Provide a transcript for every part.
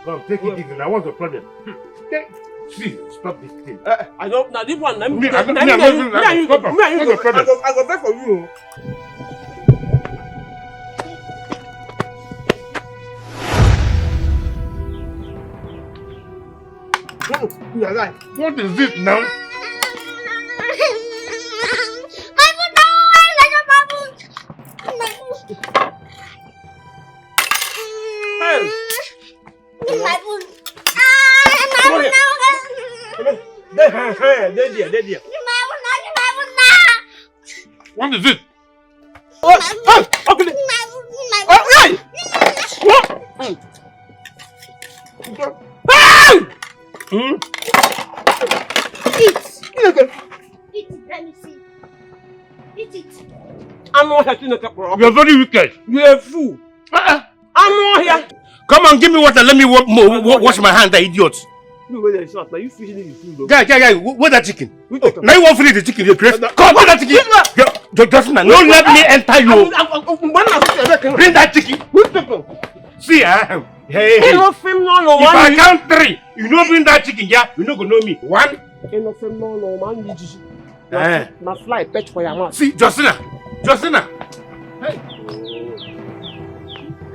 Come, take it easy. Now, what's the problem? See, stop this thing. I don't. Now this one. I go back for you. What is this now? What is it? You are very wicked. You are a fool. I'm not here. Come on, give me water. Let me wash my hand, idiot. No, where is shot? Now you fishing the food. Guy, where's that chicken? Now you want to feed the chicken, you crazy? Come, where's that chicken? Just now, don't let me enter you. Bring that chicken. See, hey. If I count 3, you know bring that chicken, yeah? You know go know me. 1. My fly patch for your mouth. See, Justina. Hey.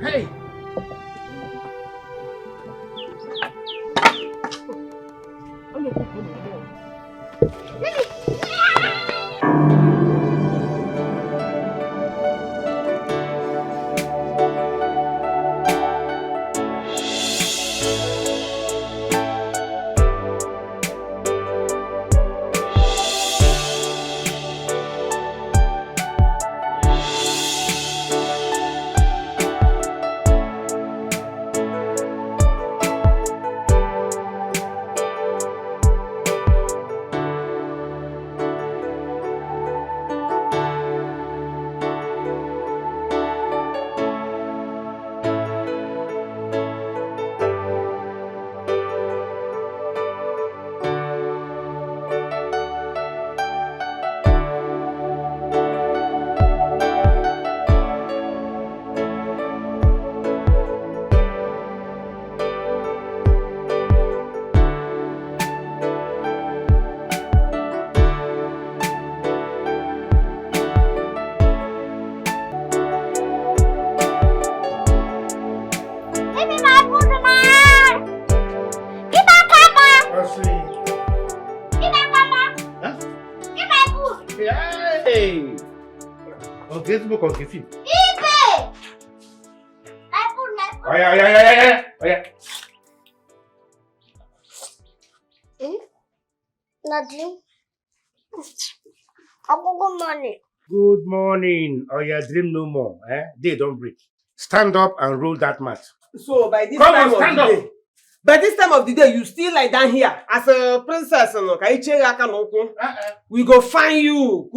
Hey. Facebook on the film. Oh yeah. Nothing. Good morning. Good morning. Oh yeah, dream no more. Day don't break. Stand up and roll that mat. So by this time of the day, by this time of the day, you still lie down here as a princess. We go find you.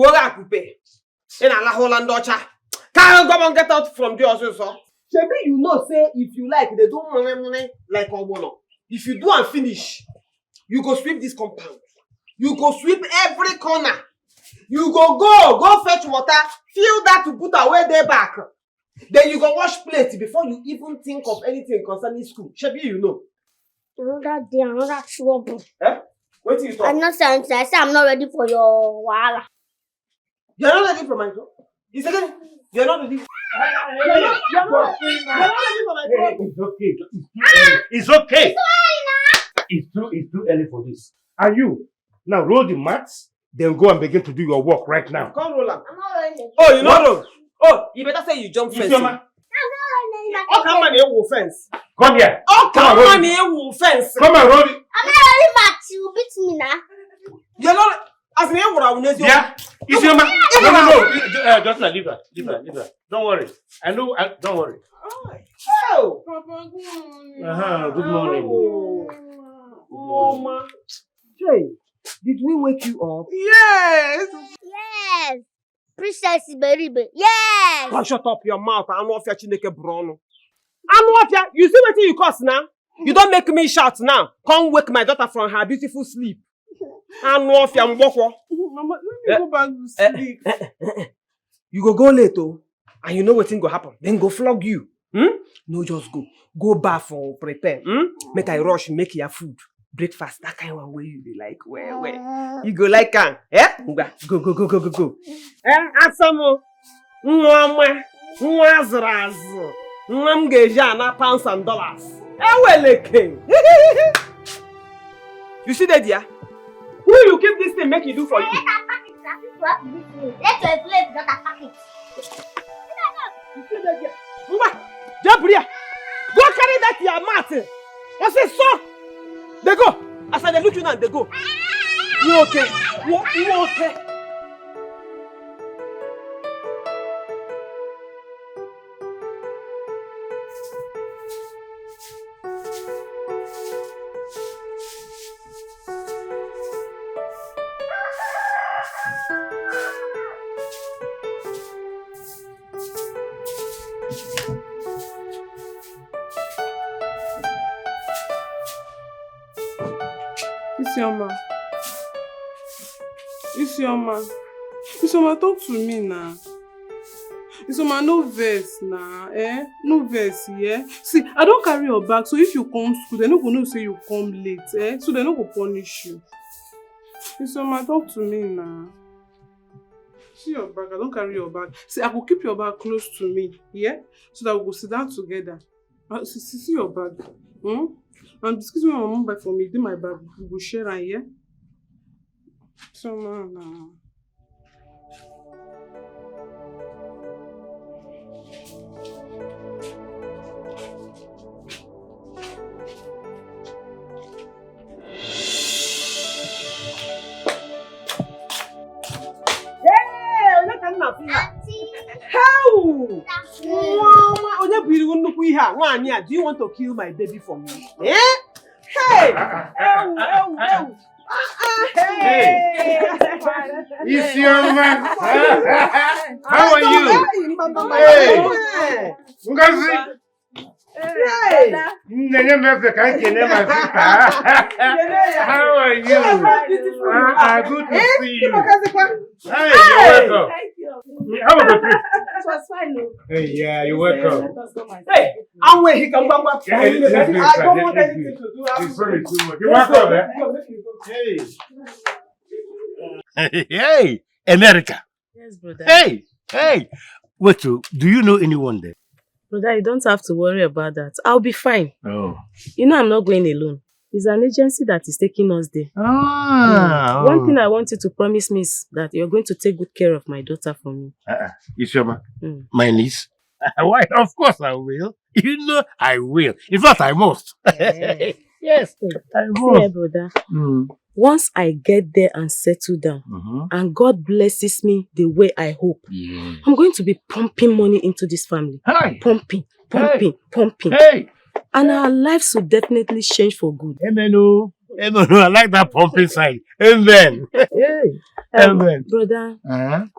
In Allah Holland Docha. Can't go and get out from the also. Maybe you know, say if you like, they do money like Obono. If you do and finish, you go sweep this compound. You go sweep every corner. You go fetch water, fill that to put away there back. Then you go wash plates before you even think of anything concerning school. Maybe you know. Another trouble. What do you talk? I'm not saying I say I'm not ready for your wala. You're not ready for my job? Is it? You're not ready. You're not ready for my job. It's okay. It's too early for this. And you now roll the mats, then go and begin to do your work right now. Come roll up. I'm not rolling. Oh, you know roll. Oh, you better say you jump fence. Oh, come on, you fence. Come here. Oh, come on, you fence. Come and roll it. I'm not rolling back. You beat me now. You're not. As me, yeah. It's your man. No. Just leave her. Don't worry. I know. Don't worry. Oh. Good morning. Oh, ma. Jay, did we wake you up? Yes. Princess Iberibe. Yes. Oh, shut up your mouth. I'm not fetching a brono. I'm not here. You see what you cost now? You don't make me shout now. Come wake my daughter from her beautiful sleep. I'm not here. Mama, let me go back to sleep. You go late, oh, and you know what thing go happen. Then go flog you. No, just go. Go bath or prepare. Make I rush, make your food. Breakfast, that kind of one way you be like, where. You go like can. Go. Asamo. Mwama. Mwazrazu. Mwamgeja pounds and dollars. You see that, dear? Who you keep this thing make you do for you? Let your plate not attack it. You see that, dear? Jump here. Go carry that to your mat. I say so. They go. As I look you now, they go. You okay? You okay? Isioma, talk to me now. Isioma, no verse now, No verse, yeah? See, I don't carry your bag, so if you come to school, they no go know say you come late, So they no go punish you. Isioma, talk to me now. See your bag, I don't carry your bag. See, I will keep your bag close to me, yeah? So that we will sit down together. See your bag. And excuse me, my mom buy for me, do my bag, we will share and yeah? So now. Do you want to kill my baby for me? Hey! Hey! Isioma! How are you? Hey! Hey! How are you? Good to see you. Hey, you're welcome. How was the trip? It was fine, no? Hey, yeah, you're welcome. Hey, I'm where he come back. I don't want anything to do. It's very too much. You're welcome, Hey, America. Yes, brother. Hey. Wait, do you know anyone there? Brother, you don't have to worry about that. I'll be fine. Oh. You know I'm not going alone. It's an agency that is taking us there. One thing I want you to promise me is that you're going to take good care of my daughter for me. Isioma, my niece. Why? Of course I will. You know I will. In fact, I must. Yes, I must. Yeah, brother. Once I get there and settle down, and God blesses me the way I hope, I'm going to be pumping money into this family. Hey. Pumping. Hey. And our lives will definitely change for good. Amen. I like that pumping side. Amen. Amen. Brother,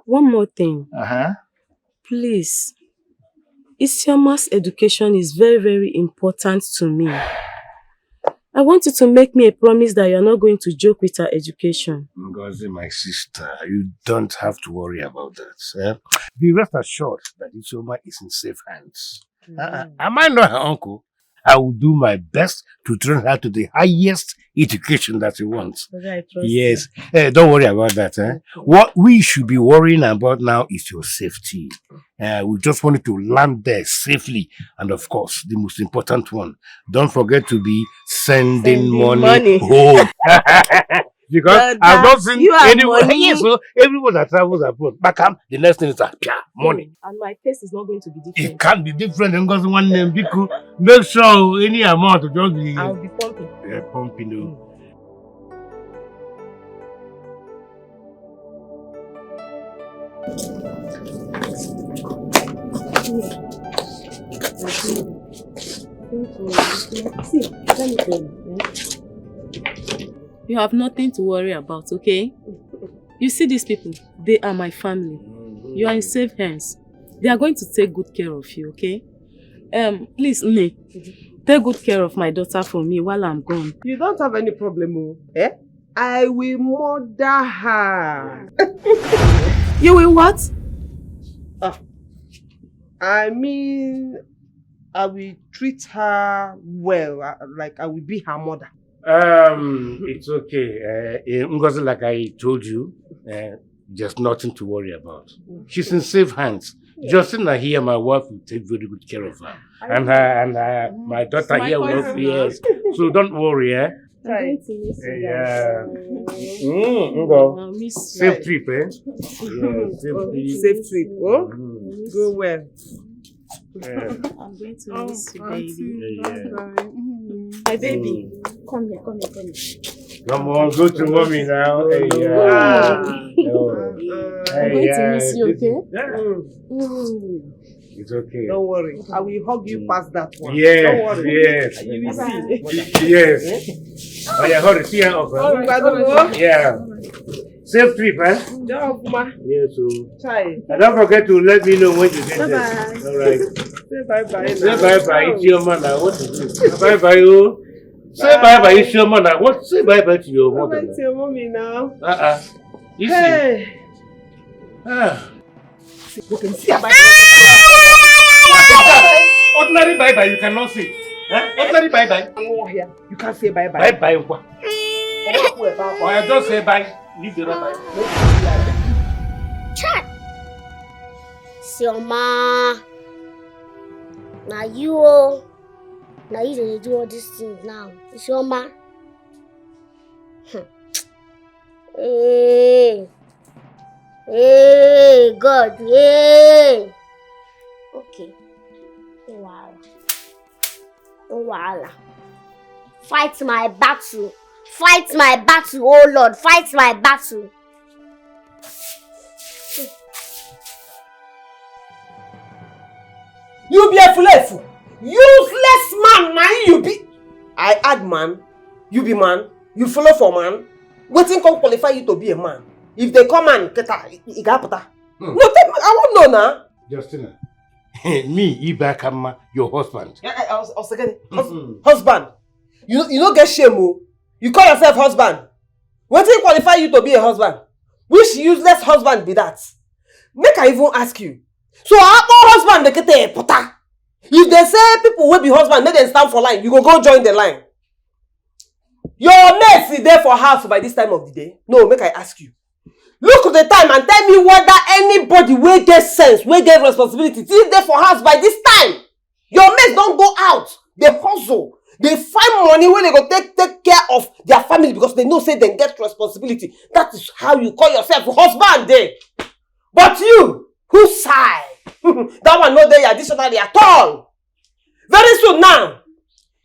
one more thing. Please. Isioma's education is very, very important to me. I want you to make me a promise that you're not going to joke with her education. Ngozi, my sister, you don't have to worry about that. Be rest assured that Isioma is in safe hands. Am I not her uncle? I will do my best to train her to the highest education that she wants. Right, yes. Don't worry about that. What we should be worrying about now is your safety. We just wanted to land there safely. And of course, the most important one, don't forget to be sending money home. Because I've not seen anyone. Yes, so everyone that travels abroad, back home, the next thing is money. And my case is not going to be different. It can't be different because one name because make sure any amount to just be. I'll be pumping. Yeah, pumping. See, let me tell you. You have nothing to worry about, okay? You see these people, they are my family. You are in safe hands. They are going to take good care of you, okay? Please, Nne, take good care of my daughter for me while I'm gone. You don't have any problem, I will murder her. You will what? I mean, I will treat her well, like I will be her mother. It's okay. Ngozi, like I told you, there's nothing to worry about. She's in safe hands. Justina here, my wife will take very good care of her. And my daughter here will not be. So don't worry, eh? I'm going to miss you guys. Safe trip, eh? Safe trip. Oh? Go well. I'm going to miss you, baby. My baby. Come here. Come on, go to mommy now. I'm going to miss you, okay? It's okay. Don't worry. I will hug you past that one. Yes, don't worry. yes. You will see. Yes. Oh, yeah, hold it. See her up. Yeah. Safe trip, eh? Yes, so. And don't forget to let me know when you get there. All right. Say bye-bye. Say bye-bye. It's your man now. What is it? Bye-bye, oh. Say bye-bye. It's your man now. What? Say bye-bye to your mother. Bye-bye to your mommy now. You Hey. see? Ordinary bye-bye, you cannot say. Ordinary bye-bye. You can't say bye-bye. Bye-bye, what? Or I just say bye. Leave the rubber. Chat. Sioma. Now you they do all these things now. Sioma. Hey, God, hey. Okay. No wahala. Fight my battle. Fight my battle, oh Lord. Fight my battle. You be a fool. Useless man, man you be. I add man. You be man. You follow for man. Waiting can qualify you to be a man. If they come and get a igapata. No, I won't know now. Justina. Me, Ibakama, your husband. Yeah, I was again. Husband. You don't get shame, oh. You call yourself husband. Waiting qualify you to be a husband. Which useless husband be that? Make I even ask you. So how husband they get a pota? If they say people will be husband, make them stand for line. You go join the line. Your mate is there for house by this time of the day. No, make I ask you. Look at the time and tell me whether anybody will get sense, will get responsibility. Still there for house by this time. Your mates don't go out. They hustle. They find money when they go take care of their family because they know say they get responsibility. That is how you call yourself husband there. But you, who sigh? That one no there additionally at all. Very soon now,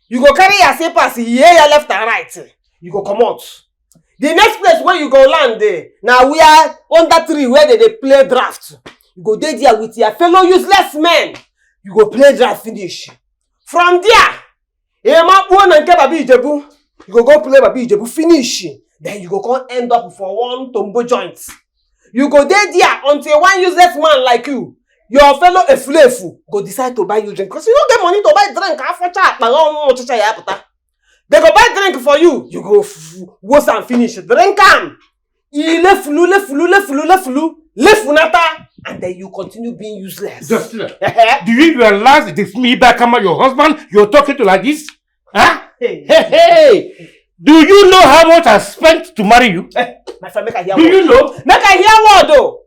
you go carry your papers here, left and right. You go come out. The next place where you go land there, now we are under tree where they play draft. You go there with your fellow useless men. You go play draft finish. From there, you go play Babi Ijebu finish. Then you go come end up for one tombo joint. You go there until one useless man like you, your fellow Efulefu, go decide to buy you drink. Because you don't get money to buy drink. They go buy drink for you. You go wash and finish. Drink am. And then you continue being useless. Justina, do you realize it is me, Bakama, your husband, you're talking to like this? Huh? Hey. Do you know how much I spent to marry you? My friend, make I hear do you know? Make I hear what though?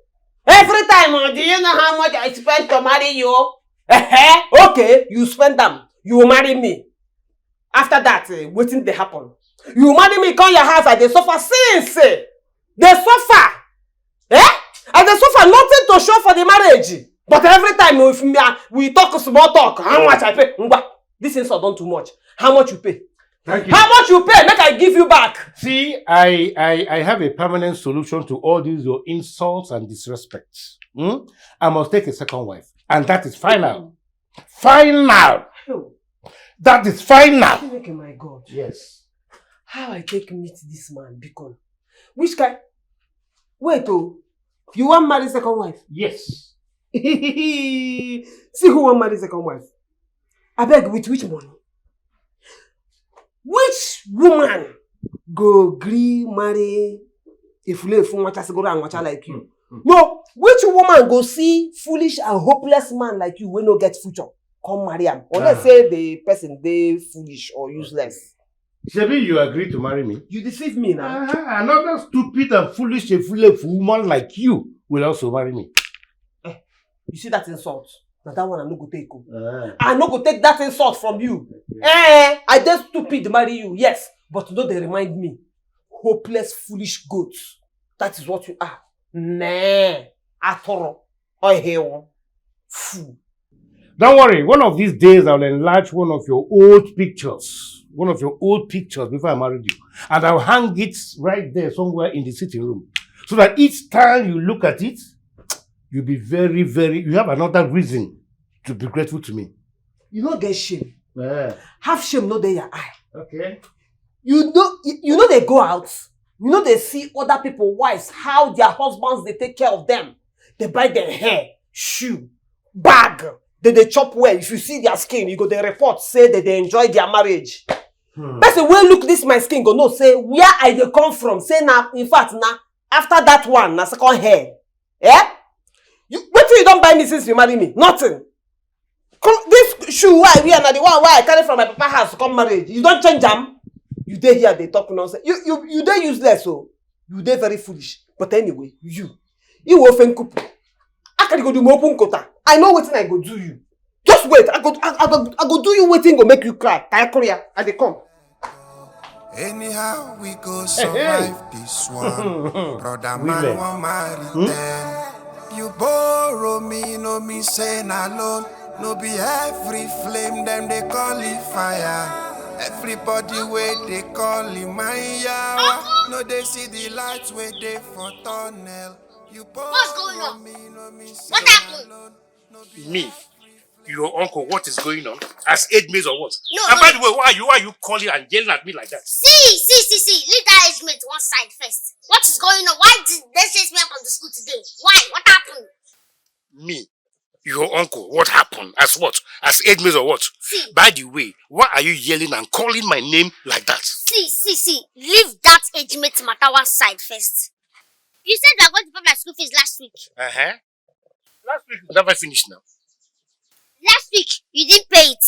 Every time, do you know how much I spent to marry you? Okay, you spend them. You marry me. After that, waiting they happen. You marry me, come your house, and they suffer since. They suffer. And they suffer nothing to show for the marriage. But every time we talk small talk, how much I pay? This insult done too much. How much you pay? Thank you. How much you pay? Make I give you back. See, I have a permanent solution to all these your insults and disrespects. I must take a second wife. And that is final. Final! That is final! Oh my God. Yes. How I take meet this man, Bicon? Which guy? Wait, you want marry second wife? Yes. See who want marry second wife? I beg, with which money? Which woman go gree marry if you like you? No, which woman go see foolish and hopeless man like you when no get future? come marry him. Unless say the person they foolish or useless. Shebi, you agree to marry me? You deceive me now. Another stupid and foolish and foolish woman like you will also marry me. You see that insult? Now that one I no go take. I no go take that insult from you. I just stupid to marry you, yes. But no, they remind me. Hopeless, foolish goats. That is what you are. Nah. Atoro. Fool. Don't worry, one of these days I'll enlarge one of your old pictures. One of your old pictures before I married you. And I'll hang it right there somewhere in the sitting room. So that each time you look at it, you'll be very, you have another reason to be grateful to me. You don't get shame. Have shame not there your eye. Okay. You know they go out. You know they see other people wives, how their husbands they take care of them. They buy their hair, shoe, bag. They chop well. If you see their skin, you go they report, say that they enjoy their marriage. Person wey look this my skin go no say where I dey come from. Say now, in fact now, after that one, na second hair. Yeah? What you don't buy me since you marry me? Nothing. This shoe why I wear na the one why I carry from my papa house to come marriage. You don't change them. You dey here, they talk nonsense. You dey useless, so you dey very foolish. But anyway, you open couple. I can go do my open quota. I know what I go do you. Just wait. I go do you waiting go make you cry. I dey come. Anyhow we go survive this one. Brother man won't marry them. You borrow me, no me saying alone. No be every flame them they call it fire. Everybody wait they call it my yawa. No they see the lights where they for tunnel. You What's going on? me, no me What happened? alone. No be Me? Your uncle, what is going on? As 8 maids or what? No, And by the way, why are you calling and yelling at me like that? See. Leave that age mate one side first. What is going on? Why did they chase me out of the school today? Why? What happened? Me? Your uncle, what happened? As what? As 8 maids or what? See. By the way, why are you yelling and calling my name like that? See. Leave that age mate matter one side first. You said you were going to pay my school fees last week. Last week we never finished now. Last week, you didn't pay it.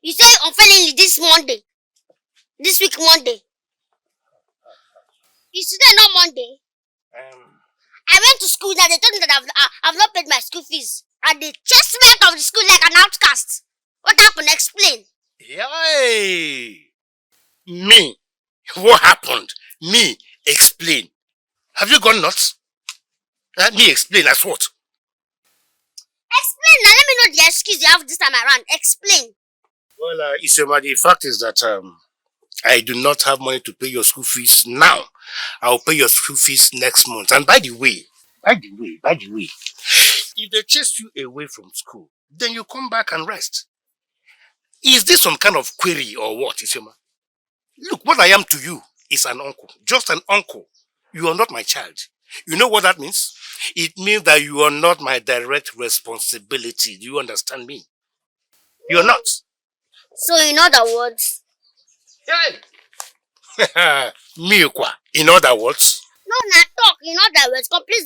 You said unfailingly this Monday. This week, Monday. Is today not Monday? I went to school and they told me that I've not paid my school fees. And they chased me out of the school like an outcast. What happened? Explain. Yay! Me? What happened? Me? Explain. Have you gone nuts? Me explain as what? Explain now. Let me know the excuse you have this time around. Explain. Well, Isema, the fact is that I do not have money to pay your school fees now. I'll pay your school fees next month. And by the way, if they chase you away from school, then you come back and rest. Is this some kind of query or what, Isema? Look, what I am to you is an uncle. Just an uncle. You are not my child. You know what that means? It means that you are not my direct responsibility. Do you understand me? You are not. So in other words? Miukwa. In other words? No, not talk. In other words, complete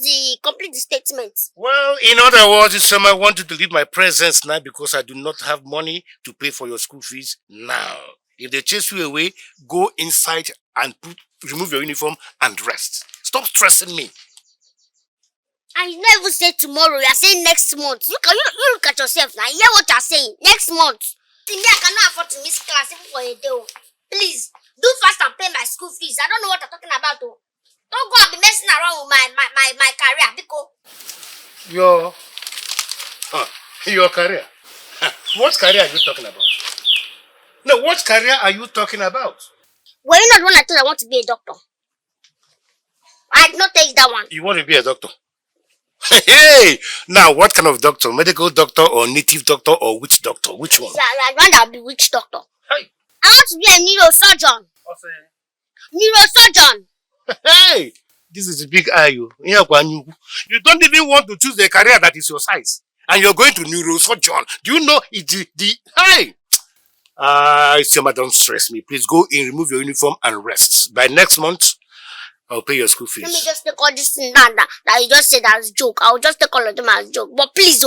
the statement. Well, in other words, Isema, I want you to leave my presence now because I do not have money to pay for your school fees now. If they chase you away, go inside and remove your uniform and rest. Stop stressing me. And you never say tomorrow, you are saying next month. You look at yourself now. Hear what you are saying. Next month. To me, I cannot afford to miss class even for a day. Please, do fast and pay my school fees. I don't know what you're talking about. Don't go and be messing around with my career. Because Your career? What career are you talking about? No, what career are you talking about? were you not the one I told I want to be a doctor? I did not tell you that one. You want to be a doctor? Hey! Now, what kind of doctor? Medical doctor or native doctor or witch doctor? Which one? I'd rather be witch doctor. Hey! I want to be a neurosurgeon. What's Neurosurgeon. Hey! This is a big eye. You don't even want to choose a career that is your size. And you're going to neurosurgeon. Do you know the hey! Sema, don't stress me. Please go in, remove your uniform and rest. By next month, I'll pay your school fees. Let me just take all this thing that you just said as a joke. I'll just take all of them as a joke. But please,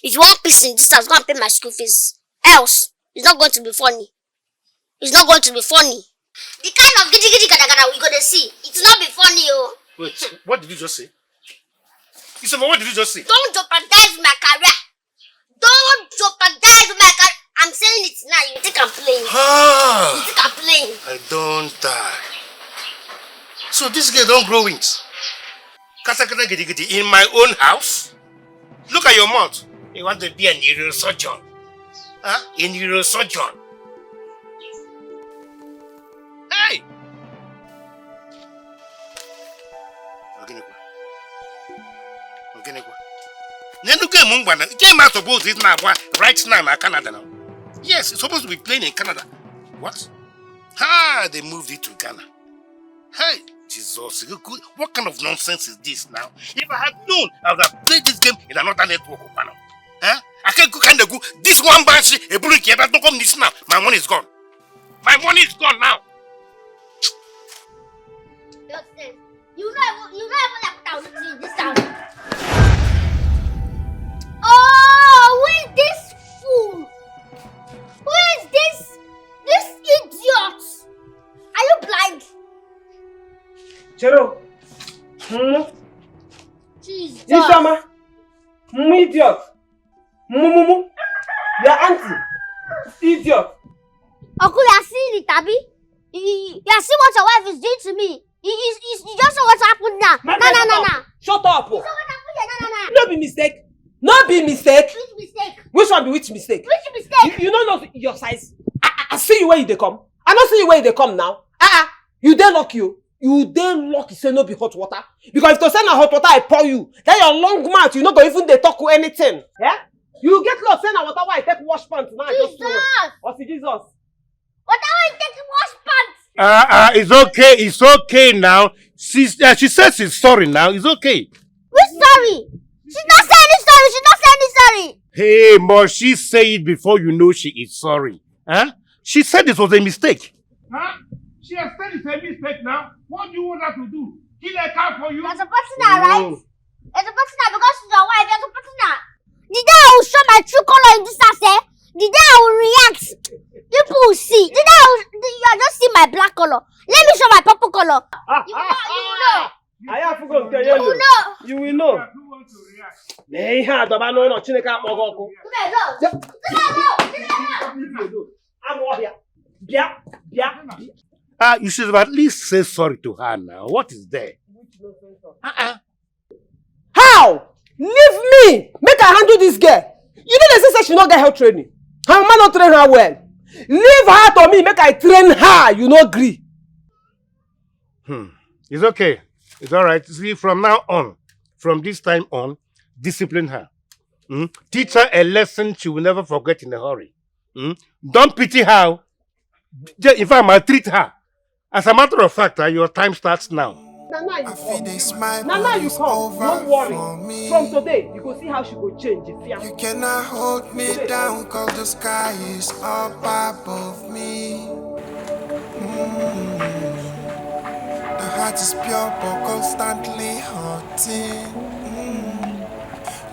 If you want peace in this house, go and pay my school fees. Else, it's not going to be funny. It's not going to be funny. The kind of gidi gada we're going to see, it's not be funny, oh. Wait, what did you just say? What did you just say? Don't jeopardize my career. Don't jeopardize my career. I'm saying it now. You think I'm playing? Ah, You think I'm playing? I don't die. So this girl don't grow wings. Kata gidi in my own house. Look at your mouth. You want to be a neurosurgeon? Huh? A neurosurgeon? Hey! Game out of both is now right now in Canada now. Yes, it's supposed to be playing in Canada. What? Ah, they moved it to Ghana. Hey, Jesus, what kind of nonsense is this now? If I had known, I would have played this game in another network. Huh? I can't go kind of go. This one batch, a bullet here, don't come this now. My money is gone. My money is gone now. You never left out in this house. Oh, who is this fool? Who is this idiot? Are you blind? Chero. Jesus. Isama. Idiot. Mumu. Your auntie. Idiot. Uncle, you are seeing it, Abby? You are seeing what your wife is doing to me. You just know what's happened now. No. Shut up. You know what happened here? No be mistake. No be mistake. Which mistake? Which one be which mistake? Which mistake? You don't know your size. I see you where they come. I don't see you where they come now. You dey lucky you. You dey lucky say no be hot water. Because if to say na hot water I pour you, then your long mouth you no go even dey talk with anything. Yeah? You get lost say na water why I take wash pants now. Jesus. Or see Jesus. Water why you take wash pants? It's okay now. She says she's sorry now. It's okay. Which story? She's not saying any story. She's not saying any story. Hey, must she say it before you know she is sorry? Huh? She said this was a mistake. Huh? She has said it's a mistake now. What do you want her to do? Kill a cow for you? You're supposed to know, right? You're supposed to know because she's your wife. You're supposed to know. The day I will show my true color in this house, the day I will react, people will see. The day you are just seeing my black color. Let me show my purple color. You will know. I have to go tell you. You will know. Hey, ha, the man no Chineke akpogo. You should have at least say sorry to her now. What is there? How? Leave me. Make her handle this girl. You know they say she not get health training. Her man not train her well. Leave her to me. Make I train her. You no agree. It's okay. It's all right. See, from now on, from this time on, discipline her. Teach her a lesson she will never forget in a hurry. Don't pity her. In fact, maltreat her. As a matter of fact, your time starts now. Now you come. Don't worry. From today, you go see how she go change. You cannot hold me down, cause the sky is up above me. The heart is pure but constantly hurting.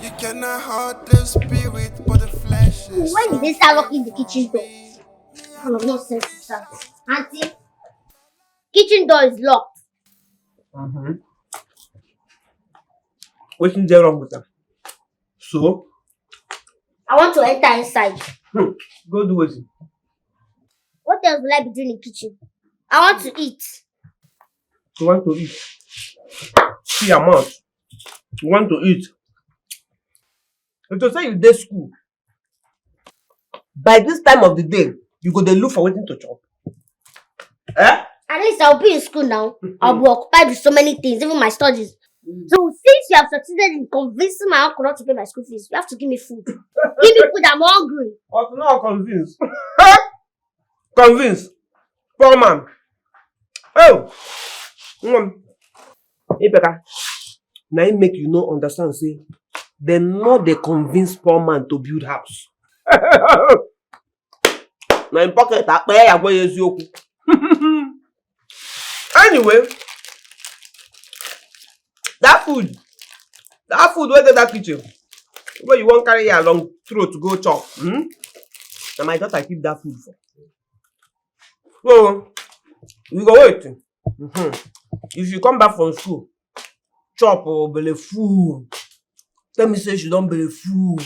You cannot hurt the spirit but the flesh is. When did they start locking the kitchen door? Full of nonsense is that. Auntie, kitchen door is locked. What's wrong with them? So? I want to enter inside. Go do it. What else will I be doing in the kitchen? I want to eat. You want to eat? See your mouth. You want to eat? If you say you dey school, by this time of the day, you go dey look for waiting to chop. At least I'll be in school now. I'll be occupied with so many things, even my studies. So since you have succeeded in convincing my uncle not to pay my school fees, you have to give me food. Give me food, I'm hungry. But not convinced. Convinced. Poor man. Oh! Ipeka. Now it make you no understand, say, they not they convince poor man to build house. Now in pocket, anyway, that food where did that kitchen? Where you won't carry your long throat to go chop. Now my daughter keep that food for. So, we go wait. If you come back from school, chop or belly full. Tell me say she don't belly full.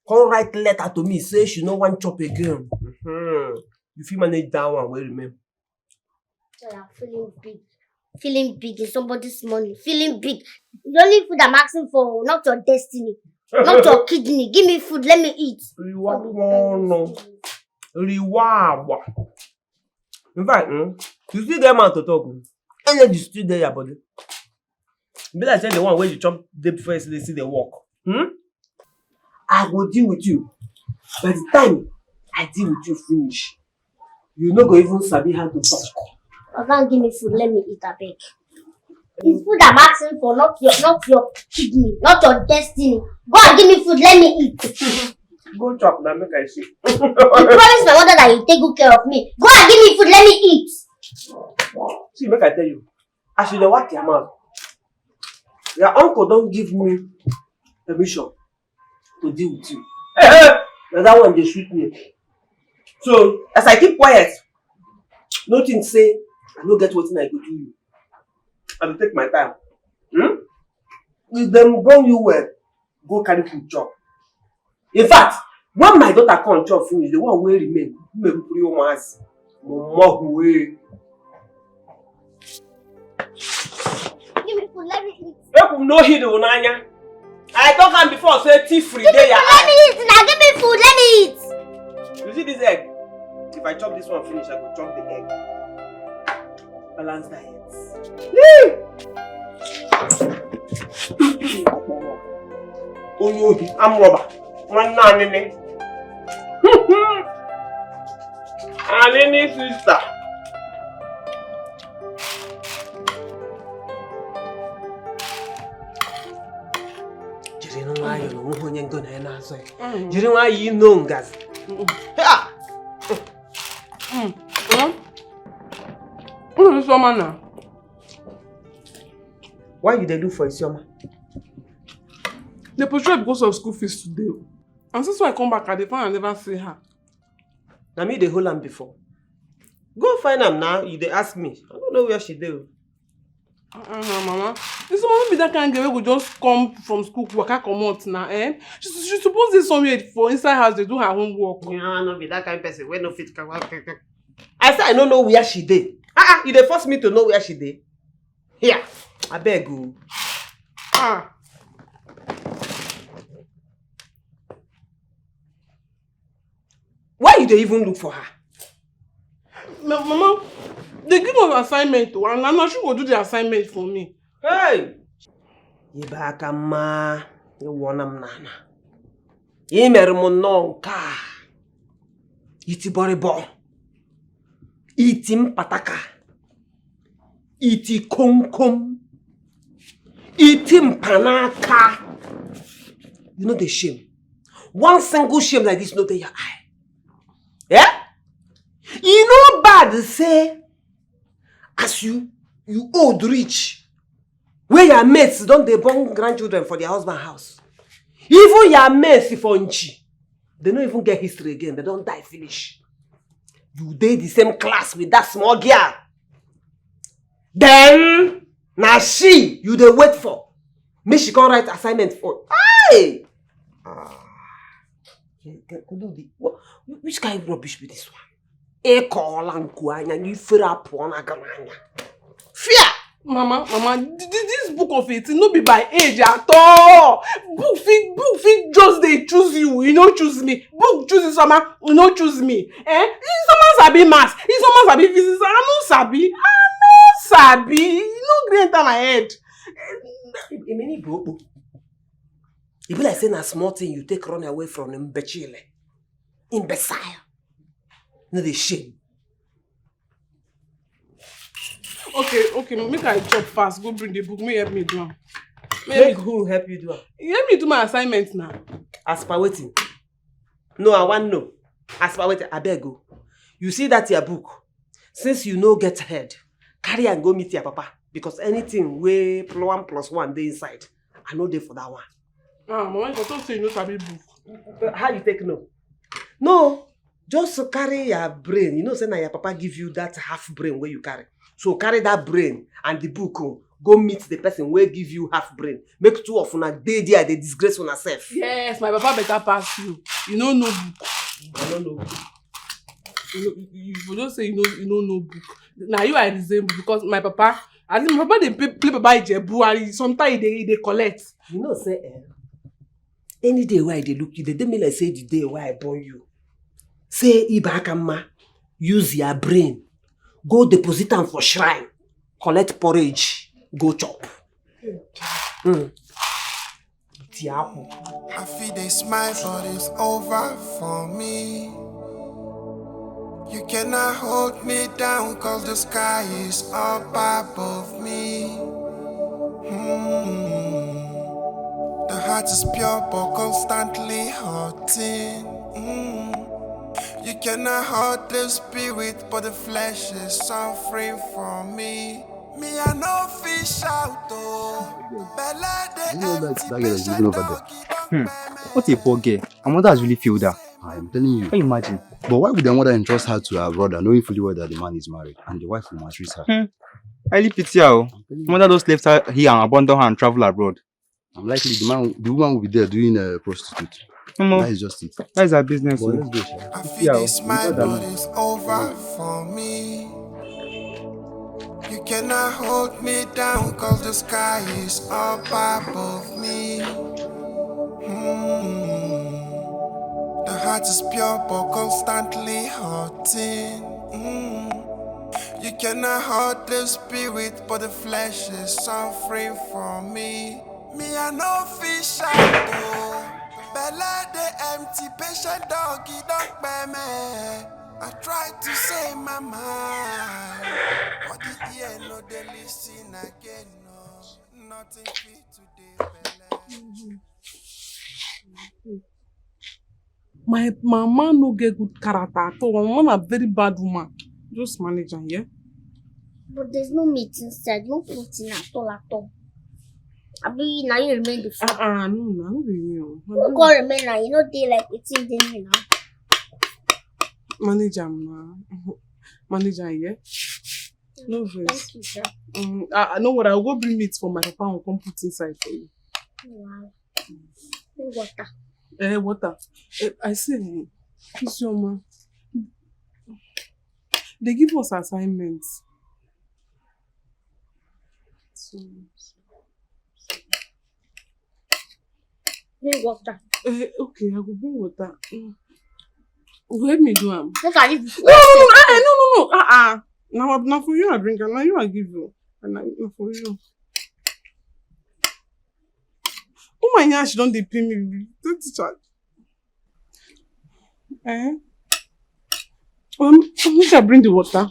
Come write letter to me, say she no want chop again. You feel manage that one, well remember. So I'm feeling big. Feeling big in somebody's money. Feeling big. The only food I'm asking for, not your destiny. Not your kidney. Give me food, let me eat. No. In fact, you still get man to talk. And then you still there your body. Be like say the one where you chop day before they see the walk. I will deal with you. By the time I deal with you finish, you no go even sabi how to talk. Oga, give me food, let me eat a bit. It's food I'm asking for, not your kidney, not your destiny. Go and give me food, let me eat. Go chop now, make I see. You promised my mother that you take good care of me. Go and give me food, let me eat. See, make I tell you, I should have watched your mouth. Your uncle don't give me permission to deal with you. Now that one they shoot me. So as I keep quiet, nothing say I no get what I go do you. I will take my time. If them burn you well, go carry food chop. In fact, when my daughter come chop finish, the one will remain. Maybe put your mass. More way. Give me food, let me eat. People no hear the onanya. I talk am before say thief free day. Let me eat now. Give me food, let me eat. You see this egg? If I chop this one finish, I go chop the egg. Balance diet. Oh, I'm rubber. One nanny. Anini sister. Jiri no ayo no ho nyengo na na so. Jiri wa yi no ngas. Ha. Why you dey do for Isioma? They push her because of school fees today. And since I come back, I never see her. Na me dey hold am before. Go find am now. You dey ask me. I don't know where she dey. Mama. This woman be that kind of girl who just come from school, waka come out now, eh? She supposed to somewhere for inside house, they do her homework. Yeah, no be that kind of person. Where no fit come. I said I don't know where she dey. You dey force me to know where she dey. Here, I beg you. Why you dey even look for her? Mama, they give us assignment to, and I'm not sure will do the assignment for me. Hey! Ibaka ma, you want nana. Imermononka. Iti boribo. Iti mpataka. Iti komkom. Iti mpanaka. You know the shame. One single shame like this, not in your eye. Yeah? You know bad say, as you old rich, where your mates don't they born grandchildren for their husband house. Even your mates for Nchi, they don't even get history again, they don't die finish. You did the same class with that small girl. Then, now she, you dey wait for. Make she come write assignment for. Hey! Which kind of rubbish be this one? Fear! Mama, this book of 18 no be by age at all. Book fit just they choose you, you know choose me. Book chooses someone, you know choose me. Someone sabi maths, someone sabi physics, I no sabi. You no green enter my head. It be like saying a small thing you take run away from imbecile. Imbecile. No the shame. Okay, make I chop fast. Go bring the book. May help me do am. Make who help you do am? You help me do my assignment now. As per waiting. No, I want no. As per waiting, I beg you. You see that your book. Since you no get head, carry and go meet your papa. Because anything way +1 + 1 dey inside, I know dey for that one. Mama, you don't say you know sabi book. How you take no? No, just carry your brain. You know, say now your papa give you that half brain where you carry. So carry that brain and the book. Go meet the person where give you half brain. Make two of una dey there, they disgrace on herself. Yes, my papa better pass you. You know no book. I don't know. You don't say you know no book. Now you are resemble because my papa, I think my papa they play Papa Ijebu and sometimes they collect. You know, say any day why they look you, they me like say the day why I born you. Say Ibakama, use your brain, go deposit them for shrine, collect porridge, go chop. I feel they smile, but it's over for me. You cannot hold me down, cause the sky is up above me. The heart is pure, but constantly hurting. You cannot hurt the spirit, but the flesh is suffering from me. Me, I no fish out, though. What a poor girl. Her mother has really failed her. I'm telling you. Can you imagine? But why would the mother entrust her to her brother, knowing fully well that the man is married and the wife will maltreat her? I really pity her. Mother just left her here and abandoned her and travel abroad. I'm likely the woman will be there doing a prostitute. That is just it. That is her business. I feel this smile, but it's over for me. You cannot hold me down, cause the sky is up above me. The heart is pure, but constantly hurting. You cannot hurt the spirit, but the flesh is suffering from me. Me, I no fish out, though. Bella the empty, patient doggy, don't bear me. I try to say my mind, but the ear no they listen again, no. Nothing fit today, Bella. My mama no get good character at all. My mama a very bad woman. Just manage her, yeah? But there's no meat inside, no protein at all. Abi, now you remain the food. No be me. You can't remain now, you know they like eating them now. Manage her, ma. Manage her, yeah? No verse. Thank you, sir. I know what, I'll go bring meat for my papa and come put inside for you. Wow. Water. Water. I say, kiss your man. They give us assignments. So, Bring water. okay, I will bring water. Let me do them. Look at it. No. Now for you I drink, and now you I give you. And now for you. Oh my gosh, don't they pay me? Don't charge. Let me bring the water.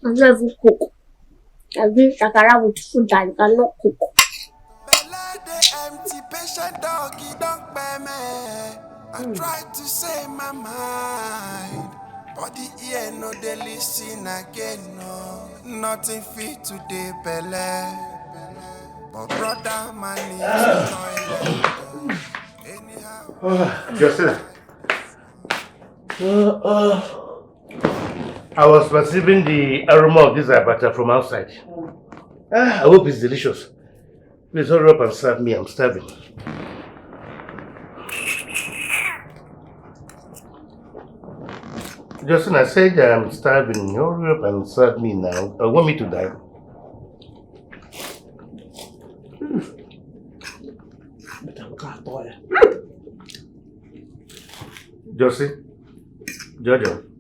I don't even cook. I bring shakara with food that you cannot cook. Bella the empty, patient doggy, don't bear me. I try to say my mind, but the ear no they listen again, no. Nothing fit today, Bella. But brother, man needs toilet. Justin. I was perceiving the aroma of this abacha from outside. I hope it's delicious. Please hurry up and serve me, I'm starving. Justin, I said I'm starving. Hurry up and serve me now. I want me to die. Justin, Jojo.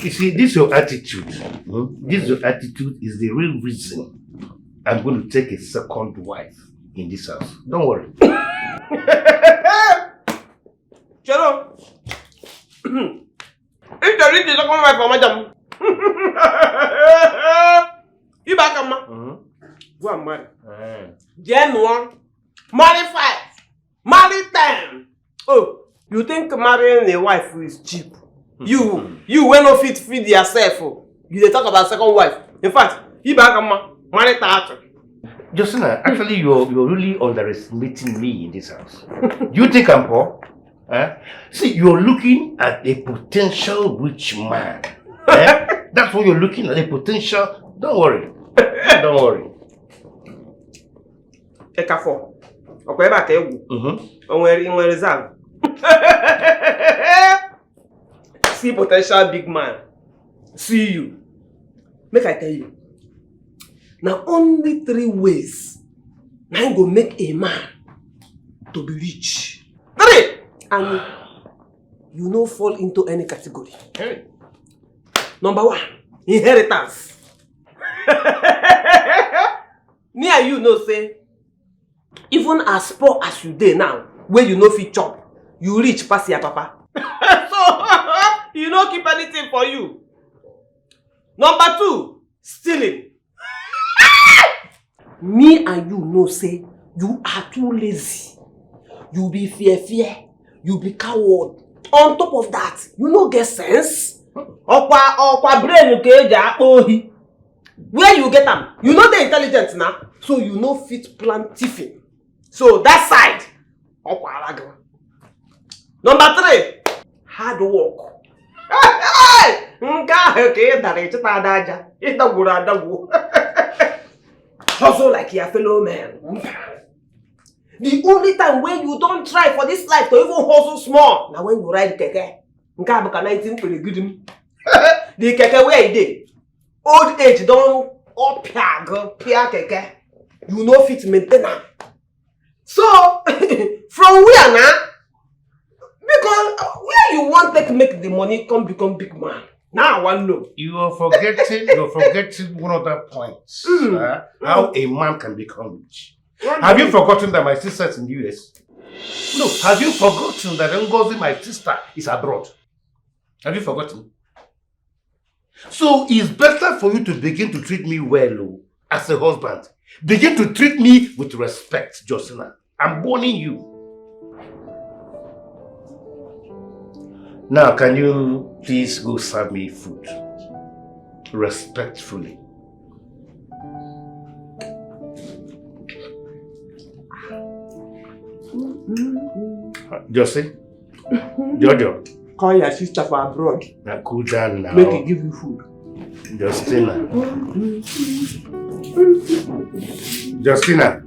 You see, this your attitude. This your attitude is the real reason I'm going to take a second wife in this house. Don't worry. Chelo. If the rich is not coming for madam. You back, Amma. Go and marry. Gen 1. Marry 5. Marry 10. Oh, you think marrying a wife is cheap? You when no feed yourself. You dey talk about second wife. In fact, you back marry that. Justina, actually you're really underestimating me in this house. You think I'm poor? See, you're looking at a potential rich man. That's what you're looking at, a potential. Don't worry. Don't worry. Ekafo. Okay, back on reserve. See potential big man. See you. Make I tell you. Now only 3 ways now go make a man to be rich. 3! And you no fall into any category. Number 1, inheritance. Me and you know say, even as poor as you dey now, where you no fit chop, you rich pass your papa. So you no keep anything for you. Number 2, stealing. Me and you know say you are too lazy. You be fear. You be coward. On top of that, you no get sense. Okwa brain you where you get them? You know the intelligence now, so you know fit plan tiffin. So that side, Number 3, hard work. Hustle like your fellow man. The only time when you don't try for this life to even hustle small, now when you ride keke. The keke where it did. Old age don't up pia keke. You know fit maintain am. So from where now? Because where you want to make the money come become big man. Now I want to know. You're forgetting one of the points. How a man can become rich. Have you forgotten that my sister's in the US? No, have you forgotten that Ngozi, my sister, is abroad? Have you forgotten? So it's better for you to begin to treat me well as a husband. Begin to treat me with respect, Justina. I'm warning you. Now, can you please go serve me food? Respectfully. Josie? Jojo? Call your sister for abroad. Now cool down now. Make it give you food. Justina. Justina.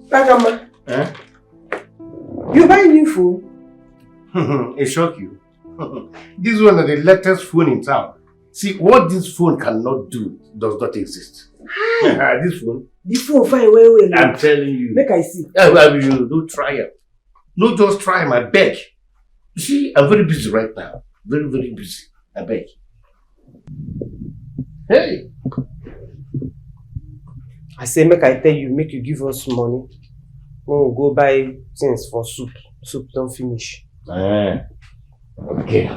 Bagama. You buy new phone? It shock you. This one is the latest phone in town. See, what this phone cannot do does not exist. This phone. The phone fine well. I'm telling you. Make I see. Don't try it. No, just try him, I beg. You see, I'm very busy right now. Very, very busy. I beg. Hey. I say, make I tell you, make you give us money. We'll go buy things for soup. Soup don't finish. Okay.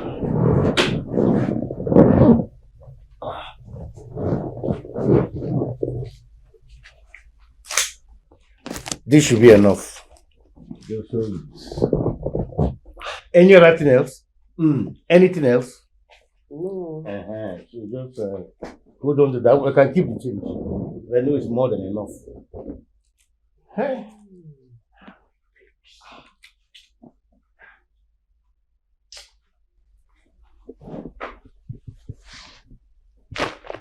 This should be enough. Any other thing else? Anything else? No. So just hold on to that. I can keep the change. I know it's more than enough. Hey.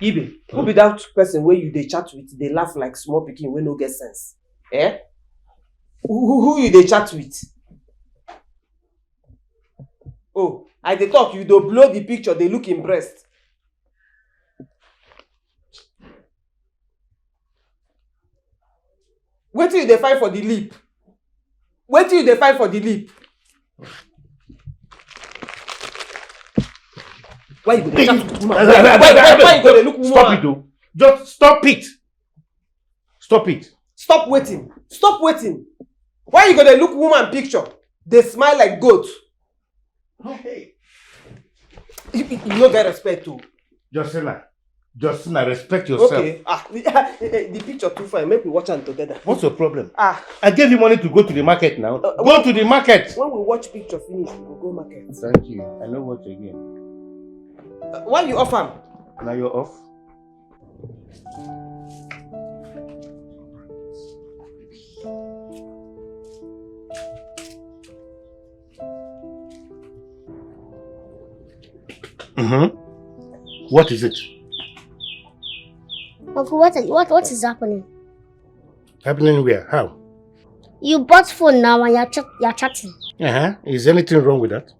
Ibe, who be that person where you they chat with, they laugh like small pikin wey no get sense? Eh? Who you they chat with? Oh, I dey talk, you do blow the picture, they look in breast. Wait till you dey find for the lip. Wait till you dey find for the lip. Why you go dey chat with woman? Why you go dey look woman? Stop it though. Just stop it. Stop it. Stop waiting. Stop waiting. Why you go dey look woman picture? They smile like goat. Okay. You no get respect too. Justina, respect yourself. Okay. The picture too fine. Make we watch am together. What's your problem? I gave you money to go to the market now. Go to the market. When we watch picture finish, we will go market. Thank you. I know what again. Why you off am? Now you're off. What is it? Uncle, what is happening? Happening where? How? You bought phone now and you're chatting. Is anything wrong with that?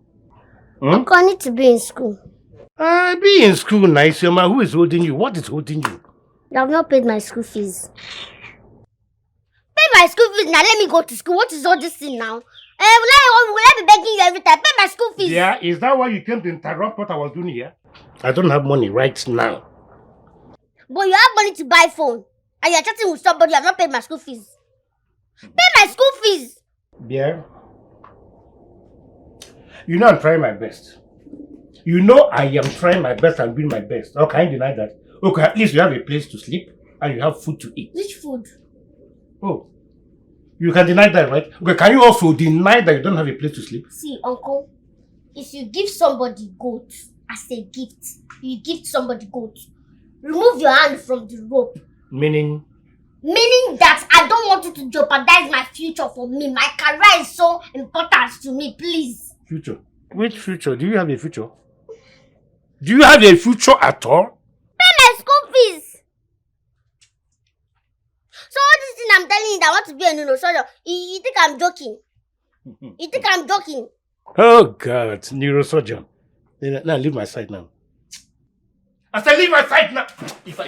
Uncle, I need to be in school. Be in school now. Isioma, who is holding you? What is holding you? You have not paid my school fees. Pay my school fees now. Let me go to school. What is all this thing now? Will I be begging you every time? Pay my school fees. Yeah, is that why you came to interrupt what I was doing here? I don't have money right now. But you have money to buy phone. And you're chatting with somebody. You have not paid my school fees. Pay my school fees. Yeah. You know I'm trying my best. You know I am trying my best and doing my best. How can you deny that? Okay, at least you have a place to sleep and you have food to eat. Which food? Oh. You can deny that, right? Okay, can you also deny that you don't have a place to sleep? See, uncle, if you give somebody goat as a gift, you give somebody goat, remove your hand from the rope. Meaning? Meaning that I don't want you to jeopardize my future for me. My career is so important to me, please. Future? Which future? Do you have a future? Do you have a future at all? Pay my school fees. So all this thing I'm telling you that I want to be a neurosurgeon, you think I'm joking? You think I'm joking? Oh God, neurosurgeon. Now leave my side now. I said leave my side now. If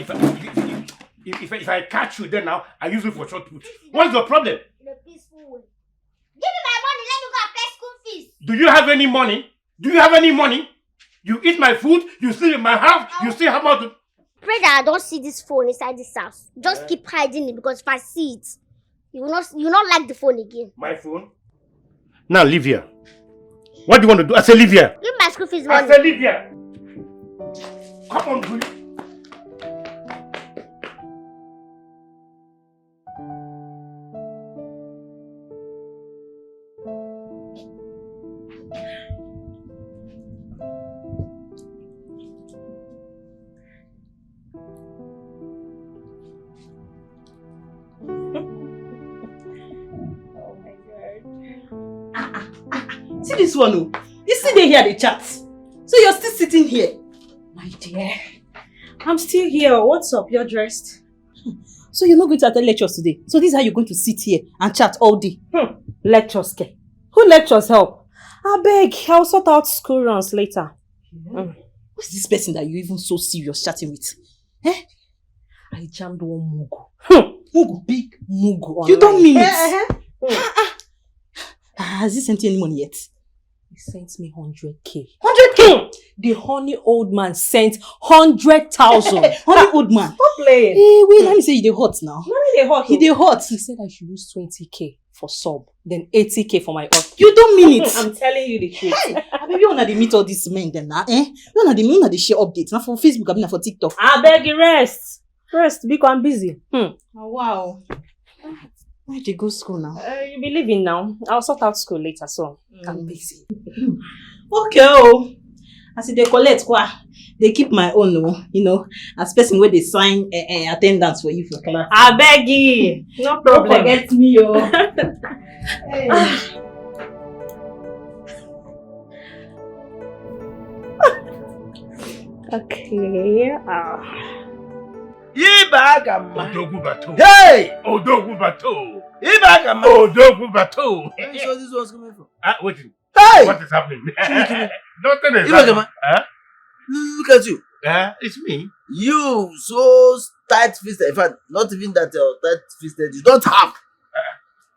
I catch you then now, I use it for short put. What's your problem? In a peaceful way. Give me my money, let me go and pay school fees. Do you have any money? Do you have any money? You eat my food, you sleep in my house, you still have how to... Pray that I don't see this phone inside this house. Just keep hiding it because if I see it, you will not like the phone again. My phone? Now leave here. What do you want to do? I say leave here. Give my school fees money. I say leave here. Come on, please. See this one, oh. You see they hear the chat. So you're still sitting here. My dear, I'm still here. What's up? You're dressed. So you're not going to attend lectures today. So this is how you're going to sit here and chat all day. Lectures, ke? Who lectures help? I beg, I'll sort out school runs later. Who's this person that you're even so serious chatting with? Eh? I jammed one mugu. Mugu, big mugu online. You don't mean it? Has he sent you any money yet? He sent me 100k. 100k? The honey old man sent 100,000. Honey old man. Stop playing. Hey, wait, let me say you hot now. They hot. He hot. He said I should use 20k for sub, then 80k for my off. You don't mean it. I'm telling you the truth. Hey, baby, you wanna meet all these men then, eh? You wanna share updates now for Facebook, I mean for TikTok. I beg you rest. Rest, because I'm busy. Oh, wow. Where did you go to school now? You'll be leaving now. I'll sort out school later, so I'm busy. Okay, oh. As they collect, they keep my own, as person where they sign attendance for you for class. I beg you. No problem. Don't forget me, oh. Hey. Okay. Ibagama. Odogubato. Hey! Odogubato. Ibagama. Odogubato. Where is all this was coming from? Wait. Hey! What is happening? Nothing is Ibakama. happening. Huh? Look at you. It's me. You so tight fisted. In fact, not even that tight fisted. You don't have.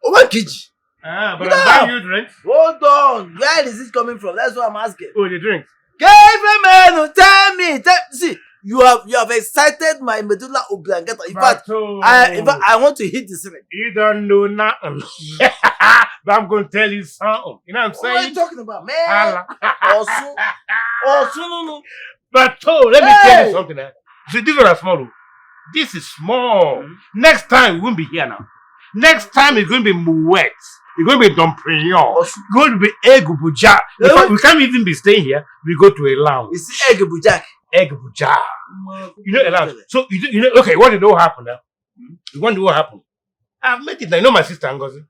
Oh my kiji. But I'm buying you drinks. Hold on. Where is it coming from? That's what I'm asking. Oh, the drinks. Man, tell me. See, you have excited my medulla oblongata. In fact, I want to hit the ceiling. You don't know nothing. But I'm going to tell you something. You know what I'm saying? What are you talking about, man? No. But let me tell you something. See, this one is small. This is small. Next time, we won't be here now. Next time, it's going to be Moet. It's going to be Domprignon. It's going to be Egg Buja. In fact, we can't even be staying here. We go to a lounge. It's Egg Buja. Egg Buja. You know a lounge. So, you know, okay, what did all happen now? You wonder what happened? I've met it now. You know my sister, Ngozi?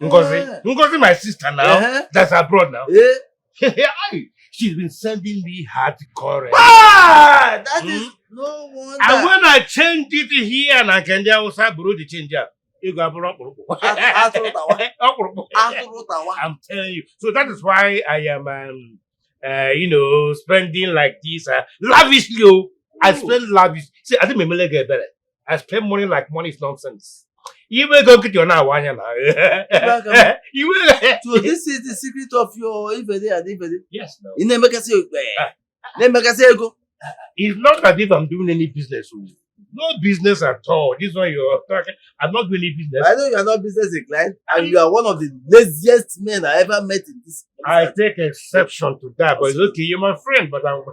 Ngozi, my sister now. That's abroad now. She's been sending me hardcore. That is no wonder. And when I changed it here, and I can just borrow the changer. I'm telling you. So that is why I am, spending like this lavishly. I spend lavish. See, I think my get better. I spend money like money is nonsense. You will go get your now one. You will. So this is the secret of your Ibede and Ibede. Yes, no. In go. It's not as if I'm doing any business. No business at all. This one you're talking. I'm not doing any business. I know you are not business inclined, and you are one of the laziest men I ever met in this. I take exception to that, but it's okay. You're my friend, but I'll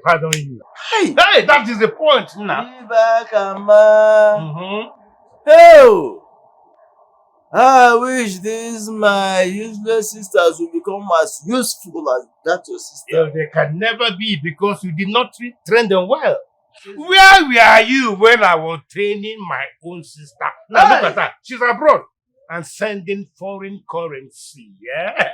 pardon you. Hey, that is the point now. Hey, I wish these my useless sisters will become as useful as that your sister. They can never be because you did not train them well. Where were you when I was training my own sister? Now look at her. She's abroad and sending foreign currency. Yeah.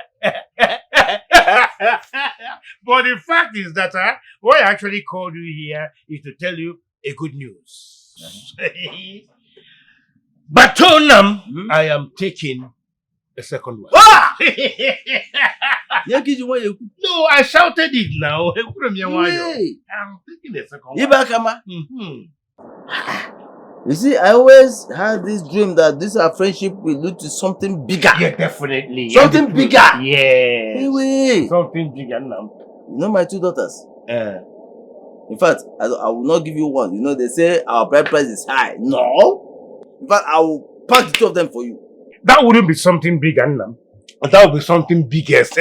But the fact is that what I actually called you here is to tell you a good news. But Tonam, I am taking a second one. No, I shouted it now. I'm taking a second one. You see, I always had this dream that this our friendship will lead to something bigger. Yeah, definitely. Something bigger. Yeah. Anyway. Something bigger now. You know my two daughters? In fact, I will not give you one. You know, they say our bride price is high. No. In fact, I will pack the two of them for you. That wouldn't be something big, Anna. That would be something biggest.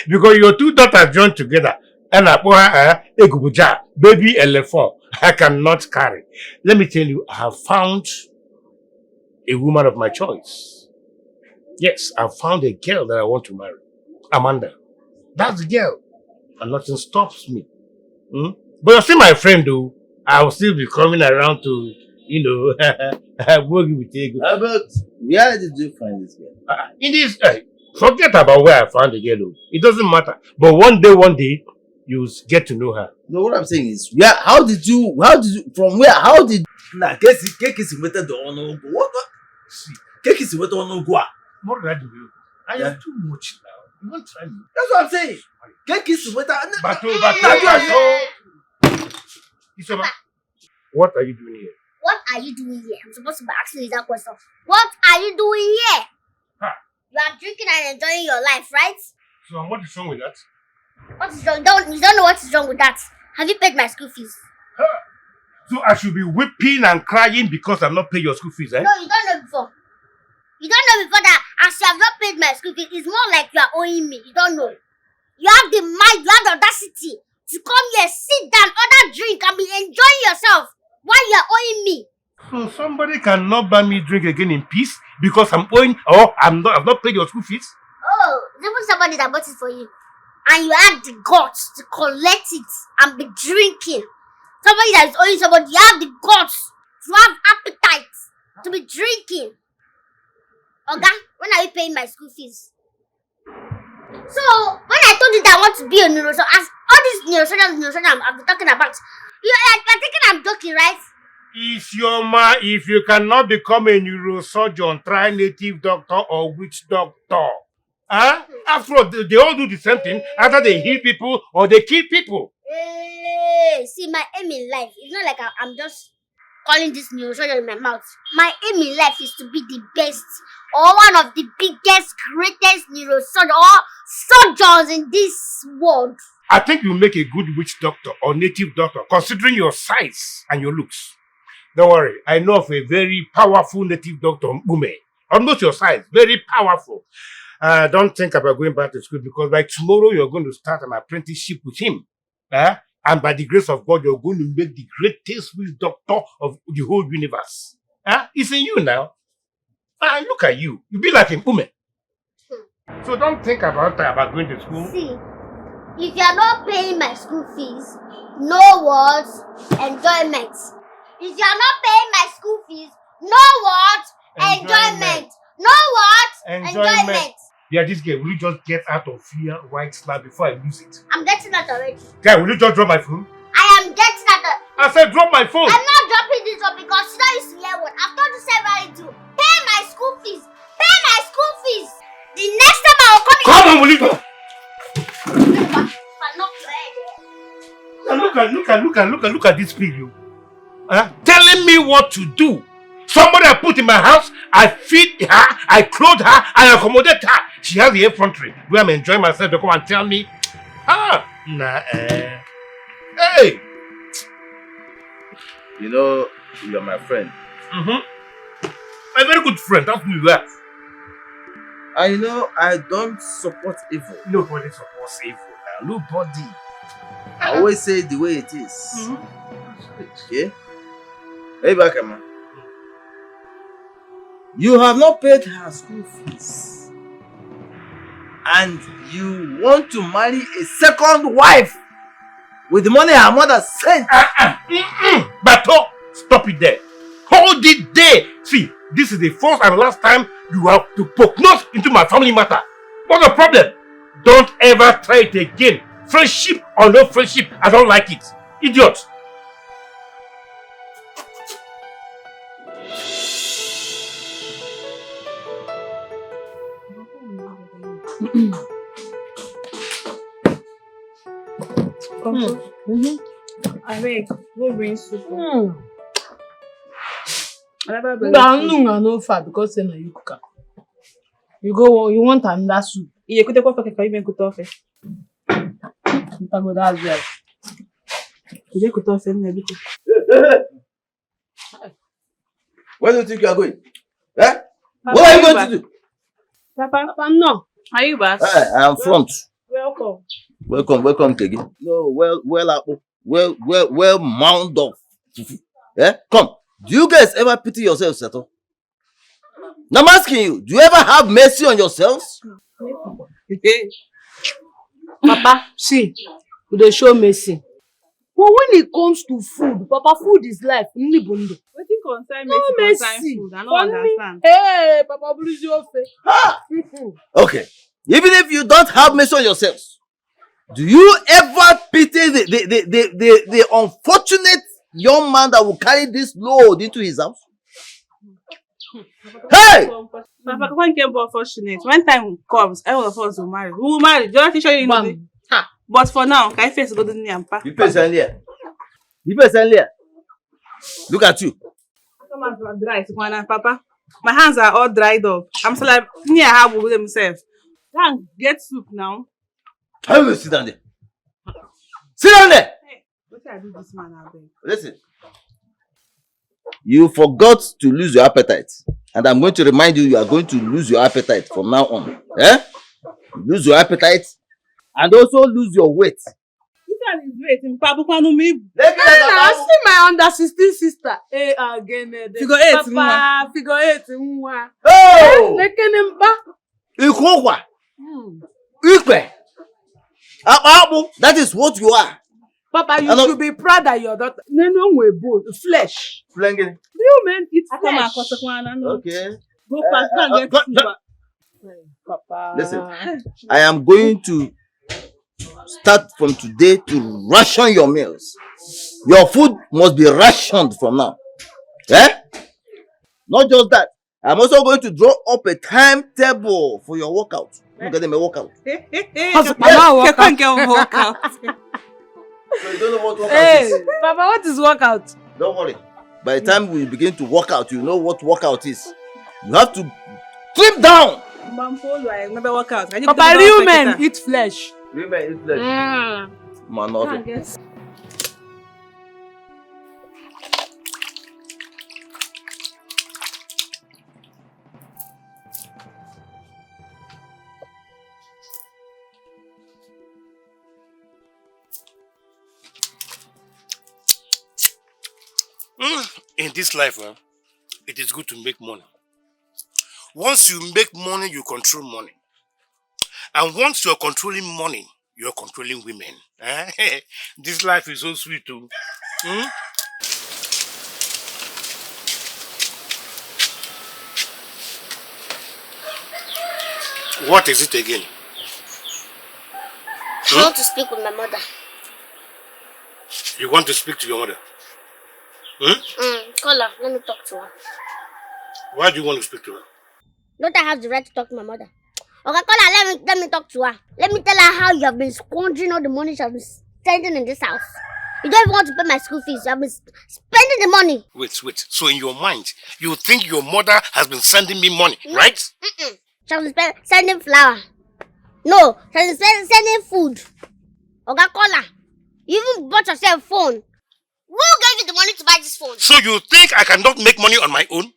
Because your two daughters joined together. And I baby elephant. I cannot carry. Let me tell you, I have found a woman of my choice. Yes, I found a girl that I want to marry. Amanda. That's the girl. And nothing stops me. But you're still my friend, though. I will still be coming around to, working with you. But where did you find this girl? In this, forget about where I found the girl. It doesn't matter. But one day, you get to know her. No, what I'm saying is, how did you, nah, cake is better than what? See, cake is better than go. What did I do? I am too much now. You won't try me. That's what I'm saying. Cake is better. But what are you doing here? What are you doing here? I'm supposed to be asking you that question. What are you doing here? You are drinking and enjoying your life, right? So what is wrong with that? What is wrong? You don't know what is wrong with that. Have you paid my school fees? So I should be weeping and crying because I'm not paying your school fees, eh? No, you don't know before. You don't know before that as you have not paid my school fees, it's more like you are owing me. You don't know. You have the mind, you have the audacity to come here, sit down, order drink, and be enjoying yourself while you are owing me. So somebody cannot buy me drink again in peace because I'm owing or I've not paid your school fees? Oh, there was somebody that bought it for you. And you had the guts to collect it and be drinking. Somebody that is owing somebody, you have the guts to have appetite to be drinking. Oga, when are you paying my school fees? So, when I told you that I want to be a neurosurgeon, as all these neurosurgeons I've been talking about, you're thinking I'm joking, right? If you cannot become a neurosurgeon, try native doctor or witch doctor. Huh? After all, they all do the same thing. Either they heal people or they kill people. Hey, see, my aim in life is not like I'm just calling this neurosurgeon in my mouth. My aim in life is to be the best or one of the biggest, greatest neurosurgeons or surgeons in this world. I think you make a good witch doctor or native doctor, considering your size and your looks. Don't worry, I know of a very powerful native doctor, Ume. Almost your size, very powerful. Don't think about going back to school because by tomorrow you're going to start an apprenticeship with him. And by the grace of God, you're going to make the greatest witch doctor of the whole universe. It's in you now. Look at you. You be like a woman. So don't think about going to school. See, if you're not paying my school fees, no words, enjoyment. If you're not paying my school fees, no words, enjoyment. No words, enjoyment. Yeah, this girl, will you just get out of here right now before I lose it? I'm getting out already. Guy, will you just drop my phone? I am getting out. I said drop my phone. I'm not dropping this one because you don't use to hear what. I've told you several to pay my school fees. Pay my school fees. The next time I will come in. Come on, will you go? Look at this video. Telling me what to do. Somebody I put in my house, I feed her, I clothe her, I accommodate her. She has the effrontery where I'm enjoying myself to come and tell me, hey! You know, you're my friend. A very good friend, that's who you are. And you know, I don't support evil. Nobody supports evil now. Nobody. I always say it the way it is. Okay? Hey, Bakama. You have not paid her school fees. And you want to marry a second wife with the money her mother sent. But stop it there. Hold it there. See, this is the first and last time you have to poke nose into my family matter. What's the problem? Don't ever try it again. Friendship or no friendship, I don't like it. Idiot. I beg, go bring soup. No far because you cook. You go, you want another soup. You could take off a even could off it. You go that well. You could off it. Where do you think you are going? Eh? What are you going to do? Papa, no. Are you back? I am front. Welcome. Welcome, Kegi. No, well, mound up. Come. Do you guys ever pity yourselves at all? Now I'm asking you, do you ever have mercy on yourselves? Papa, see, they show mercy. But when it comes to food, Papa, food is life. What do you concern mercy? Food? I don't understand. Hey, Papa, please your face. Okay. Even if you don't have mercy on yourselves, do you ever pity the unfortunate young man that will carry this load into his house? Hey! Papa, when came unfortunate, when time comes, all of us will marry. We will marry. Do you show you know? But for now, can I face go to the Nyampa? You face earlier. Look at you. Come on, dry, Papa. My hands are all dried up. I'm still like near how with themselves. Can't get soup now. How will you sit down there? Sit down there! Hey, what should I do this man out there? Listen. You forgot to lose your appetite. And I'm going to remind you are going to lose your appetite from now on. Lose your appetite and also lose your weight. This one is weight. Papa, I see my under 16 sister. Hey, again. Figure 8. Papa, figure 8. Oh! That is what you are. Papa, you should be proud that your daughter. No, we both flesh. Flanging. You men eat flesh. Okay. Go fast and get soup. Papa. Listen, I am going to start from today to ration your meals. Your food must be rationed from now. Not just that. I'm also going to draw up a timetable for your workout. Look at them, a workout. Workout. So you don't know what workout Hey, is? Papa, what is workout? Don't worry. By the time we begin to work out, you know what workout is. You have to trim down. I remember workout. Papa, real men eat flesh. Real men eat flesh. Man, nothing. In this life, it is good to make money. Once you make money, you control money. And once you're controlling money, you're controlling women. This life is so sweet too. What is it again? I want to speak with my mother. You want to speak to your mother? Call her. Let me talk to her. Why do you want to speak to her? Don't I have the right to talk to my mother? Okay, call her. Let me talk to her. Let me tell her how you have been squandering all the money she has been spending in this house. You don't even want to pay my school fees. You have been spending the money. Wait. So in your mind, you think your mother has been sending me money, right? She has been sending flour. No, she has been sending food. Okay, call her. You even bought yourself a phone. Who gave you the money to buy this phone? So you think I cannot make money on my own?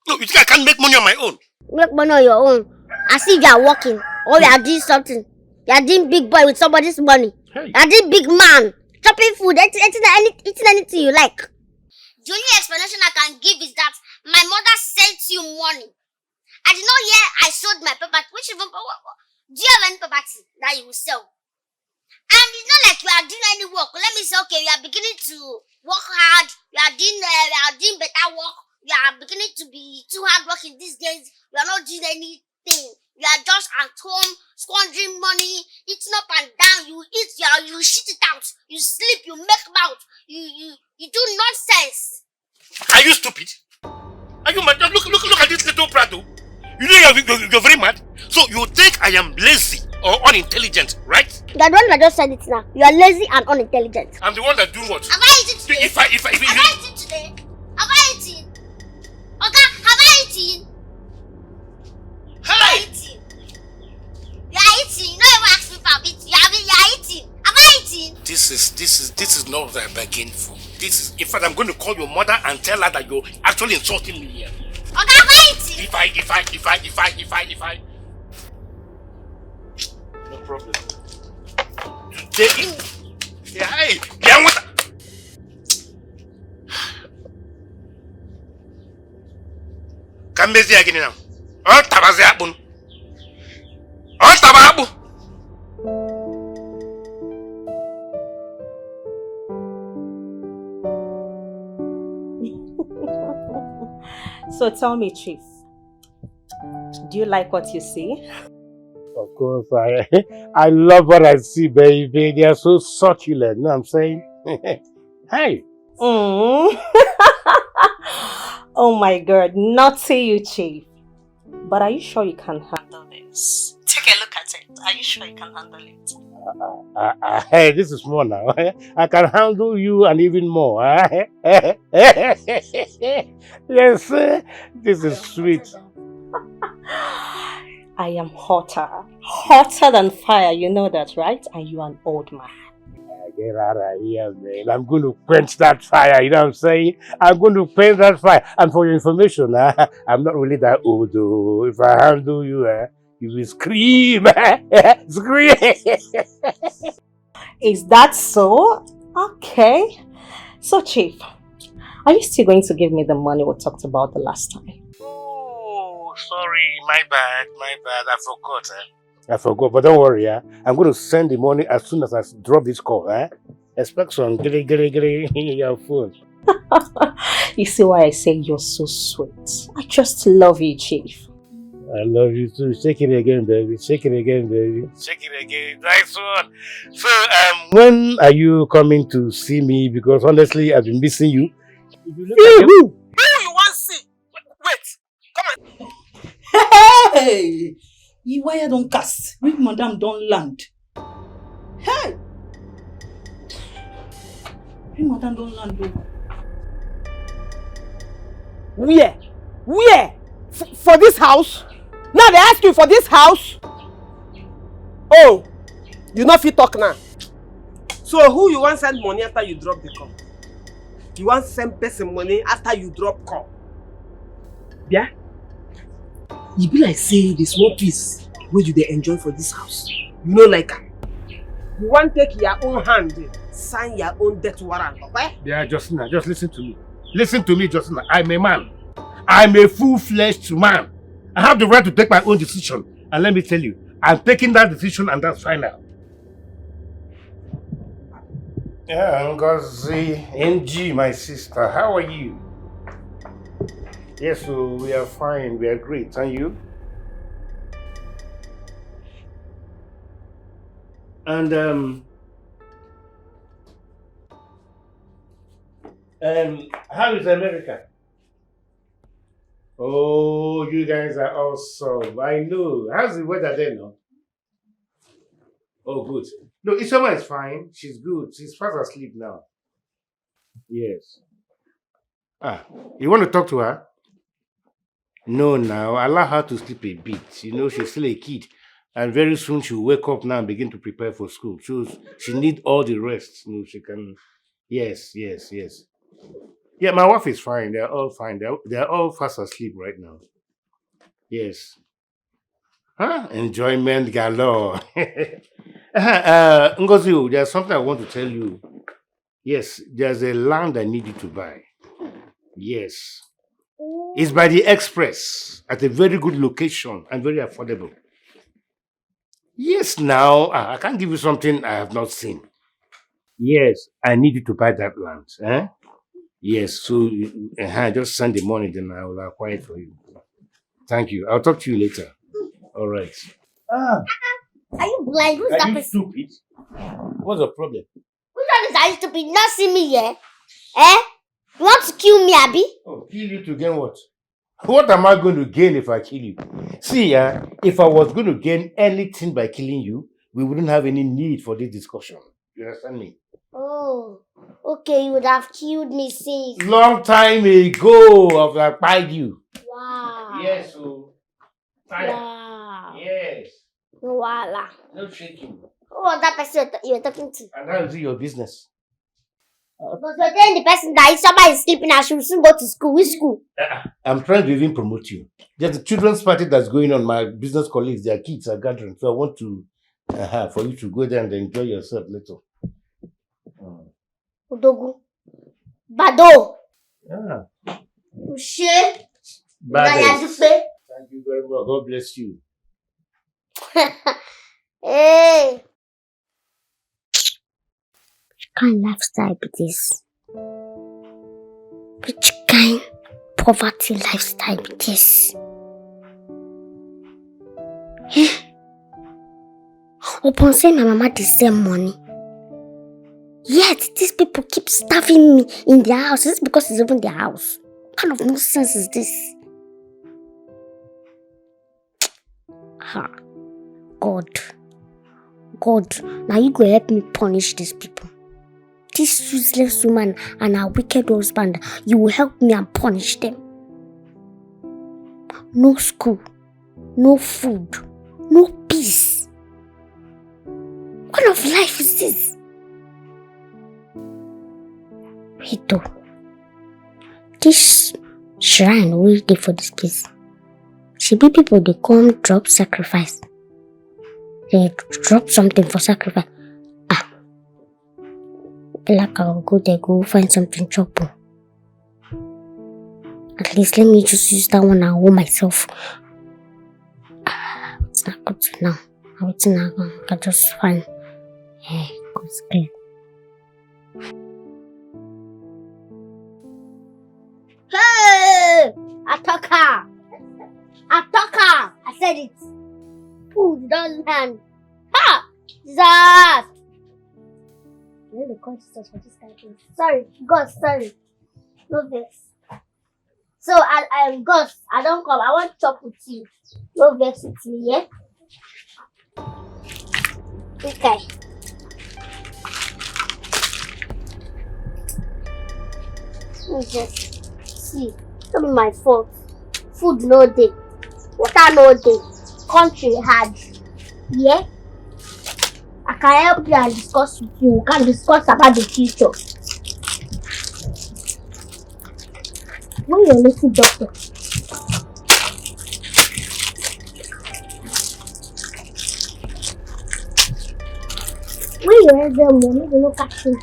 No, you think I can't make money on my own? Make money on your own. As if you are working or you are doing something. You are doing big boy with somebody's money. Hey. You are doing big man. Chopping food, eating anything you like. The only explanation I can give is that my mother sent you money. I did not hear I sold my property. Which even, do you have any property that you will sell? And it's not like you are doing any work. Let me say, okay, you are beginning to work hard. You are doing better work. You are beginning to be too hard working these days. You are not doing anything. You are just at home squandering money, eating up and down. You eat, you shit it out. You sleep, you make mouth. You do nonsense. Are you stupid? Are you mad? Look at this little Prado. You know you're very mad. So you think I am lazy or unintelligent, right? You are the one that just said it now. You are lazy and unintelligent. I'm the one that do what? Have I eaten today? Have I eaten today? Have I eaten? Okay, have I eaten? Hey! You are eating. You don't even ask me if I've eaten. You are eating. Have I eaten? This is not what I bargained for. In fact, I'm going to call your mother and tell her that you're actually insulting me here. Okay, have I eaten? If I. No problem. Today. Yeah, what? Come again now. Oh, tabazi apun. Oh, tababu. So tell me, Chief, do you like what you see? Of course, I love what I see, baby. They are so succulent, you know what I'm saying? Hey. Oh my God, naughty you, Chief. But are you sure you can handle this? Take a look at it. Are you sure you can handle it? Hey, this is more now. I can handle you and even more. Yes, this is sweet. I am hotter than fire. You know that, right? And you are an old man. Get out of here, man. I'm going to quench that fire, you know what I'm saying? I'm going to quench that fire. And for your information, I'm not really that old, though. If I handle you, you will scream. Scream. Is that so? Okay. So, Chief, are you still going to give me the money we talked about the last time? Oh, sorry. My bad. I forgot, I forgot, but don't worry, I'm going to send the money as soon as I drop this call, Expect some gritty in your phone. You see why I say you're so sweet. I just love you, Chief. I love you too. Shake it again, baby. Shake it again, baby. Shake it again. Nice one. So, when are you coming to see me? Because honestly, I've been missing you. If you look at Who you want to see? Wait. Come on. Hey! You wire don't cast. Make madam don't land. Hey! Make madam don't land though. Where? Where? For this house? Now they ask you for this house? Oh, you not fit talk now. So who you want send money after you drop the cup? You want send person money after you drop cup? Yeah? You be like say the small piece where you dey enjoy for this house. You know like her. You want take your own hand, sign your own death warrant, okay? Yeah, Justina, just listen to me. Listen to me, Justina. I'm a man. I'm a full-fledged man. I have the right to take my own decision. And let me tell you, I'm taking that decision and that's final. Yeah, Ngozi, NG, my sister, how are you? Yes, so we are fine, we are great. And you? And how is America? Oh, you guys are awesome. I know. How's the weather there now? Oh, good. No, Isoma is fine. She's good. She's fast asleep now. Yes. Ah, you want to talk to her? No, now. Allow her to sleep a bit. You know, she's still a kid. And very soon she'll wake up now and begin to prepare for school. She needs all the rest. You know, she can... Yes. Yeah, my wife is fine. They're all fine. They're all fast asleep right now. Yes. Huh? Enjoyment galore. Ngozi, there's something I want to tell you. Yes, there's a land I need you to buy. Yes. It's by the express at a very good location and very affordable. Yes, now, I can't give you something I have not seen. Yes, I need you to buy that land. Eh? Yes, so just send the money, then I will acquire it for you. Thank you. I'll talk to you later. All right. Are you blind? Who's that Are you person? stupid? What's the problem? Which one is are you stupid? You not see me here? Eh? You want to kill me, Abby? Oh, kill you to gain what? What am I going to gain if I kill you? See, if I was going to gain anything by killing you, we wouldn't have any need for this discussion. You understand me? Oh, okay, you would have killed me since. Long time ago, I've acquired you. Wow. Yes, so. Wow. Yes. No, voila. No shaking. Who was that person you were talking to? And how is it your business? Because you're telling the person that if somebody is sleeping, I should soon go to school. Which school? I'm trying to even promote you. There's a children's party that's going on. My business colleagues, their kids are gathering. So I want to, for you to go there and enjoy yourself a little. Odogu. Bado. Yeah. Ushe. Thank you very much. God bless you. Hey. Which kind of lifestyle be this? Which kind poverty lifestyle be this? Upon saying my mama the same money. Yet these people keep starving me in their house. Is it because it's even their house? What kind of nonsense is this? God, now you go help me punish these people. This useless woman and her wicked husband, you will help me and punish them. No school, no food, no peace. What kind of life is this? Wait though. This shrine we dey for this place. Should be people they come drop sacrifice. They drop something for sacrifice. Like I'll go there, go find something chop. At least let me just use that one and hold myself. It's not good to now. I can just find. It's clear. Hey! Attacker! I said it. Food don't land. Ha! Jesus! You know the consciousness for this kind of thing. Sorry, God, sorry. No vex. So I'm Gus. I don't come. I want to talk with you. No vex with me, yeah? Okay. Just see. It's not my fault. Food no day. Water no day. Country hard. Yeah? I can help you and discuss with you. We can discuss about the future. When you're little doctor. When you hear them, you need to look at you.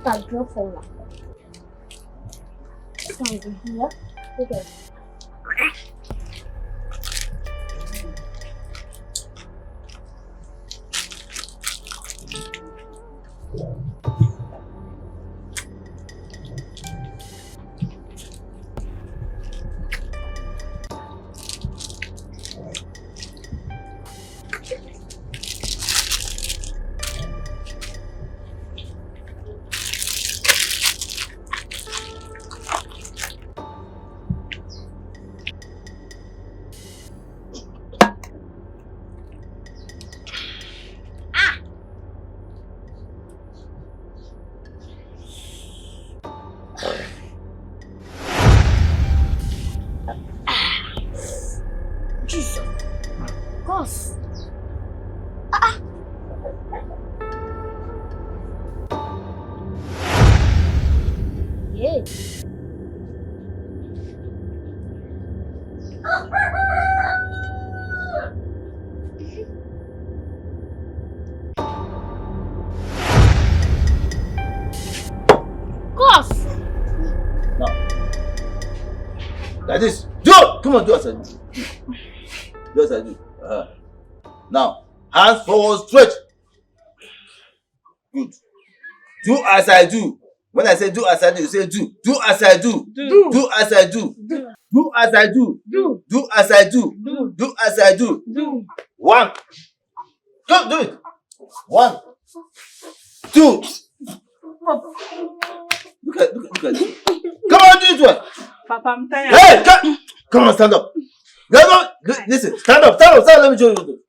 I'll draw for you. Something here. Okay. Jesus. Gosh. Yeah. Gosh. Now. Like this. Do! Come on, do as I do. Do as I do. Now, hands forward straight. Good. Do as I do. When I say do as I do, you say do. Do as I do. Do. Do as I do. Do. Do as I do. Do. Do as I do. Do. Do as I do. Do. 1. Do it. 1, 2. Look at this. Come on, do it one. Papa, I'm tired. Hey, come on, stand up. Listen, stand up. Let me show you.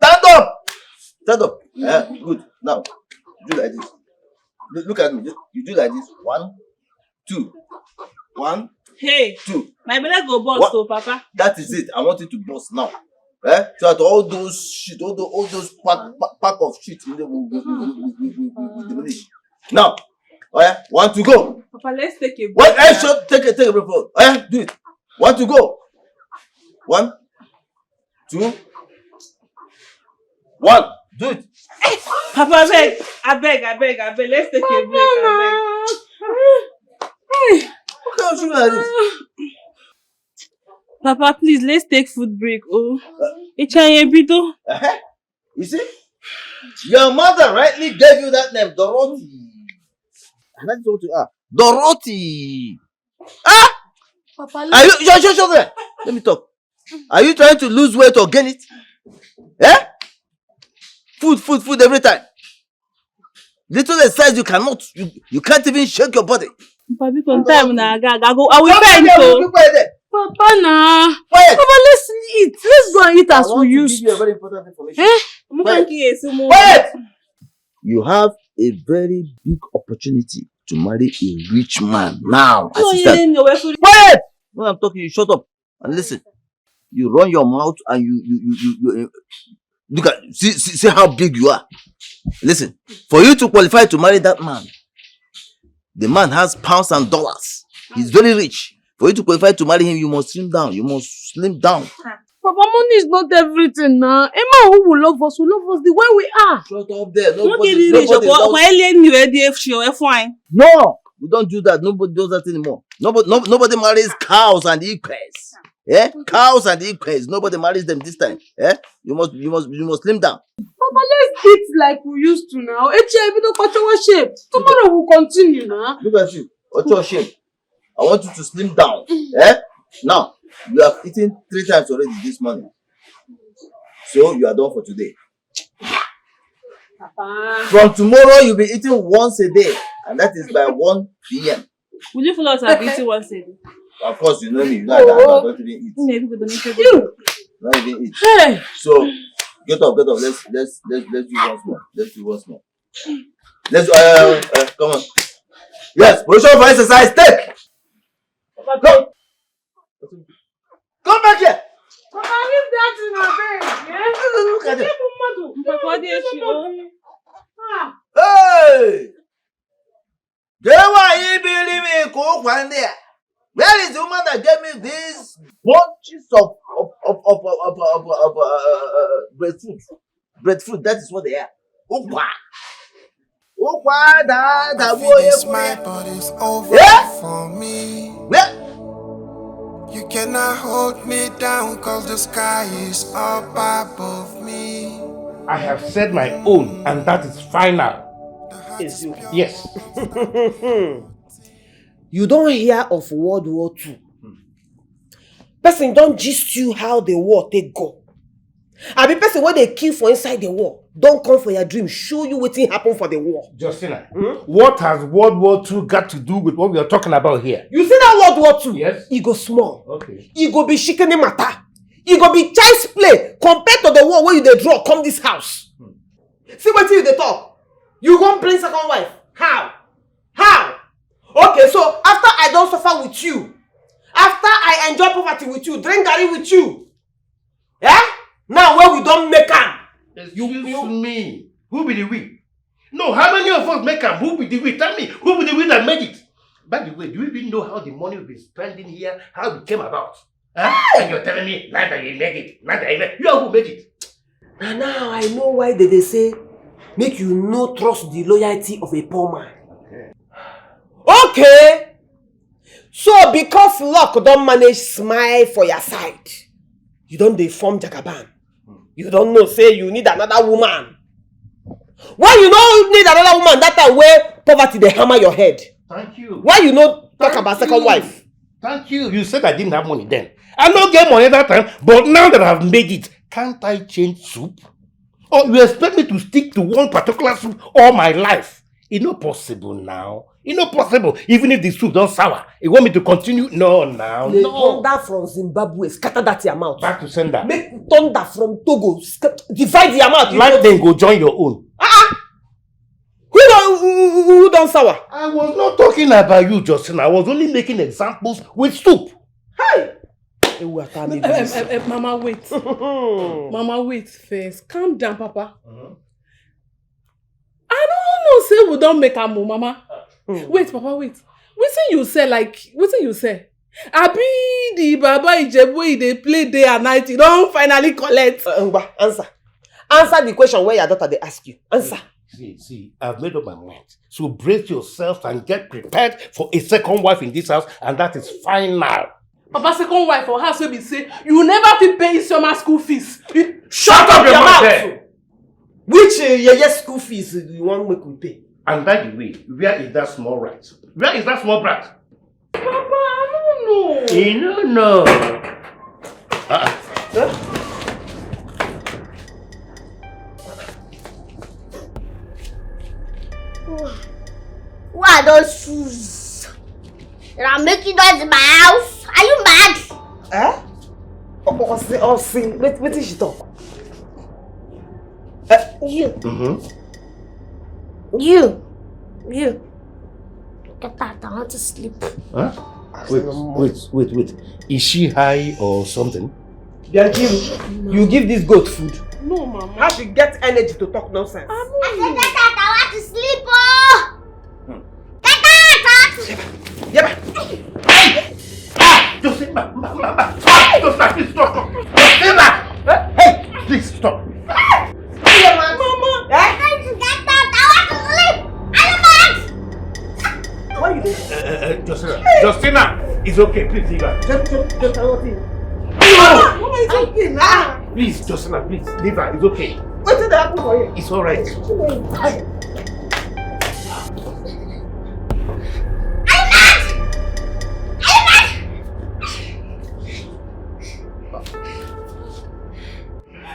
Stand up. Yeah, good. Now, do like this. Look at me. You do like this. 1, 2. 1, Hey, 2. my belly go bust, so Papa. That is it. I want you to bust now. So that all those shit, all those pack of shit in there will diminish. Now, oh yeah, 1 to go. Papa, let's take a break. What else should take a break for? Oh yeah, do it. 1 to go. 1, 2, 1. Do it. Papa, I beg. Let's take a break. What kind of sugar like this? Papa, please, let's take food break. Oh, You see? Your mother rightly gave you that name, Dorothy. And that's what you are. Dorothy. Papa, Are you shut there? Let me talk. Are you trying to lose weight or gain it? Eh? Food every time. Little exercise you cannot. You can't even shake your body. Papa, because time na I will faint. Papa, nah. Quiet. Papa, let's eat. Let's go and eat as we used. I want to give you a very important information. Quiet. You have a very big opportunity to marry a rich man now. Assistant. Quiet! When I'm talking, you shut up and listen. You run your mouth and you look at see how big you are. Listen, for you to qualify to marry that man, the man has pounds and dollars. He's very rich. For you to qualify to marry him, you must slim down. Papa, money is not everything now. A man who will love us the way we are. Shut up there. No, we don't do that. Nobody does that anymore. Nobody marries cows and equals. Yeah? Cows and equals. Nobody marries them this time. Yeah? You must slim down. Papa, let's eat like we used to now. Shape. Tomorrow we'll continue now. Look at you. What's your shape? I want you to slim down. Yeah? Now, you have eaten 3 times already this morning. So you are done for today. Papa. From tomorrow, you'll be eating once a day. And that is by 1 p.m. Will you follow us and eating once a day? Of course, you know me. You know that I don't even eat. Not even eat. Hey. So, get up. Let's do once more. Come on. Yes, position for exercise. Take. Go. Come back here. Papa, leave that in my bed. Yeah? Look at it. Hey! Where is the woman that gave me these bunches of breadfruit? That is what they are. This my body's over for me. Yeah. You cannot hold me down, cause the sky is up above me. I have said my own, and that is final. Yes. You don't hear of World War II. Person don't gist you how the war take go. And the person when they kill for inside the war, don't come for your dream, show you what happen for the war. Justina, what has World War II got to do with what we are talking about here? You see that World War II? Yes. It go small. Okay. It go be shikini matter. It go be child's play compared to the war where you dey draw come this house. See what you dey talk. You gon bring second wife. How? Okay, so after I don't suffer with you, after I enjoy poverty with you, drink garri with you, yeah? Now where we don't make am. Excuse me. Who be the we? No, how many of us make am? Who be the we? Tell me, who be the we that made it? By the way, do you even know how the money we've been spending here, how it came about? Huh? And you're telling me, neither you make it, neither you make it. You are who made it. And now I know why they say, make you no trust the loyalty of a poor man. Okay. So because luck don't manage smile for your side, you don't deform Jagaban. You don't know, say you need another woman. Why you don't need another woman that time where poverty they hammer your head? Thank you. Why you not talk about second wife? Thank you. You said I didn't have money then. I don't get money that time, but now that I've made it, can't I change soup? Or you expect me to stick to one particular soup all my life? It's not possible now. It's not possible. Even if the soup don't sour, you want me to continue? No, now. The no. thunder from Zimbabwe, scatter that your mouth. Back to sender. Make thunder from Togo, divide your mouth. Like then go join your own. Who don't sour? I was not talking about you, Justin. I was only making examples with soup. Hey! Mama, wait. Mama, wait first. Calm down, Papa. I don't know, say we don't make a move, Mama. Wait, Papa, wait. Wetin you say, wetin you say? Abi the Baba Ijebu they play day and night, you don't finally collect. Answer. Answer the question where your daughter they ask you. Answer. See, I've made up my mind. So brace yourself and get prepared for a second wife in this house, and that is final. Papa, second wife for house will be say, you never fit pay his summer school fees. Shut up your mouth there! Which school fees you want me to pay? And by the way, where is that small rat? Where is that small brat? Papa, I don't know. You don't know. What are those shoes? They are making noise in my house. Are you mad? See. What is she talk? You. You. Get out, I want to sleep. Huh? Wait. Is she high or something? You give this goat food. No, Mama. How she get energy to talk nonsense? I said get out, I want to sleep. Get out! Joseph, Joseph, please stop. Justina, it's okay. Please leave her. Just No! Mama, it's okay now. Please, Justina, please leave her. It's okay. What did happen for you? It's alright.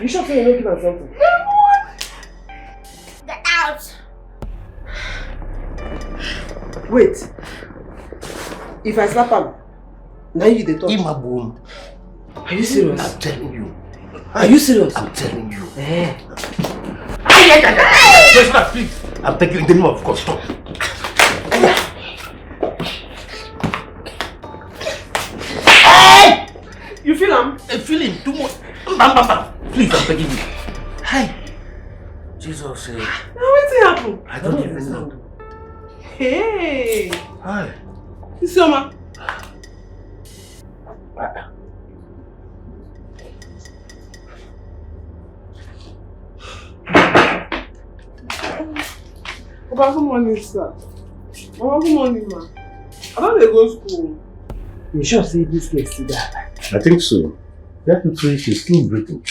You sure say you're not giving something? Get out. Wait. If I slap him, now you the talk. Imaboom. Are you serious? I'm telling you. Are you serious? I'm telling you. Eh. Justina, please. I'm taking you in the name of God. Stop. Hey! You feel him? I feel him too much. Bam. Please, I'm begging you. Hi. Jesus. Now what's happened? I don't even know. Hey. Hi. Isioma. Papa, good morning, sir. Mama, good morning, ma. I don't dey go school. You sure say this next to that? I think so. That looks like she's still breathing.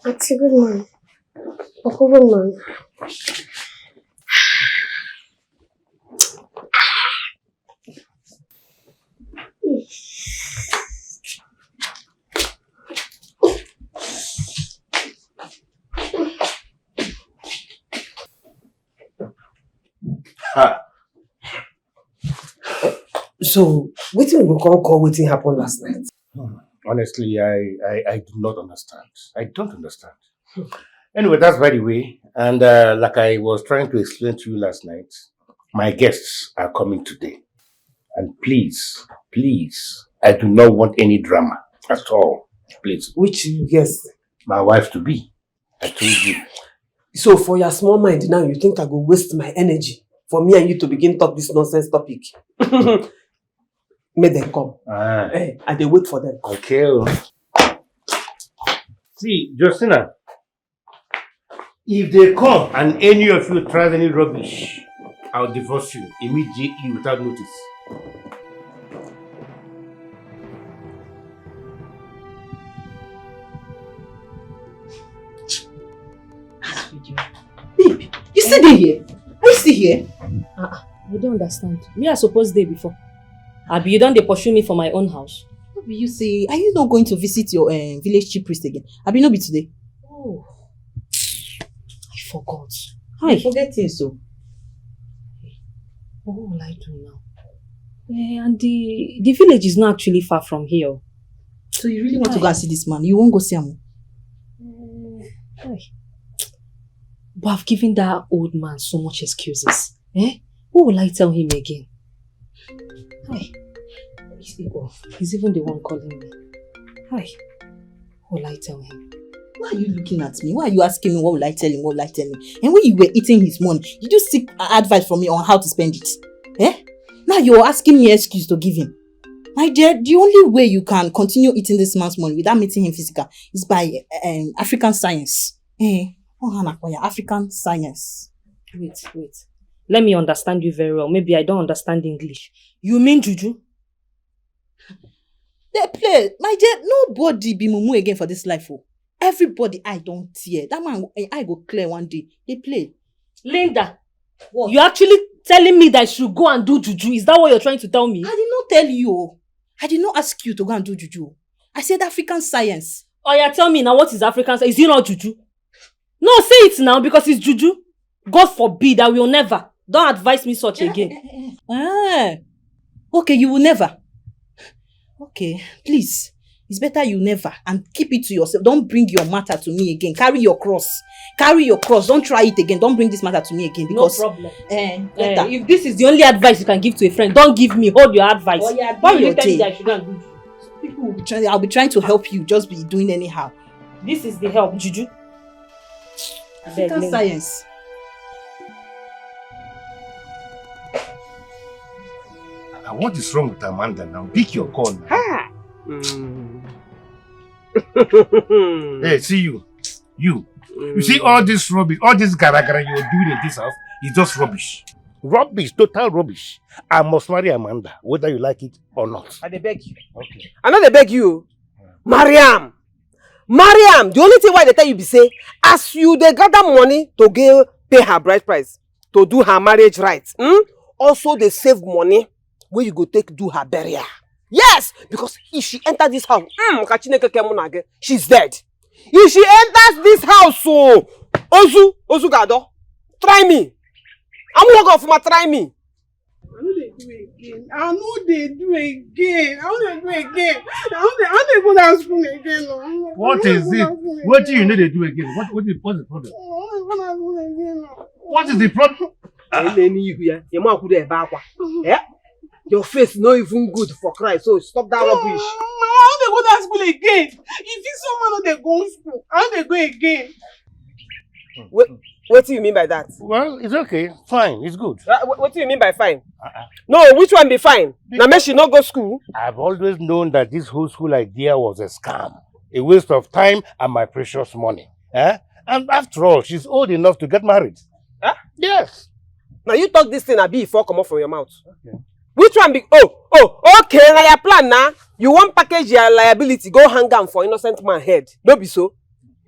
It's a good man. A good man. So, what we go call wetin happen last night? Honestly, I do not understand. I don't understand. Anyway, that's by the way. And like I was trying to explain to you last night, my guests are coming today. And please, I do not want any drama at all. Please. Which guest? My wife to be. I told you. So for your small mind now, you think I go waste my energy for me and you to begin talk this nonsense topic? May them come. Hey, and they wait for them. Okay. See, Justina, if they come and any of you tries any rubbish, I'll divorce you immediately without notice. Babe, you still there here? Are you still here? I don't understand. Me, I suppose day before. Abi, you don't dey pursue me for my own house. What will you say? Are you not going to visit your village chief priest again? Abi, no be today. Oh, I forgot. Hi. Forget things so. What will I do now? And the village is not actually far from here. So you really want to go and see this man? You won't go see him? But I've given that old man so much excuses. What will I tell him again? Hi. He's even the one calling me. Hi. What will I tell him? Why are you looking at me? Why are you asking me what will I tell him? What will I tell him? And when you were eating his money, did you seek advice from me on how to spend it? Now you're asking me excuse to give him. My dear, the only way you can continue eating this man's money without meeting him physical is by African science. African science. Wait. Let me understand you very well. Maybe I don't understand English. You mean juju? They play. My dear, nobody be mumu again for this life. Oh. Everybody I don't tear. That man, I go clear one day. They play. Linda, what? You actually telling me that I should go and do juju? Is that what you're trying to tell me? I did not tell you. I did not ask you to go and do juju. I said African science. Oh, yeah, tell me now, what is African science? Is it not juju? No, say it now because it's juju. God forbid, I will never. Don't advise me such again. Okay, you will never. Okay, please. It's better you never, and keep it to yourself. Don't bring your matter to me again. Carry your cross. Carry your cross. Don't try it again. Don't bring this matter to me again. Because, no problem. If this is the only advice you can give to a friend, don't give me. Hold your advice. Oh, yeah, why you tell me that I shouldn't do? People will be trying. I'll be trying to help you. Just be doing anyhow. This is the help, Juju. African science. What is wrong with Amanda now? Pick your call now. Ha! Hey, see you. You see all this rubbish, all this gara-gara you're doing in this house is just rubbish. Rubbish, total rubbish. I must marry Amanda, whether you like it or not. I dey beg you. Okay. I know they beg you. Mariam, the only thing why they tell you be say, as you they gather money to pay her bride price, to do her marriage rights, also they save money where you go take do her burial. Yes, because if she enter this house, she's dead. If she enters this house, so Ozu Gado, try me. I'm walking for my try me. I know they do again. I know they do again. I know they go down school again. What is it? What do you need to do again? What's the problem? What is the problem? Your face not even good for Christ, so stop that rubbish. I want to go to school again. If this someone they go to school, I want to go again. What do you mean by that? Well, it's okay. Fine. It's good. What do you mean by fine? No, which one be fine? Now, make she not go school. I've always known that this whole school idea was a scam. A waste of time and my precious money. And after all, she's old enough to get married. Yes. Now, you talk this thing a bit before come off from your mouth. Okay. Which one be... Oh, okay, now your plan now. You won't package your liability, go hang down for innocent man head. Don't be so.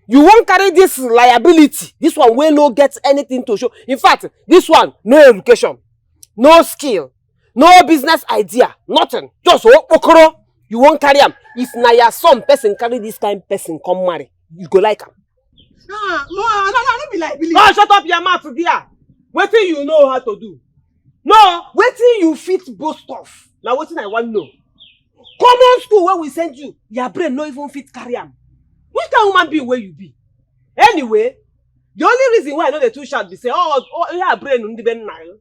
You won't carry this liability. This one will not get anything to show. In fact, this one, no education, no skill, no business idea, nothing. Just okoro. You won't carry him. If na your son person carry this kind of person come marry, you go like him. No, be liability. Oh, shut up your mouth, dear. What thing you know how to do? No, what thing you fit boast of? Now what thing I want to know? Common school where we send you, your brain no even fit carry him. Which kind of human being where you be? Anyway, the only reason why I know the two shout be say, yeah, brain on the ben now.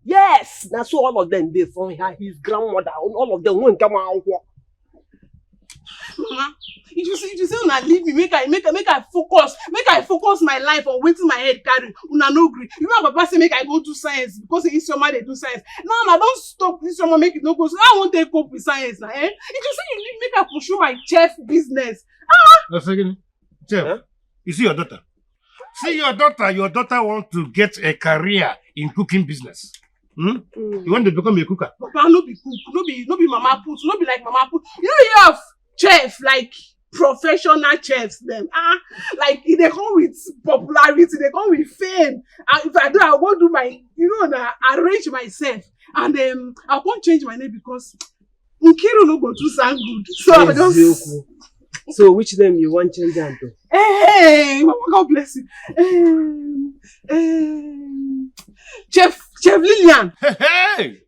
Yes, that's so all of them they from his grandmother, all of them won't come out. Mama, if you say una leave me, make I focus my life on waiting my head carry. Una no gree. You know Papa say make I go do science because in summer they do science. Now I don't stop this summer make it no go. So I won't take up with science now. If you say you leave, make I pursue my chef business. No, second, chef. You see your daughter. Your daughter wants to get a career in cooking business. You want to become a cooker? Papa, no be cook, no be mama put, no be like mama put. You know you have chef like professional chefs them. Like they come with popularity, they come with fame. And if I do, I won't do my, arrange myself. And I won't change my name because Nkiru no go to sound good. So I just. So which name you want change them to? Hey, Mama, God bless you. Chef Lillian. Hey!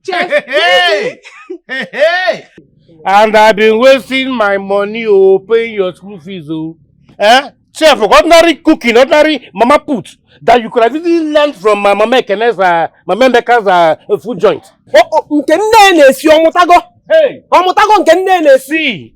And I've been wasting my money paying your school fees. Chef, ordinary cooking, ordinary mama put that you could have easily learned from my Mama Meka's food joint. Hey! See,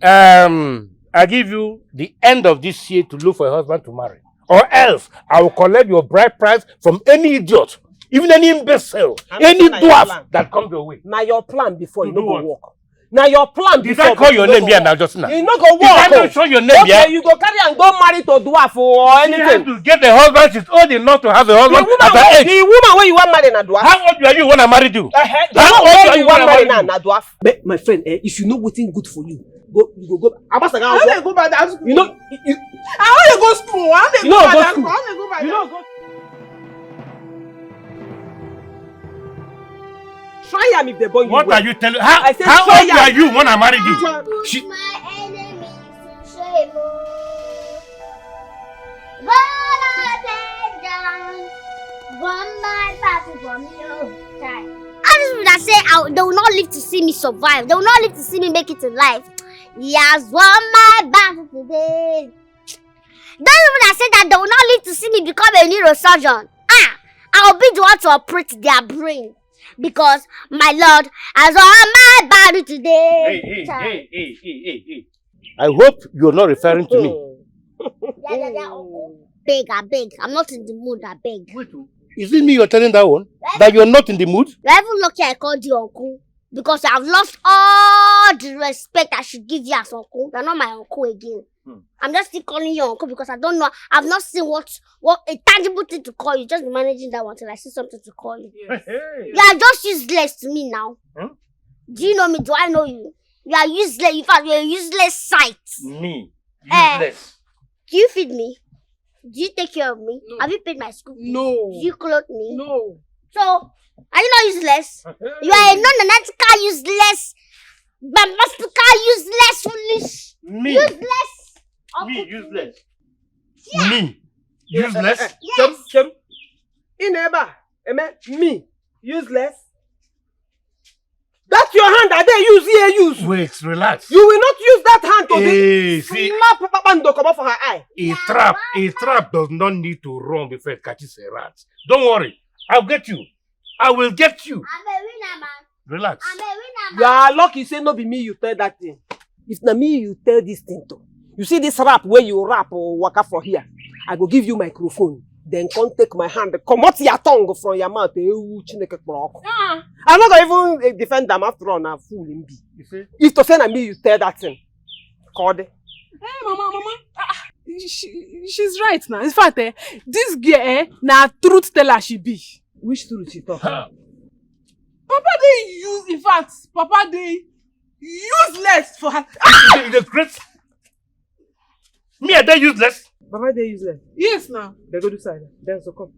I give you the end of this year to look for a husband to marry. Or else, I will collect your bride price from any idiot, even any imbecile, any dwarf that comes your way. Now your plan before you don't go work. Now your plan before. Did I call your name here now just now? You not go work. Did I not show your name here? Okay, you go carry and go marry to dwarf or anything. She has to get a husband. She's old enough to have a husband at her age. The woman where you want marry na dwarf. How old are you when I married you? How old are you when I marry na dwarf? My friend, if you know what's good for you, you go. I want to go back to school. You know, I want to go school. I want to go back to school. I want to go back. You know, go. Try am if they born you. What are you telling? How old are you when I married you? She. My enemies to shame. Gonna take down one my party from you. Others would have said they will not live to see me survive. They will not live to see me make it in life. He has won my battle today. Those people that say that they will not live to see me become a neurosurgeon. I'll be the one to operate their brain. Because my Lord has won my battle today. Hey. I hope you're not referring to me. Beg, I beg. I'm not in the mood, I beg. Wait, is it me you're telling that one? That you're not in the mood? You're even lucky I called you uncle. Because I've lost all the respect I should give you as uncle. You're not my uncle again. I'm just still calling you uncle because I don't know. I've not seen what a tangible thing to call you. Just be managing that one till I see something to call you. Yes. You are just useless to me now. Do you know me? Do I know you? You are useless. In fact, you're a useless sight. Me? Useless? Do you feed me? Do you take care of me? No. Have you paid my school fees? No. Do you clothe me? No. So, are you not useless? You are a non-analytical, useless, bombastical, useless, foolish, Me? useless. Me? Useless? Yeah. Me? Useless? Yes. Me? Useless? That's your hand that they use. Wait, relax. You will not use that hand to Hey, see, slap Papa come off for her eye. a trap does not need to run before it catches a rat. Don't worry, I'll get you. I will get you. I'm a winner, man. Relax. I'm a winner, You man. are lucky say no be me you tell that thing. If na me you tell this thing to. You see this rap where you rap or waka for here. I go give you microphone. Then come take my hand. Come out your tongue from your mouth. I'm not gonna even defend them after all. Now fool him be. You see? If to say na me you tell that thing. Call it. Hey, mama. She's right now. In fact, this girl, na truth teller she be. Which truth she talk? Papa dey use, in fact, Papa dey useless for her. The great. Me, are they useless? Papa they useless. Yes, now. They go to side. Then so come.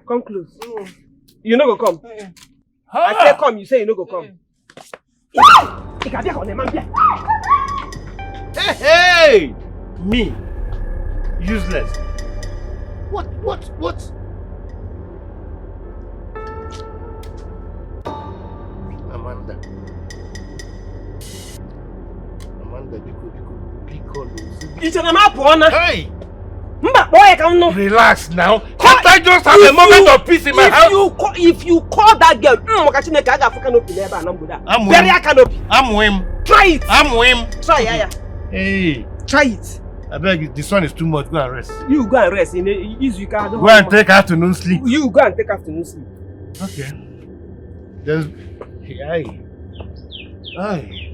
Come close. You no go come. I say come, you say you no go come. Hey! Me? Useless. What? Amanda, hey! Relax now. Can't I just have a moment of peace in my house? If you call that girl, I'm him. Try it. I'm him. Try, yeah. Hey. Try it. I beg you, this one is too much. Go and rest. You go and rest. You can. Go and take afternoon sleep. You go and take afternoon sleep. Okay. There's. Aye.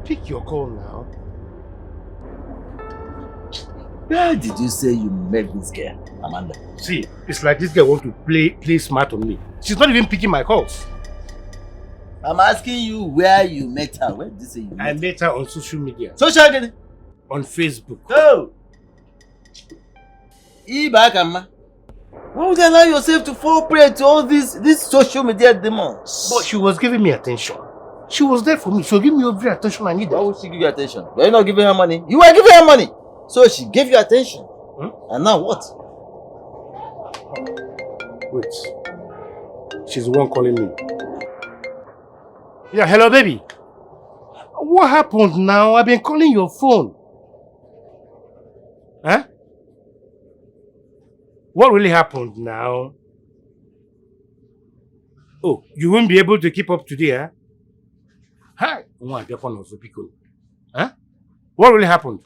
Pick your call now. Where did you say you met this girl, Amanda? See, it's like this girl wants to play smart on me. She's not even picking my calls. I'm asking you where you met her. Where did you say you met her? I met her on social media. Social media? On Facebook. Oh! Ibakama. Why would you allow yourself to fall prey to all these social media demons? But she was giving me attention. She was there for me. She'll give me every attention I needed. Why would she give you attention? Were you not giving her money? You were giving her money. So she gave you attention. And now what? Wait. She's the one calling me. Yeah, hello baby. What happened now? I've been calling your phone. Huh? What really happened now? Oh, you won't be able to keep up today, huh? Hi. Huh? What really happened?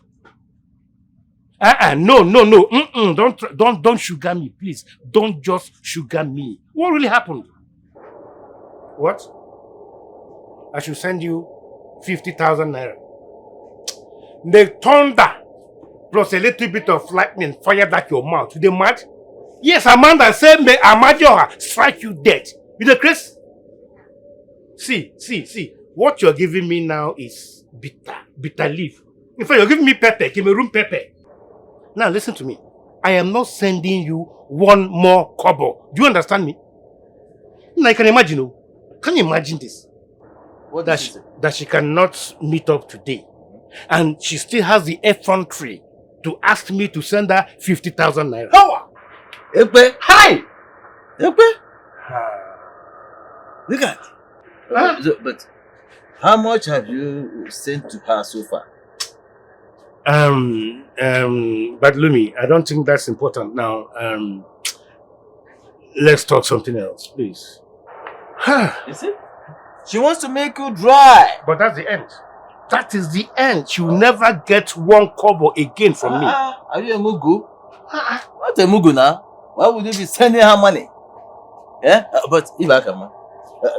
No. Don't sugar me, please. Don't just sugar me. What really happened? What? I should send you 50,000 naira. The thunder plus a little bit of lightning fired at your mouth. You the mad? Yes, Amanda said, may Amadioha strike you dead. You the Chris? See. What you're giving me now is bitter leaf. In fact, you're giving me pepper, Cameroon pepper. Now listen to me. I am not sending you one more kobo. Do you understand me? Now I can imagine. Can you imagine this? What that she cannot meet up today. And she still has the effrontery to ask me to send her 50,000 naira. How? Ekpe? Hi! Ekpe? Look at. But how much have you sent to her so far? But Lumi, I don't think that's important now. Let's talk something else, please. Is it? She wants to make you dry. But that's the end. That is the end. She will never get one kobo again from me. Are you a mugu? What a mugu now? Why would you be sending her money? Yeah? But Ibakama,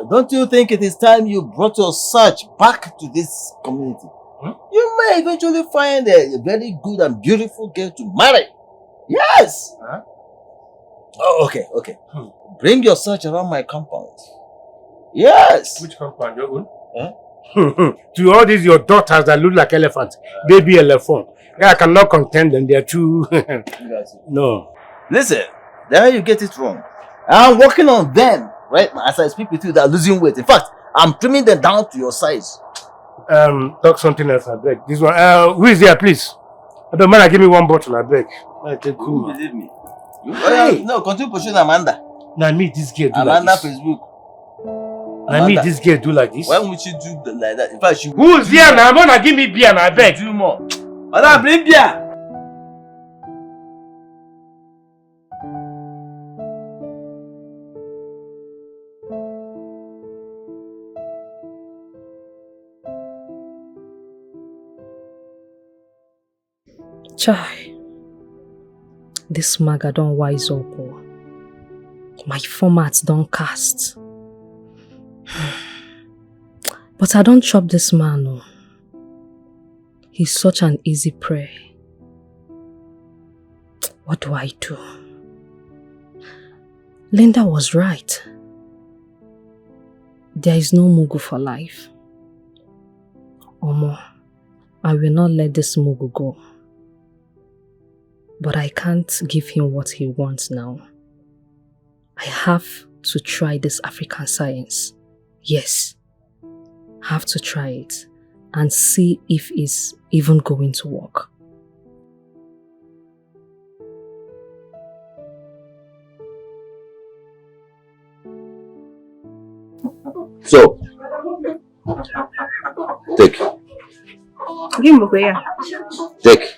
don't you think it is time you brought your search back to this community? You may eventually find a very good and beautiful girl to marry. Yes! Oh, okay. Bring your search around my compound. Yes! Which compound? Your own? To all these your daughters that look like elephants, baby elephant. I cannot contend them. They are too. No. Listen, there you get it wrong. I'm working on them right now as I speak with you. They're losing weight. In fact, I'm trimming them down to your size. Talk something else. I beg. This one. Who is there, please? The man, give me one bottle. I beg. You believe me? No, continue pushing Amanda. Now me, this girl do Amanda like this. Facebook. Now me, this girl do like this. Why would you do like that? In fact, she. Who's there now? Mona, give me beer. I beg. Do more. Mother, bring beer. Chai, this maga don't wise up. My formats don't cast. But I don't chop this man. Oh. He's such an easy prey. What do I do? Linda was right. There is no Mugu for life. Omo, I will not let this Mugu go. But I can't give him what he wants now. I have to try this African science. Yes, I have to try it and see if it's even going to work. So, take. Give me here. Take.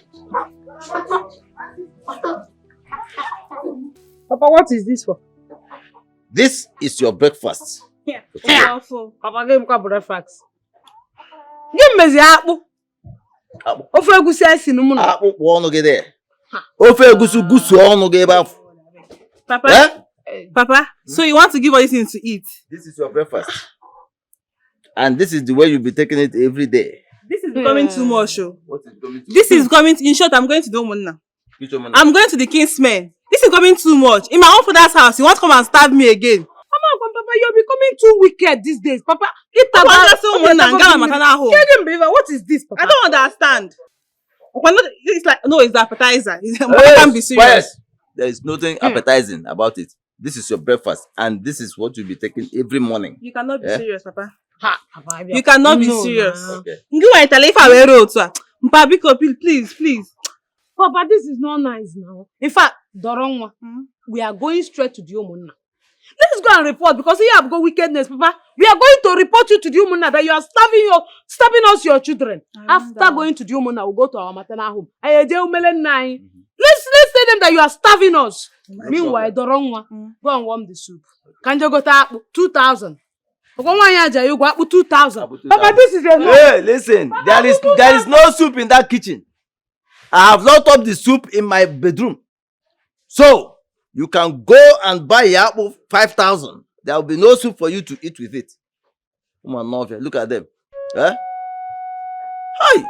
Papa, what is this for? This is your breakfast. Yeah. Papa, give me breakfast. Give me the apple. Ofe egusi esi no mu no. Apple ono ge there. Ofe egusi ono ge ba. Papa. Papa, so you want to give us things to eat? This is your breakfast. And this is the way you'll be taking it every day. This is becoming too much. What is becoming too much? This is coming, in short, I'm going to do Munna. I'm going to the king's men. This is coming too much. In my own father's house, you want to come and stab me again. Come on, Papa, you're becoming too wicked these days. Papa, what is this, Papa? I don't understand. It's like, no, it's the appetizer. Papa can't be serious. Quiet. There is nothing appetizing about it. This is your breakfast, and this is what you'll be taking every morning. You cannot be serious, Papa. You cannot be serious. Okay. Please. Papa, this is not nice now. In fact, Dorongwa, we are going straight to the Omunna. Let's go and report because you have got wickedness, Papa. We are going to report you to the Omunna that you are stabbing us, your children. After going to the Omunna, we'll go to our maternal home. Let's tell them that you are starving us. Meanwhile, Dorongwa, go and warm the soup. Can you go to 2,000? 2,000. Papa, this is enough. Hey, listen, there is no soup in that kitchen. I have locked up the soup in my bedroom. So, you can go and buy Yapo 5,000. There will be no soup for you to eat with it. Look at them. Eh? Hi!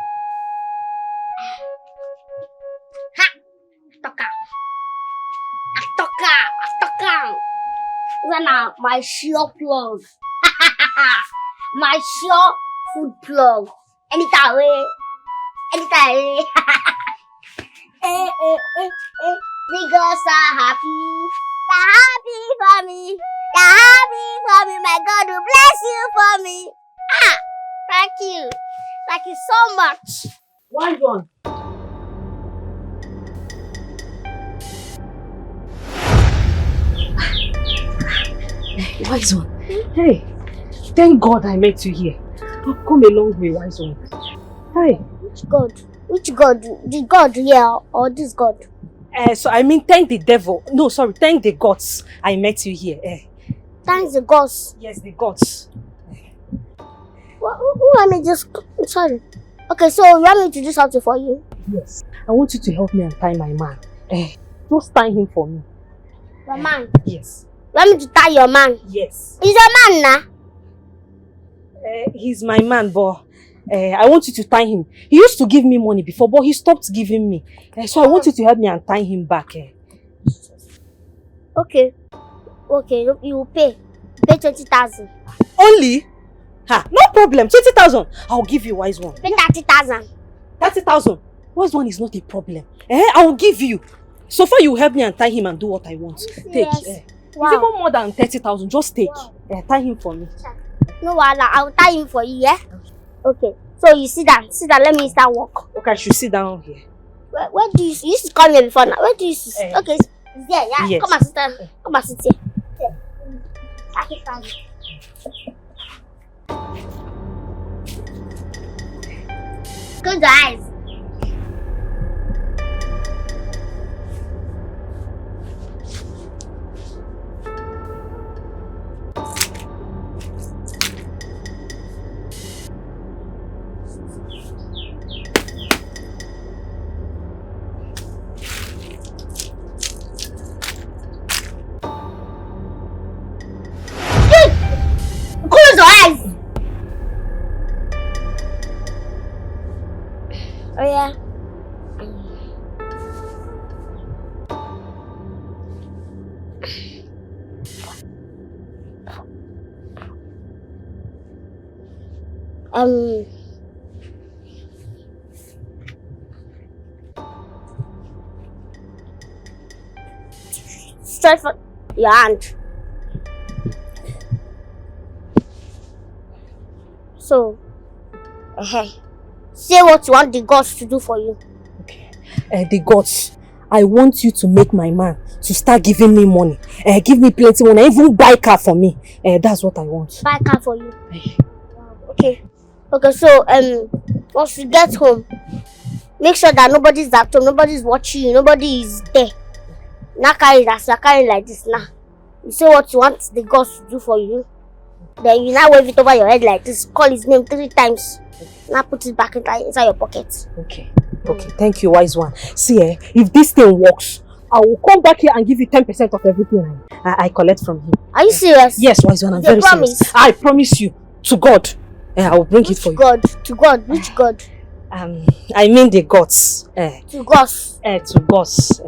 Atoka. Zana, my sure plug. My sure food plug. Anytime. Because I'm happy. You're happy for me. My God will bless you for me. Thank you so much. One. Wise one. Hey, thank God I met you here. I've come a long way, wise one. Hey. Which God? Which God? The God here or this God? So I mean thank the devil. No, sorry, thank the gods I met you here. Thanks the gods. Yes, the gods. Who want me just... Sorry. Okay, so you want me to do something for you? Yes. I want you to help me untie my man. Just tie him for me. Your man? Yes. You want me to tie your man? Yes. He's a man now. He's my man, but I want you to tie him. He used to give me money before, but he stopped giving me. So I want you to help me untie him back. Okay. Okay, you will pay. Pay 20,000. Only? Ha, no problem. 20,000. I'll give you, wise one. Pay 30,000. 30,000. Wise one is not a problem. I will give you. So far you help me untie him and do what I want. Take. Wow. It's even more than 30,000. Just take. Wow. Tie him for me. No, I'll tie him for you, yeah? Okay. So you sit down. Sit down. Let me start work. Okay, I should sit down here. Where do you used to call me before now? Where do you sit? Okay. It's there, yeah? Yes. Come and sit down. Come and sit here. Close your eyes. Close your eyes. Oh yeah. Straight for your hand. So, say what you want the gods to do for you. Okay. The gods, I want you to make my man to start giving me money. Give me plenty money. Even buy car for me. That's what I want. Buy car for you. Okay. Okay, so once you get home, make sure that nobody's at home, nobody's watching you, nobody is there. Now carry that, so carry like this now. You say what you want the gods to do for you. Then you now wave it over your head like this. Call his name 3 times. Now put it back inside your pocket. Okay. Okay. Thank you, wise one. See, if this thing works, I will come back here and give you 10% of everything I collect from him. Are you serious? Yes, wise one. I'm very serious. I promise you, to God, I will bring it for you. To God? Which God? I mean the gods. To gods? To gods.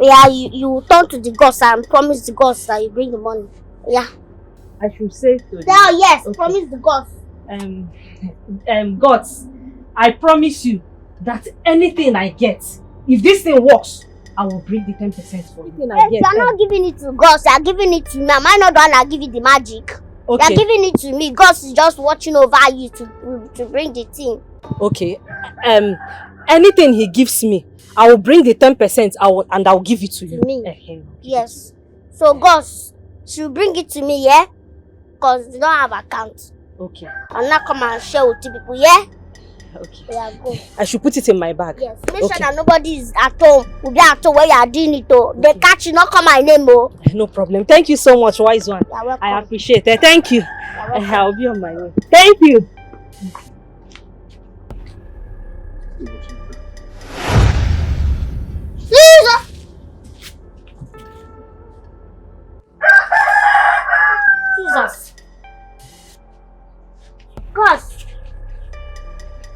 Yeah, you turn to the gods and promise the gods that you bring the money. Yeah. I should say to yes, okay. Promise the gods. Gods, I promise you that anything I get, if this thing works, I will bring the 10% for you. Yes, you are not giving it to gods, you are giving it to me. Am I not the one that give you the magic? Okay. You are giving it to me. Gods is just watching over you to bring the thing. Okay. Anything he gives me, I will bring the 10% and I will give it to you. Me? Yes. So gods should bring it to me, yeah? Because they don't have account. Okay. I'll not come and share with you people, yeah? Okay. Yeah, go. I should put it in my bag. Yes. Make sure that nobody is at home. Will be at home where you are doing it. Okay. They catch you, not call my name. No problem. Thank you so much, wise one. You're welcome. I appreciate it. Thank you. I'll be on my way. Thank you. Jesus. Gosh.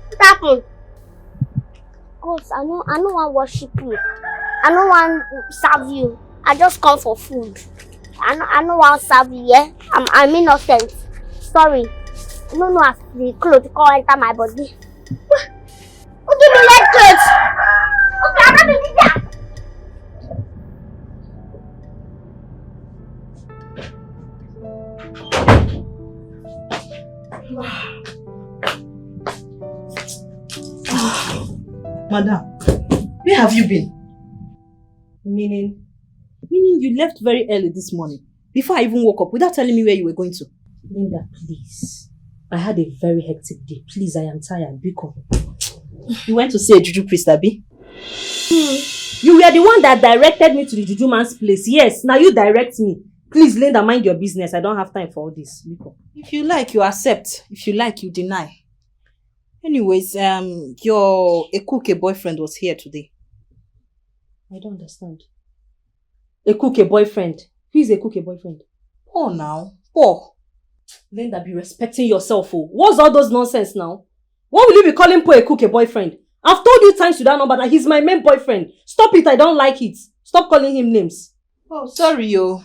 What happened? Gosh, I don't want to worship you. I don't want to serve you. I just come for food. I don't want to serve you, yeah? I'm innocent. Sorry. I don't know if the clothes can't enter my body. Who give me red clothes? Okay, I'm not doing that. Madam, where have you been? Meaning you left very early this morning. before I even woke up without telling me where you were going to. Linda, please. I had a very hectic day. Please, I am tired. Biko. You went to see a juju priest, Abi? You were the one that directed me to the juju man's place. Yes, now you direct me. Please, Linda, mind your business. I don't have time for all this. Biko. If you like, you accept. If you like, you deny. Anyways, your Ekuke boyfriend was here today. I don't understand. Ekuke boyfriend? Who is Ekuke boyfriend? Poor now. Poor. Linda, be respecting yourself. Oh. What's all those nonsense now? What will you be calling poor Ekuke boyfriend? I've told you times to that number that he's my main boyfriend. Stop it, I don't like it. Stop calling him names. Oh, sorry, yo.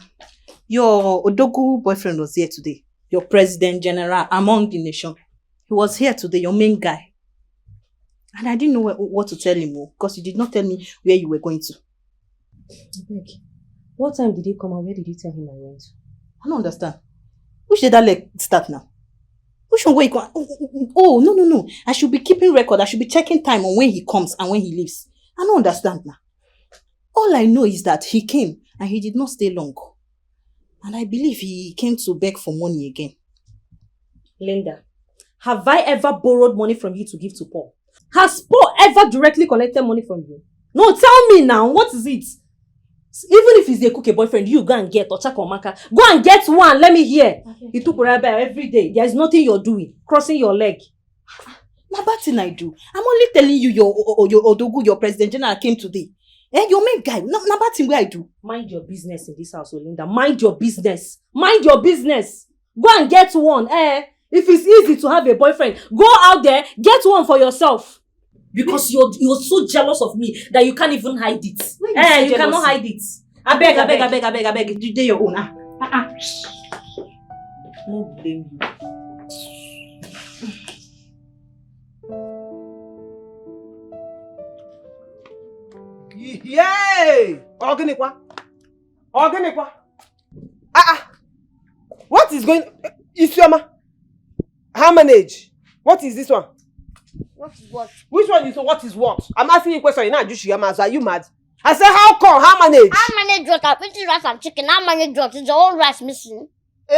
Your Odogu boyfriend was here today. Your president general among the nation. He was here today, your main guy. And I didn't know what to tell him, because you did not tell me where you were going to. Beg. What time did he come and where did you tell him I went? I don't understand. Which did that leg start now? Which one where he come? Oh, no. I should be keeping record. I should be checking time on when he comes and when he leaves. I don't understand now. All I know is that he came and he did not stay long. And I believe he came to beg for money again. Linda, have I ever borrowed money from you to give to Paul? Has Paul ever directly collected money from you? No, tell me now, what is it? Even if he's a cookie boyfriend, you go and get Ochaka Omaka. Go and get one, let me hear. Okay. He took Urabe every day. There is nothing you're doing. Crossing your leg. Now, bad thing I do. I'm only telling you your Odogu, your president general came today. Your main guy. Now, bad thing where I do. Mind your business in this house, Olinda. Mind your business. Mind your business. Go and get one. If it's easy to have a boyfriend, go out there, get one for yourself. Because you're so jealous of me that you can't even hide it. You cannot hide it. I beg. You do your own. No blame you. Yay! Organikwa. What is going? Isioma. How many age? What is this one? What is what? Which one is what is what? I'm asking you a question. You're not just are you mad? I said how come? How manage? How manage what? I'm eating rice and chicken. How manage what? Is your own rice missing? So,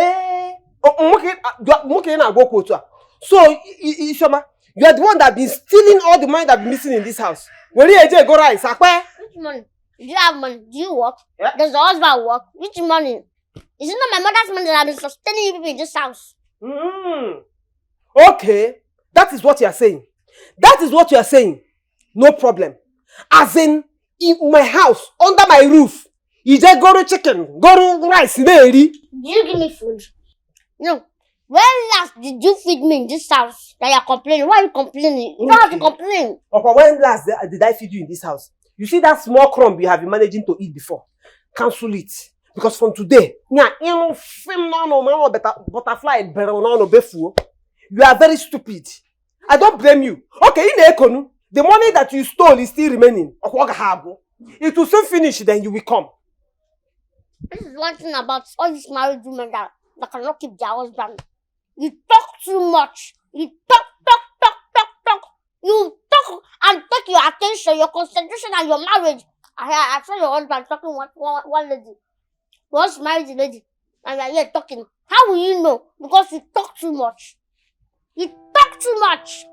Isioma, you are the one that been stealing all the money that been missing in this house. When you go rice, which money? Do you have money? Do you work? Yeah. Does your husband work? Which money? Is it not my mother's money that I've been sustaining you people in this house? Okay, that is what you are saying. No problem. As in my house, under my roof, you just go to chicken, go to rice, baby. Do you give me food? No. When last did you feed me in this house that you are complaining? Why are you complaining? You don't have to complain. Okay, when last did I feed you in this house? You see that small crumb you have been managing to eat before? Cancel it. Because from today, you are very stupid. I don't blame you. Okay, the money that you stole is still remaining. It will soon finish, then you will come. This is one thing about all these married women that cannot keep their husband. You talk too much. You talk. You talk and take your attention, your concentration, and your marriage. I saw your husband talking one lady. Once married lady, and you're here talking. How will you know? Because you talk too much. You talk too much.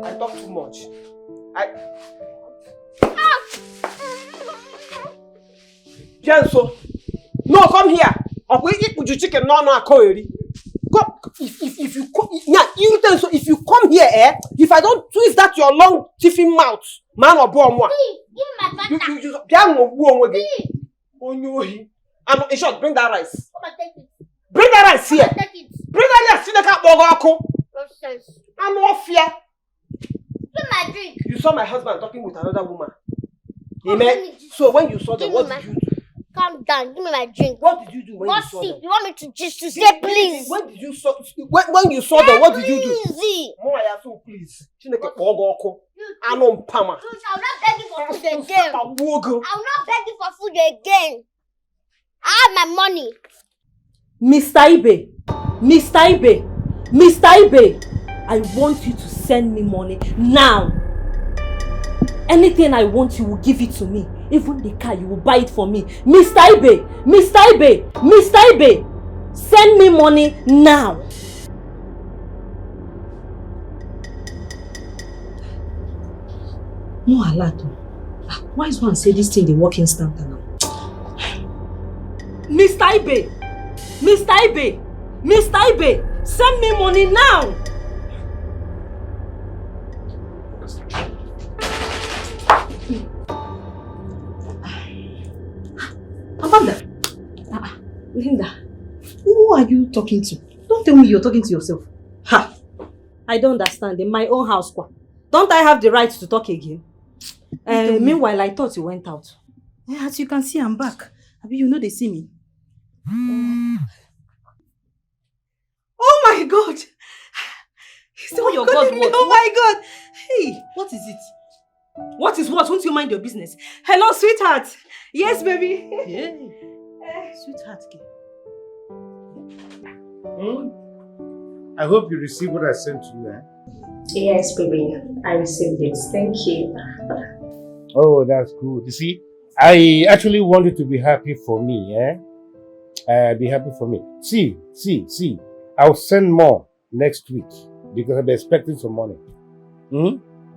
I talk too much. Jenso, no, come here. Put your chicken. No, come. If you come, if you come here, if I don't twist that your long tiffin mouth, man or boy, give me my you I'm in short, bring that rice. Come and take it. Bring that rice here. Take it. Bring that rice. Nonsense. I'm not fear. Give my drink. You saw my husband talking with another woman. Amen. So when you saw them, what did you do? Calm down. Give me my drink. What did you do when you saw them? You want me to just say please? When did you saw? When you saw them, what did you do? Easy. Please. I know Pama. I will not beg you for food again. I will not beg you for food again. I have my money. Mr. Ibe, I want you to send me money now. Anything I want, you will give it to me. Even the car, you will buy it for me. Mr. Ibe! Mr. Ibe! Mr. Ibe! Send me money now! No alert. Why is one say this thing they work instant now? Mr. Ibe! Mr. Ibe! Mr. Ibe! Send me money now! Amanda! Linda, who are you talking to? Don't tell me you're talking to yourself. Ha! I don't understand. In my own house, don't I have the right to talk again? Meanwhile, I thought you went out. Yeah, as you can see, I'm back. Abi, you know they see me. Oh my God! Oh your God, what? Oh my God! Hey, what is it? What is what? Won't you mind your business? Hello, sweetheart. Yes, baby. Yeah. Sweetheart. I hope you received what I sent to you. Eh? Yes, baby. I received it. Thank you. Oh, that's good. You see, I actually want you to be happy for me, eh? Be happy for me. See. I'll send more next week because I'll be expecting some money.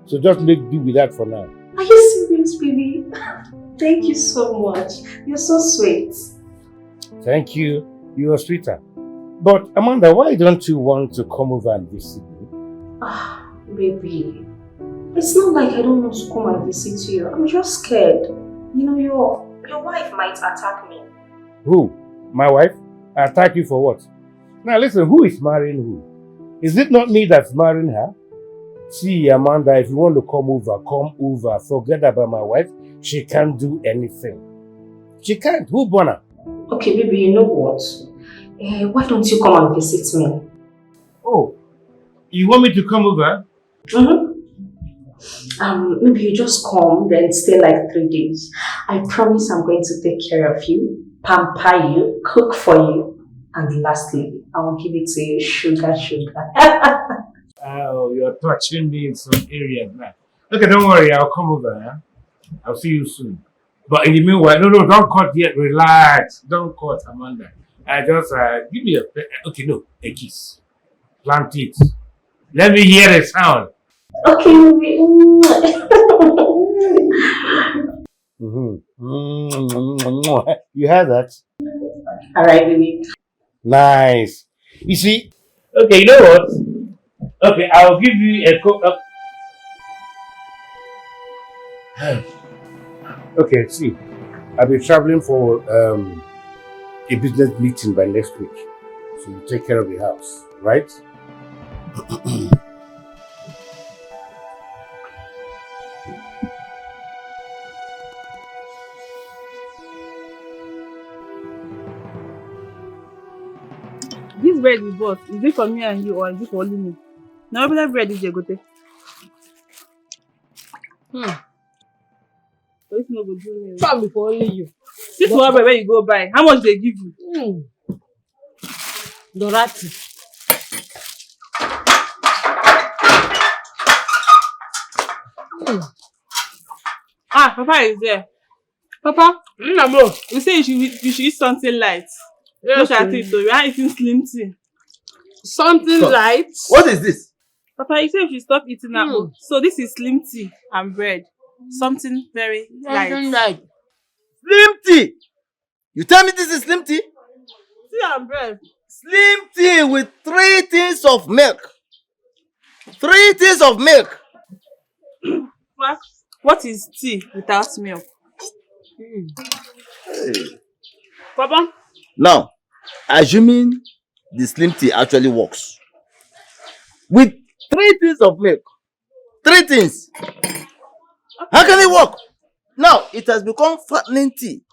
So just make do with that for now. Are you serious, baby? Thank you so much. You're so sweet. Thank you. You're a sweetheart. But Amanda, why don't you want to come over and visit me? Baby. It's not like I don't want to come and visit you. I'm just scared. You know, your wife might attack me. Who? My wife? Attack you for what? Now listen, who is marrying who? Is it not me that's marrying her? See, Amanda, if you want to come over, come over. Forget about my wife. She can't do anything. She can't. Who born her? Okay, baby, you know what? Why don't you come and visit me? Oh, you want me to come over? Maybe you just come, then stay like 3 days. I promise I'm going to take care of you, pamper you, cook for you, and lastly, I will give it to you sugar. Oh, you're touching me in some areas now. Okay, don't worry, I'll come over. Huh? I'll see you soon. But in the meanwhile, no, don't cut yet. Relax. Don't cut, Amanda. I just give me a kiss. Plant it. Let me hear the sound. Okay, baby. You heard that? Alright, baby. Nice. You see? Okay, you know what? Okay, I'll give you a cook. Okay, see. I'll be traveling for a business meeting by next week. So you take care of the house, right? This bread we bought, is it for me and you or is it for only me? Now every bread is Jegote. So it's not good to me. Probably for only you. This one where you go buy, how much they give you? Dorati. Papa is there. Papa, you say you should eat something light. Yes, look at it though, you are eating slim tea. Something light? What is this? Papa, you say you should stop eating that. So this is slim tea and bread. Something very light. Slim tea? You tell me this is slim tea? Tea and bread. Slim tea with 3 tins of milk. 3 tins of milk. What is tea without milk? Hey. Papa? Now, assuming the slim tea actually works. With 3 tins of milk. 3 tins. How can it work? Now, it has become fattening tea.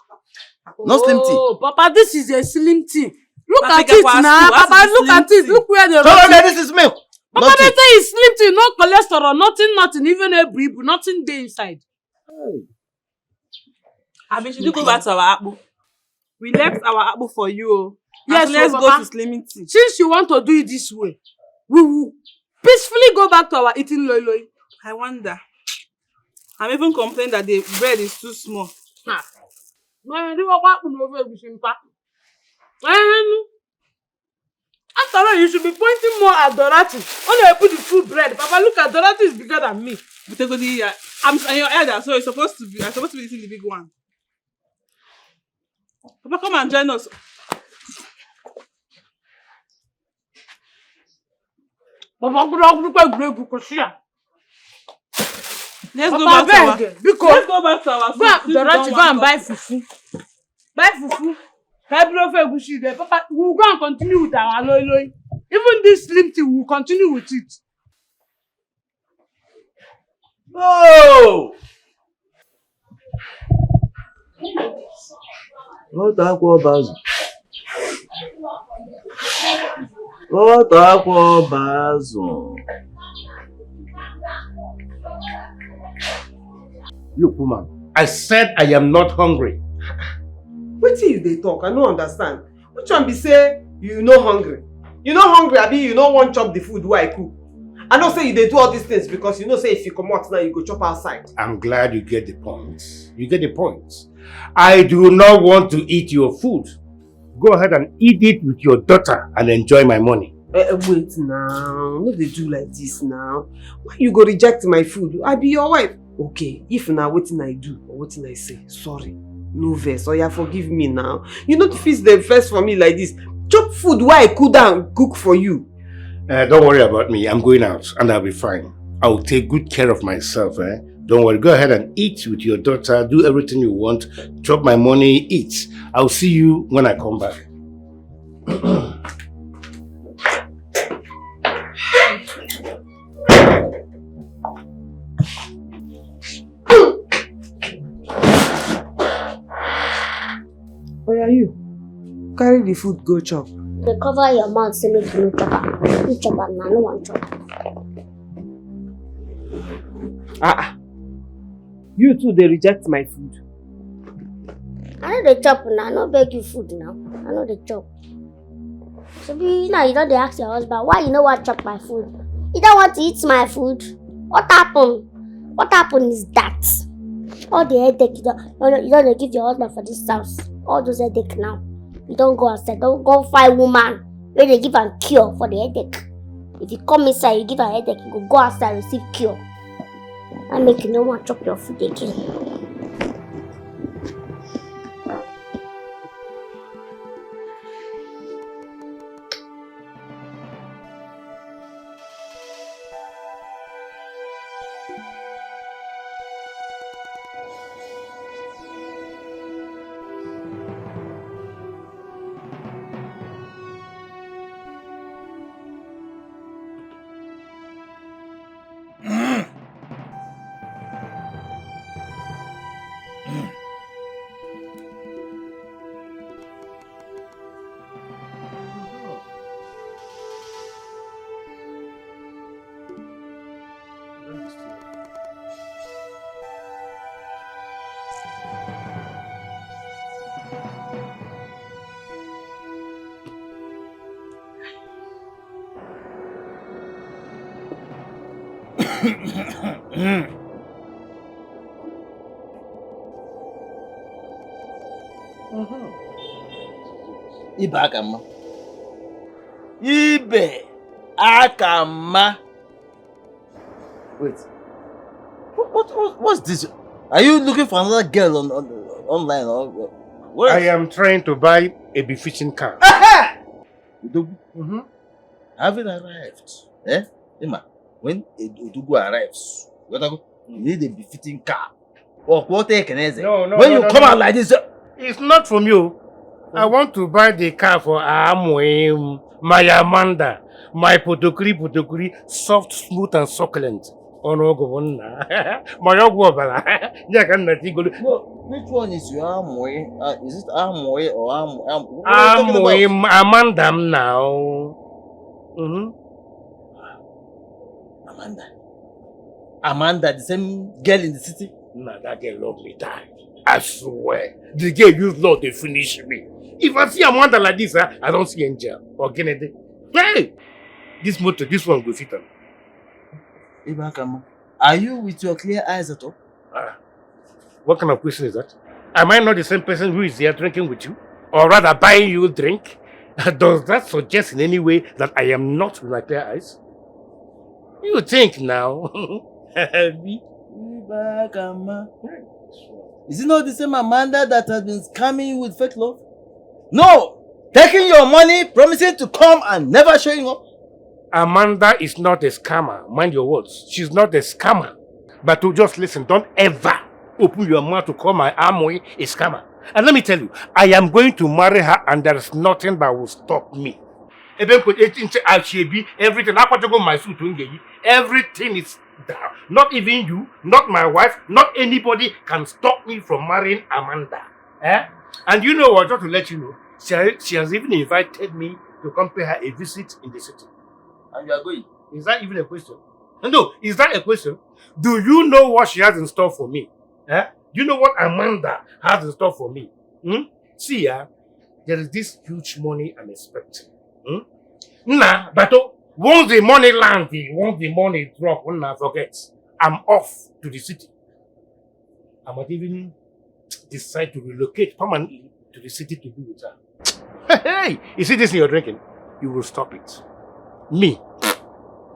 Not slim tea. Oh, Papa, this is a slim tea. Look at it now. Papa, look at it. Look where the this is milk. Papa, they say it's slim tea, no cholesterol, nothing, even a brief, nothing there inside. Abi, should you go back to our apple? We left our apple for you. Yes, so let's go to slimming tea. Since you want to do it this way, we will peacefully go back to our eating loy loy. I wonder. I'm even complaining that the bread is too small. After all, you should be pointing more at Dorothy. Only I put the full bread. Papa, look at Dorothy is bigger than me. I'm your elder, so I'm supposed to be eating the big one. Papa, come and join us. Papa, let's go back to our food. Dorothy, go and buy fufu. Buy fufu. Papa, we will go and continue with our loi. Even this slim tea, we will continue with it. Oh! What aqua basil? What aqua basil? Look, woman, I said I am not hungry. Wetin you dey talk? I no understand. Which one be say you no hungry? You no hungry, abi you no wan chop the food wey I cook? I know say you dey do all these things because you know say if you comot now, you go chop outside. I'm glad you get the point. You get the point. I do not want to eat your food. Go ahead and eat it with your daughter and enjoy my money. Wait now. No dey do like this now. Why you go reject my food? I be your wife. Okay, if na wetin I do or wetin I say, sorry. No vex. Oya, forgive me now. You no fit dey vex for me like this. Chop food wey I cool down cook for you. Don't worry about me. I'm going out and I'll be fine. I'll take good care of myself. Don't worry. Go ahead and eat with your daughter. Do everything you want. Chop my money. Eat. I'll see you when I come back. Where are you? Carry the food, go chop. They cover your mouth, say make you no chop am. You chop am now, no one chop. You too, they reject my food. I know they chop now, I no beg you food now. I know they chop. So now you don't ask your husband, why you no want chop my food? You don't want to eat my food? What happened? What happened is that all the headache you don't give your husband for this house. All those headache now. You don't go outside, don't go find woman where they give a cure for the headache. If you come inside, you give a headache, you go outside and receive cure. And make you no want to chop your food again. Ibe akama. Ibe akama. Wait. What's this? Are you looking for another girl online or what? I am trying to buy a befitting car. Odegu. Haven't arrived. Ima, when Odegu arrives, you need a befitting car. Or what can I say? No, when you come out like this, it's not from you. I want to buy the car for my Amanda, my potokri, soft, smooth, and succulent. Oh no, go on. My ogwabala. Which one is your Amoy? Is it Amoy or Amoy? Amanda now. Amanda, the same girl in the city? Nah, that girl love me die. I swear. The girl used law to finish me. If I see Amanda like this, I don't see Angel or Kennedy. Hey! This motor, this one will fit on. Ibakama, are you with your clear eyes at all? What kind of question is that? Am I not the same person who is here drinking with you? Or rather buying you a drink? Does that suggest in any way that I am not with my clear eyes? You think now? Is it not the same Amanda that has been scamming you with fake love? No! Taking your money, promising to come and never showing up. Amanda is not a scammer. Mind your words. She's not a scammer. But to just listen, don't ever open your mouth to call my Amoy a scammer. And let me tell you, I am going to marry her and there is nothing that will stop me. Everything, everything is down. Not even you, not my wife, not anybody can stop me from marrying Amanda. Eh? And you know what, just to let you know, she has even invited me to come pay her a visit in the city. And you are going? Is that even a question? No, is that a question? Do you know what she has in store for me? Eh? Do you know what Amanda has in store for me? See, there is this huge money I'm expecting. Nah, but once the money lands, once the money drops, forget, I'm off to the city. I might even decide to relocate permanently to the city to be with her. Hey, you see this thing you're drinking? You will stop it. Me,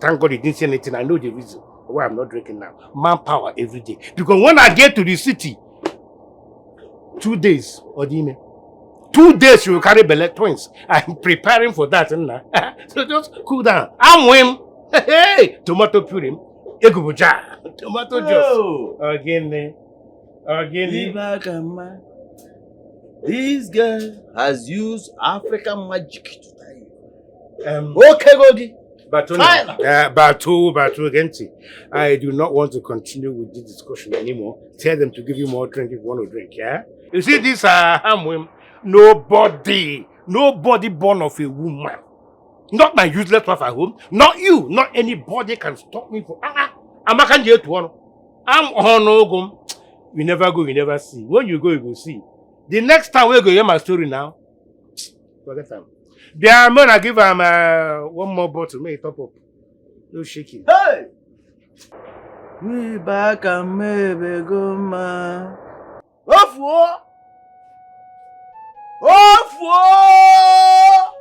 thank God you didn't say anything. I know the reason why I'm not drinking now. Manpower every day. Because when I get to the city, 2 days, Odime, 2 days you will carry belly twins. I'm preparing for that. So just cool down. I'm Wim. Hey, tomato puree. Egubuja. Tomato juice. Again. This girl has used African magic to tie you. Okay, Godi. Batu, Genti. I do not want to continue with this discussion anymore. Tell them to give you more drink if you want to drink, yeah? You see this Hamwim, nobody born of a woman. Not my useless wife at home, not you, not anybody can stop me from I'm not going to one. I'm on no go. You never go, you never see. When you go, you will see. The next time we go hear my story now, forget time. I'm gonna give him one more bottle, make it top up. No shaking. Hey! We back and maybe go, man. Off war! Off war!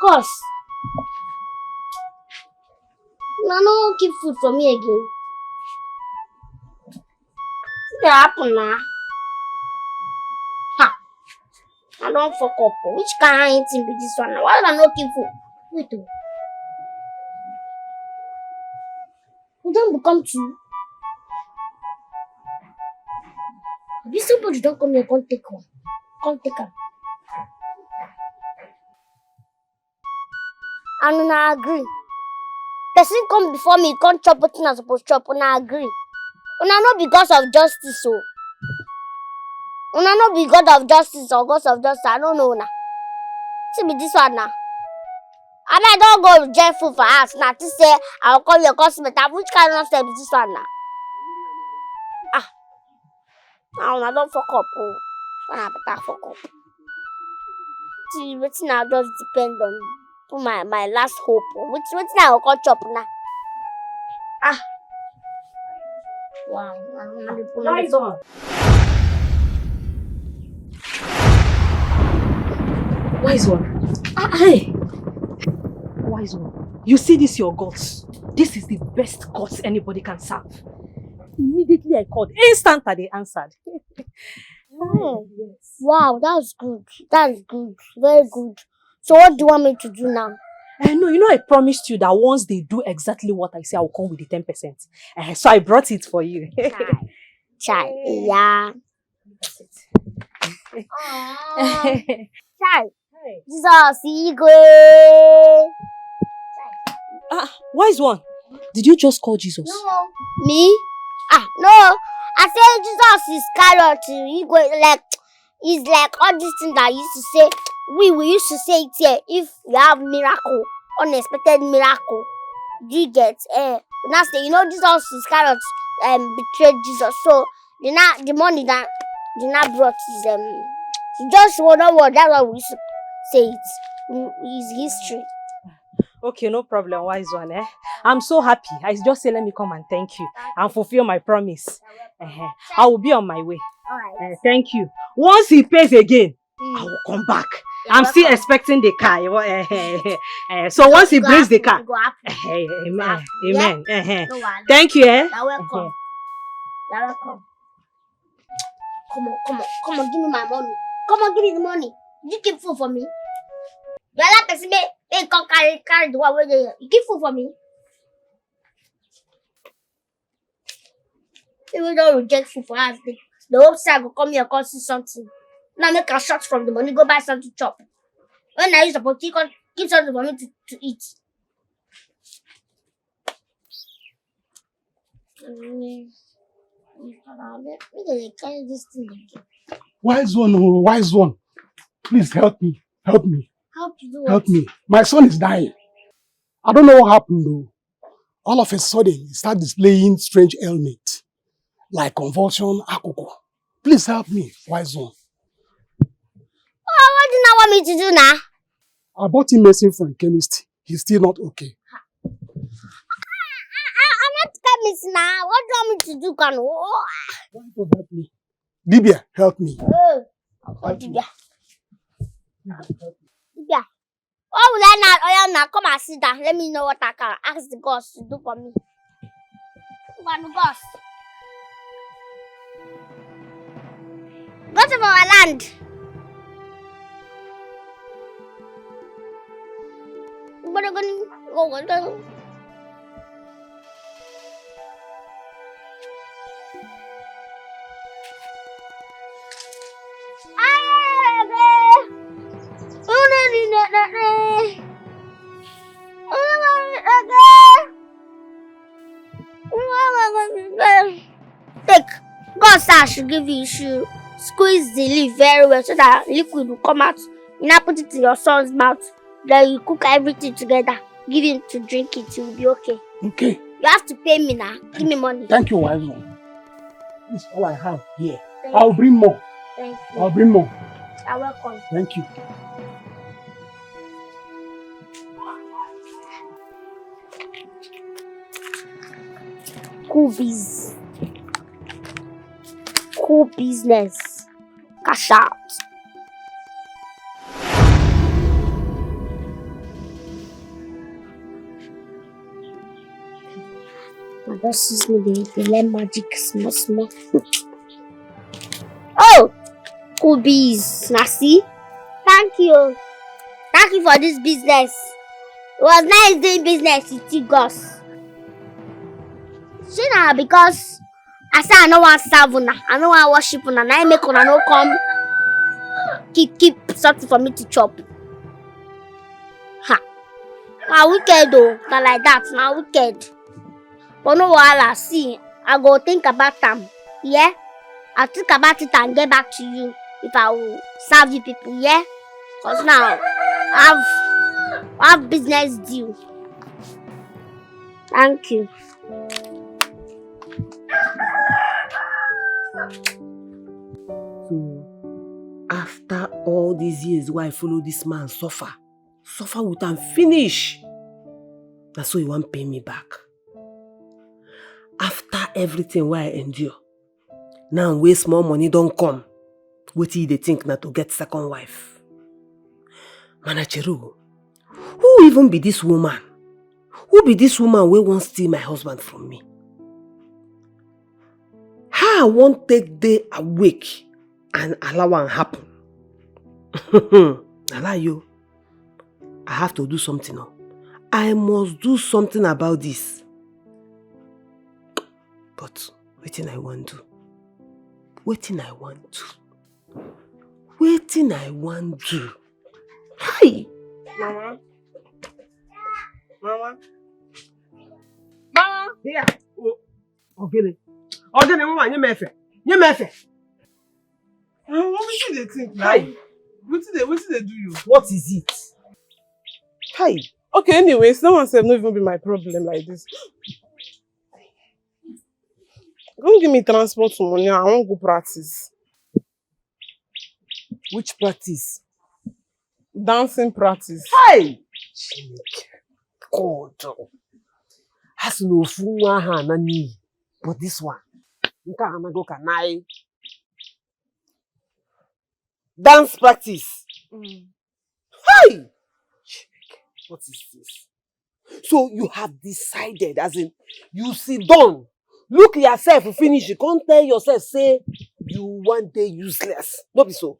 Cause no keep food for me again. What happened now? Ha! I don't fuck up. Which kind of thing be this one? Why did I not keep food? Wait oh. We don't become two. If somebody don't come here, can't take one. Can't take her. And I agree. Person come before me, can't chop what I supposed to chop, and I agree. And I know because of justice, so. And I know because of justice or because of justice, I don't know now. See me this one now. I mean, I don't go jail food for us now. To say I'll call your customer. Which kind of step is this one now? Now I don't fuck up. Oh, I better fuck up. See, what's now just depend on my last hope. Which now I'll call chop now. Wow. Wise one. Wise one. Hey. Wise one. You see this your guts. This is the best guts anybody can serve. Immediately I called. Instant they answered. Yes. Wow, that's good. That's good. Very good. So what do you want me to do now? No, you know I promised you that once they do exactly what I say, I will come with the 10%. So I brought it for you. Chai. Yeah. Chai. Jesus, Igwe. Wise one. Did you just call Jesus? No. Me? No. I said Jesus is carrot. Igwe, it's like all these things that I used to say. We used to say it here. If you have miracle, unexpected miracle, do you get? Now say, Jesus is carrot betrayed Jesus. So the money that the brought is just one word. That's what we used to say it. It's history. Okay, no problem, wise one, eh? I'm so happy. I just say let me come and thank you and fulfill my promise. I will be on my way. Alright. Thank you. Once he pays again, I will come back. I'm still expecting the car. So once he brings the car. Amen. Amen. Thank you, eh? You're welcome. You're welcome. Come on, give me my money. Come on, give me the money. You keep food for me. You're not person they can carry the one where you keep food for me. If we don't reject food for us, the whole side will come here and see something. Now make a shot from the money, go buy something to chop. When I use supposed to keep something for me to eat. Wise one, oh, wise one. Please help me. Help me. Help you do what? Help me. My son is dying. I don't know what happened though. All of a sudden, he started displaying strange ailments like convulsion, akoko. Please help me, wise one. Oh, what do you now want me to do now? I bought him medicine from chemist. He's still not okay. I'm not chemist now. What do you want me to do, Kano? Help me. Dibia, help me. Dibia. Dibia. Oh, will I not? Oh, now come and sit down. Let me know what I can ask the gods to do for me. Go on, the gods. Go to our land. But I'm going to go. Take, God said I should give you, squeeze the leaf very well so that liquid will come out. You now put it in your son's mouth. Then you cook everything together. Give him to drink it, he will be okay. Okay. You have to pay me now. Give me money. Thank you, wise one. This is all I have here. I'll bring more. Thank you. I'll bring more. You're welcome. Thank you. Cool biz. Cool business. Cash out. My boss sees me, they learn magic small. Oh! Cool bees. Nasi. Thank you. Thank you for this business. It was nice doing business with you guys. See now, because I say I don't want to serve una, I don't want to worship una, now I make una no come keep something for me to chop. Ha! Now wicked though, not like that, now wicked. But no wahala, see, I go think about them, yeah? I'll think about it and get back to you if I will serve you people, yeah? Because now, I have business deal. Thank you. So, after all these years why I follow this man suffer with him finish. That's so he won't pay me back. After everything why I endure, now way small money don't come. Wetin they think na to get second wife? Manacheru, who even be this woman? Who be this woman wey won't steal my husband from me? How I won't take day awake and allow am happen? Allow you. I have to do something now. I must do something about this. But wetin I want to do? Wetin I want to? Wetin I want to do? Hi! Mama. Here. Ogene, mama, you mefe. Wetin dey think now? Hi. Wetin dey do you? What is it? Hi. Okay, anyways, no one said no even be my problem like this. Don't give me transport money, I won't go practice. Which practice? dancing practice. Hey! God. Has no fool na ni. But this one. Nka anago kanai. Dance practice. Hey! What is this? So you have decided, as in, you sit down, look yourself, finish, you can't tell yourself, say, you one day useless. Not be so.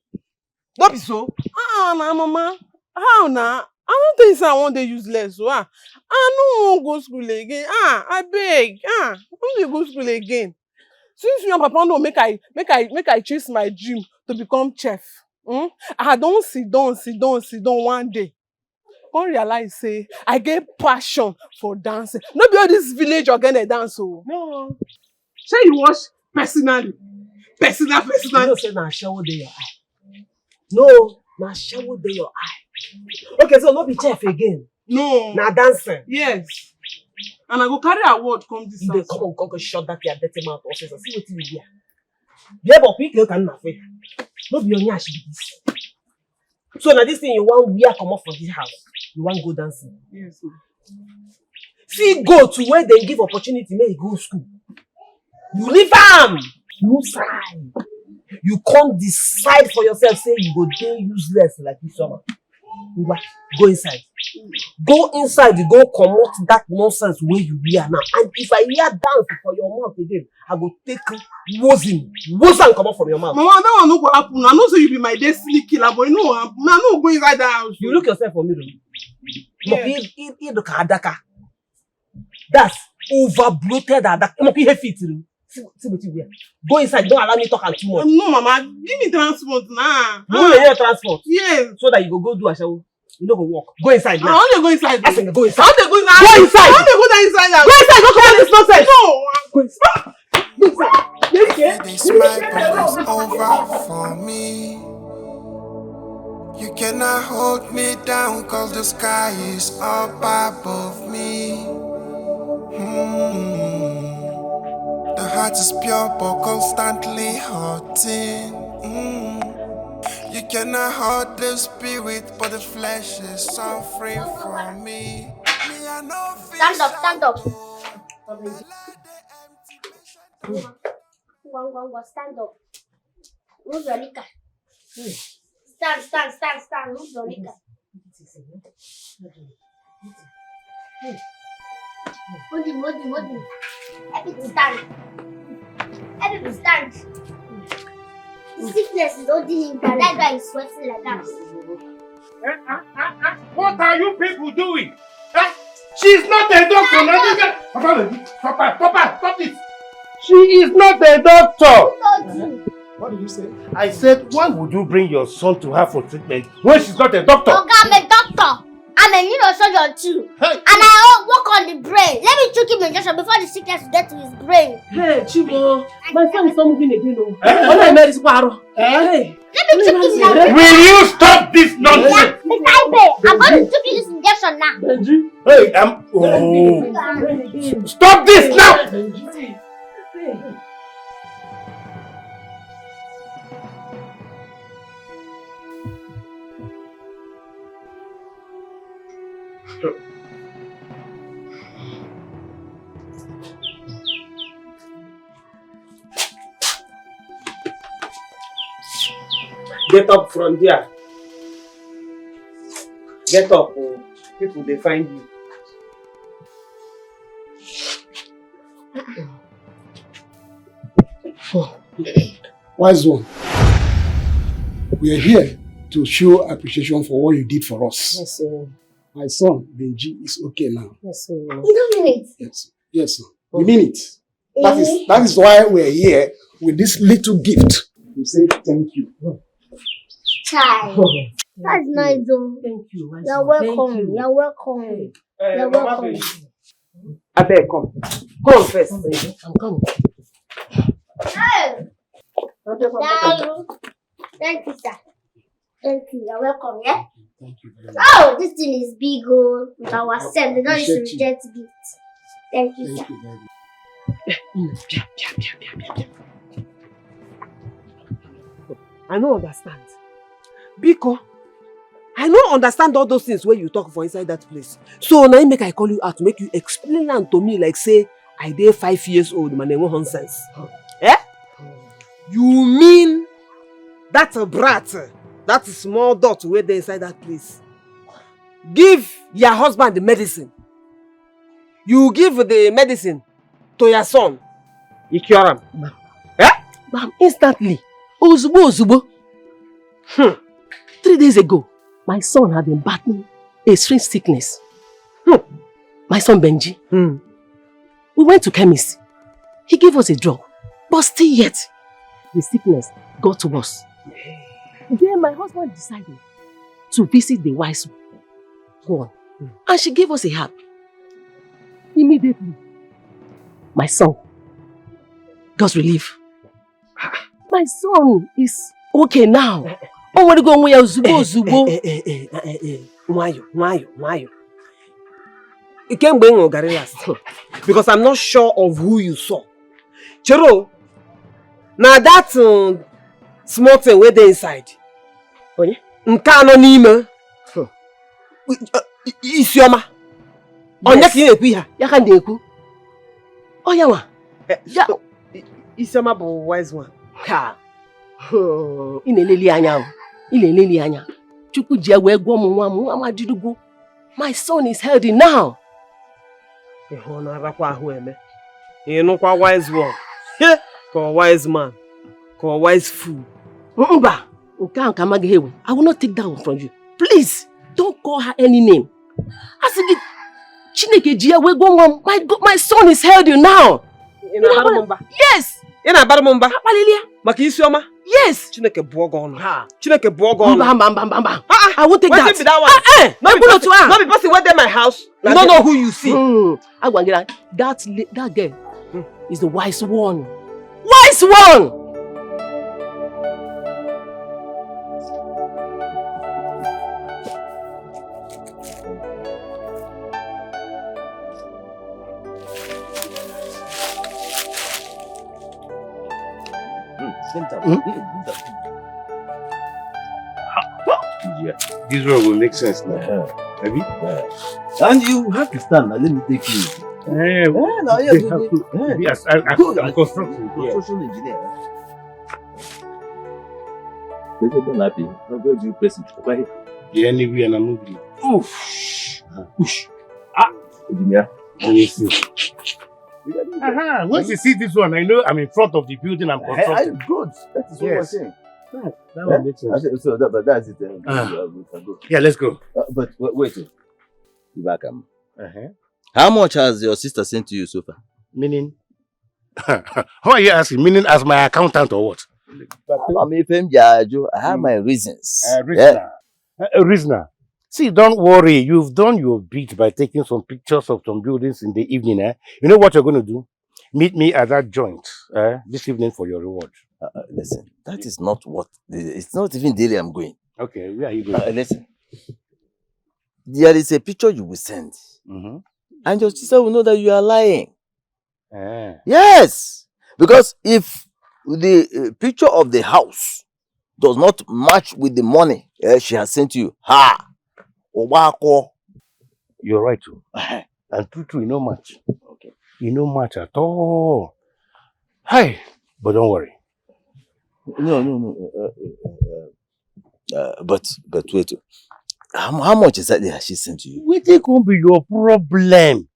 Not be so. Nah, mama. How na? I don't think so I want to useless. So, I don't want to go school again. I beg. I want to go school again. Since your papa no make I chase my dream to become chef. I don't sit down one day. Come realize say I get passion for dancing. No be all this village organic dance. Oh. No. Say you watch personally. Personal. You know say na shower dey your eye. No, na shower dey your eye. Okay, so no be chef again. No. Na dancing. Yes. And I go carry award come this house. Come on, shut that your dirty mouth office and see what you hear. Yeah, but people can not fit. No be your nyash be this. So now this thing you want wear come up from this house. You want go dancing. Yes, ma'am. See, go to where they give opportunity, make you go school. You leave am. You try. You can't decide for yourself, say you go day useless like this summer. Go inside. Go inside, you go comot that nonsense where you wear now. And if I hear dance for your mouth again, I go take wozin come out from your mouth. Mama, that one no go happen. I know say you be my destiny killer, but you know, I'm not go inside that house. You look yourself for me, yes. That's over bloated adaka. See what you wear. Go inside, don't allow me talk too much. No, Mama, give me transport now. You want your transport? Yes. So that you go do a show. You don't go walk. Go inside now. I want to go inside. I think go inside. I want to go inside. Go inside. I want to go inside. Go inside. Don't come on this nonsense. No. Go inside. Go inside. This my is over for me. You cannot hold me down, cause the sky is up above me. The heart is pure but constantly hurting. You cannot hurt the spirit, but the flesh is suffering for me. Stand up. Stand up. Move your liquor. Stand. Move your liquor. Hold him. Everybody stand. The sickness is holding him down. That guy is sweating like that. What are you people doing? She's not a doctor. Stop it. She is not a doctor. What did you say? I said, why would you bring your son to her for treatment when she's not a doctor? Okay, I'm a doctor. I'm a neurosurgeon too. Hey. And I work on the brain. Let me check him injection before the sickness get to his brain. Hey, Chibo, my son is not moving again. Hey. Let me check him now. Will you stop this nonsense? Yeah, I'm going to check this injection now. Hey, stop this now! Get up from there. Get up. People, they find you. Wise one, we are here to show appreciation for what you did for us. Yes, sir. My son, Benji, is okay now. Yes, sir. You don't mean it? Yes, sir. You mean it? That is why we are here with this little gift. We say thank you. Child. That's nice, though. Thank you. You're welcome. You're welcome. You're welcome. I beg, come. Come first. I'm coming. Hey! Thank you, sir. Thank you. You're welcome, yeah? Thank you very much. Oh, this thing is big, oh. With our self, they don't need to reject gifts. Thank you, sir. I don't understand. Biko, I don't understand all those things when you talk for inside that place. So now make I call you out to make you explain them to me like say I dey 5 years old, man, no nonsense. Eh? You mean that's a brat, that small dot where they inside that place? Give your husband the medicine. You give the medicine to your son. You cure him. Eh? Ma'am, instantly. Ozubo. 3 days ago, my son had been battling a strange sickness. My son Benji. We went to chemist. He gave us a drug. But still yet, the sickness got worse. Then my husband decided to visit the wise one. And she gave us a herb. Immediately, my son got relief. My son is okay now. I want to go where Zubo. Why? You can't bring Ogarelas. Because I'm not sure of who you saw. Chero, now that small thing where they inside. Nkano nime. Isioma. Onye ki ekwu ya. Ya ka na-ekwu. Oh yawa. Ya Isioma bụ wise one. Ha. Ị na-eleli anya o. Ị na-eleli anya. Chukwu ji ewe gwo m nwa m amadirugo. My son is healthy now. Ịhụ na arakwa ahụ eme. Ịnụkwa wise one. Ka wise man. Ka wise fool. Mba. Nke ahụ ka amaghị ewe. I will not take that one from you. Please, don't call her any name. I said, Chineke ji ewe gwo nwa m. My son is healthy now. Yes. Ị na-abara m mba? Maka Isioma? Yes. Chineke buo gị ọnụ. Chineke buo gị ọnụ. Mba. I won't take that. What be that one? Not be person wey dey my house. You don't know who you see. That girl is the wise one. Wise one! Yeah, this one will make sense now. Have you? And you have to stand now. Let me take you. Yes, I'm construction engineer. Don't happy. How do you press it? Okay. Yeah, anyway, and I'm moving. Push. Engineer. Let me see. Once you see this one, I know I'm in front of the building I'm constructing. Good. That is what we're saying. That one makes sense. So but that's it. Yeah, let's go. But wait. How much has your sister sent to you so far? Meaning? How are you asking? Meaning as my accountant or what? I have my reasons. Reasoner. See, don't worry. You've done your bit by taking some pictures of some buildings in the evening. You know what you're going to do? Meet me at that joint this evening for your reward. Listen, that is not what... It's not even daily I'm going. Okay, where are you going? Listen. There is a picture you will send. And your sister will know that you are lying. Yes! Because if the picture of the house does not match with the money she has sent you, you're right too. And true, you know much. Okay. You know much at all. Hi, but don't worry. No. But wait. How much exactly has she sent to you? What can be your problem?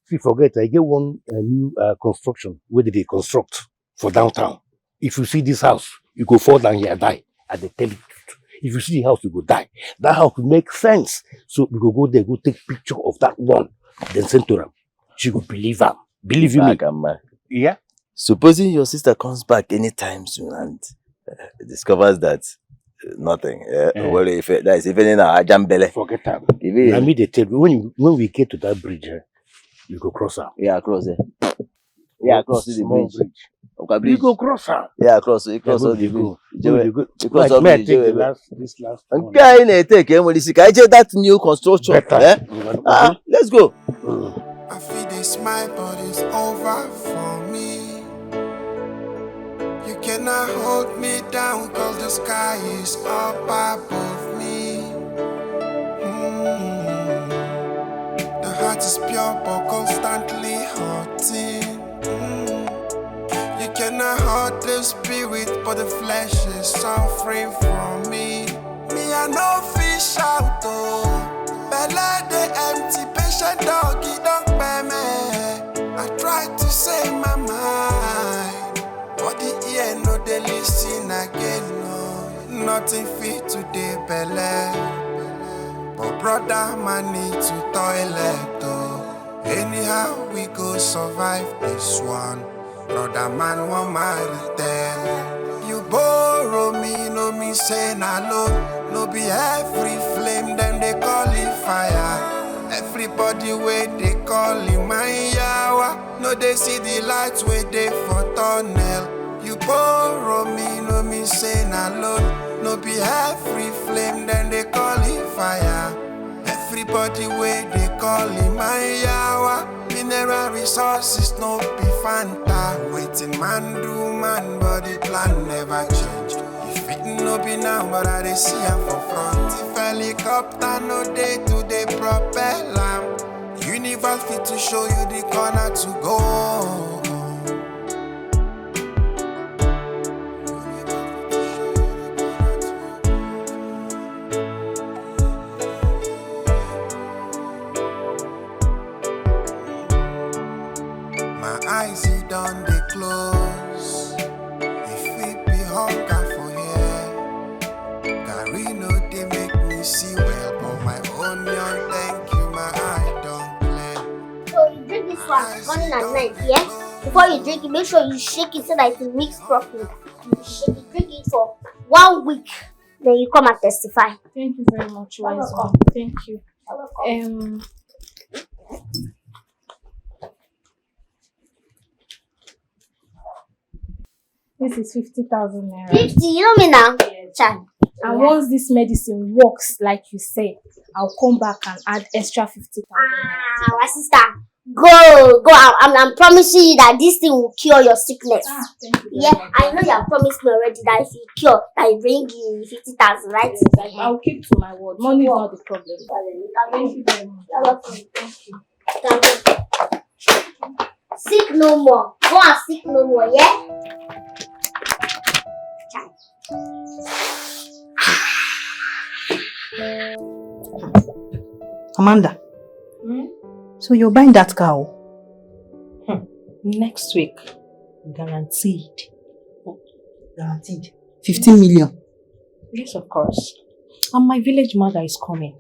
If you forget, I get one new construction. Where did they construct for downtown? If you see this house, you go fall down here and die. And they tell you. If you see the house, you go die. That house will make sense. So we go there, go take picture of that one, then send to them. She will believe them. Believe you me. Yeah. Supposing your sister comes back anytime soon and discovers that nothing. Well, if that is even in a jambele. Forget that. I mean, they tell you when we get to that bridge, you go cross out. Yeah, cross it. Yeah, cross the bridge. Okay, you go cross out. Yeah, cross it. Cross all the bridge. Because of this last one. Okay, take that new construction. Let's go. I feel this, my body's over for me. You cannot hold me down, cause the sky is up above me. pure but constantly hurting. You cannot hurt the spirit, but the flesh is suffering from me. Me, I no fish out, oh. Bella, the empty patient dog, he don't pay me. I try to say my mind, but the ear no they listen again, no. Nothing fit today, Bella. But brother, man need to toilet, oh. Anyhow, we go survive this one. Brother, man won't marry them. You borrow me, no me say na low. No be every flame, them they call it fire. Everybody wait, they call it my yawa. No, they see the lights wait they for tunnel. You borrow me, no me say na low. No be every flame, then they call it fire. Everybody wait, they call it my yawa. Mineral resources, no be Fanta. Waiting man do man, but the plan never change. If it no be now, but I dey see am for front. If helicopter no day to the propeller. Universe fit to show you the corner to go. Eyes it done they close. If it be hunger for here, Gary no they make me see well, but my onion, thank you, my eye don't play. So you drink this one morning and night, yeah? Before you drink it, make sure you shake it so that it will mix properly. You shake it, drink it for 1 week. Then you come and testify. Thank you very much, wise one. Thank you. This is 50,000 naira. 50, you know me now? Child. And once this medicine works, like you said, I'll come back and add extra 50,000. My sister, go. I'm promising you that this thing will cure your sickness. Thank you. Yeah, I know you have promised me already that if you cure, I bring you 50,000, right? Yes, I'll keep to my word. Money is not the problem. Thank you very much. Thank you. Sick no more. Go and sick no more, yeah? Amanda, so you're buying that cow? Next week. Guaranteed. Guaranteed. 15 million. Yes, of course. And my village mother is coming.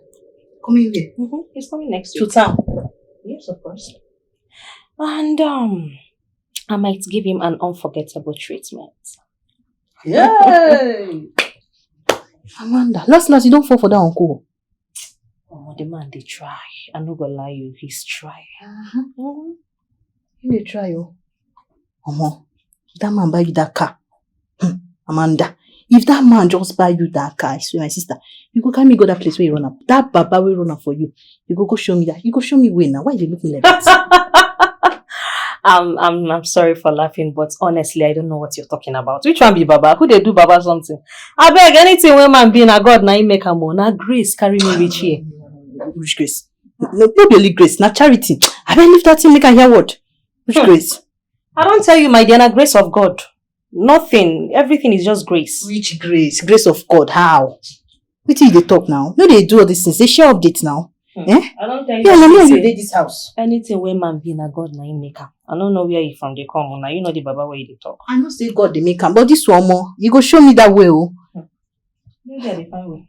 Coming here? He's coming next To week. town? Yes, of course. And I might give him an unforgettable treatment. Yay! Amanda, last you don't fall for that uncle. Oh, the man, they try. I'm not gonna lie you, he's trying. They try, oh. Omo, that man buy you that car. Amanda, if that man just buy you that car, I swear, my sister, you go carry me go that place where you run up. That baba will run up for you. You go show me that. You go show me where now. Why you looking like that? I'm sorry for laughing, but honestly, I don't know what you're talking about. Which one be Baba? Who they do Baba something? I beg anything when man be na God na him make a mo. Na grace carry me reach here. Which grace? No, not only grace, na charity. I beg leave that thing make I hear what? Which grace? I don't tell you, my dear, na grace of God. Nothing. Everything is just grace. Which grace? Grace of God. How? What do they talk now? No, they do all these things. They share updates now. Eh? I don't tell you. Yeah, let me invade this house. Anything where man be na God na him make am. I don't know where you from they come. Now you know the Baba where they talk. I know say God they make am, but this one more, you go show me that way, oh. Maybe I find way.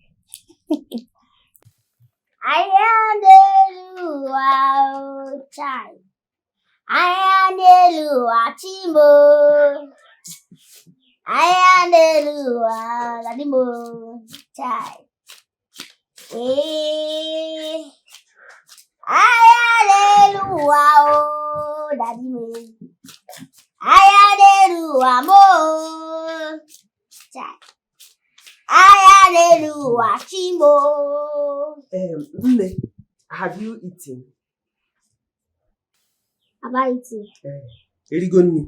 I am the luau child. I am the luau chimo. I am the luau ladimo child. Hallelujah, oh, daddy me. Hallelujah, mo. Hallelujah, chimo. Nne, have you eaten? Have I eaten? Erigoni.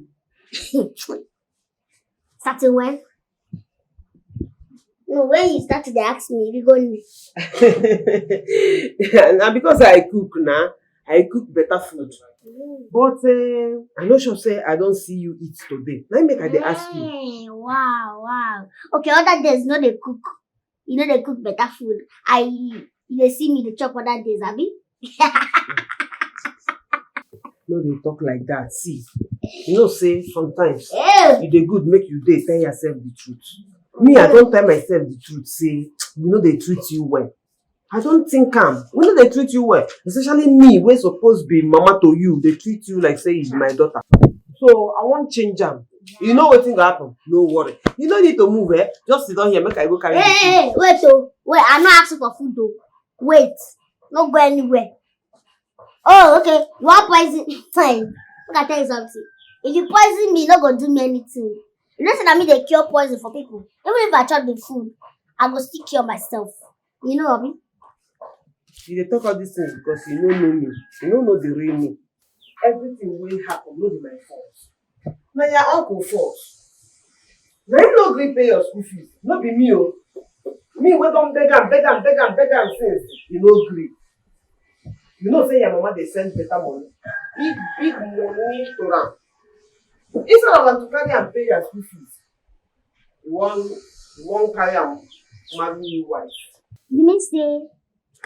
Starting when? No, when you started to ask me, you go. Now because I cook now, I cook better food. But I no sure say I don't see you eat today. Let me make I dey ask you. Hey, wow. Okay, other days no dey cook. You know they cook better food. You see me the chop other days, abi? No, they talk like that. See, you know, say sometimes Hey. it dey good make you dey tell yourself the truth. Me, I don't tell myself the truth. Say, you know, they treat you well. I don't think we know they treat you well. Especially me, we're supposed to be mama to you. They treat you like say it's my daughter. So I won't change them. You know what thing happen? No worry. You don't need to move, eh? Just sit down here, make I go carry Hey, wait, I'm not asking for food though. Wait, not go anywhere. Oh, okay. You want poison? Fine. Look, I tell you something. If you poison me, not gonna do me anything. You know, say I mean they cure poison for people. Even if I chop the food, I go still cure myself. You know what I mean? You dey talk all these things because you don't know me. You don't know the real me. Everything will happen, not be my fault. Now your uncle fault. Now him no gree pay your school fees. Not be me, oh. Me we don beg am since you no gree. You know say your mama dey send better money. Big money to am. Instead of am to carry am pay your school fees, you wan carry am marry new wife. You mean say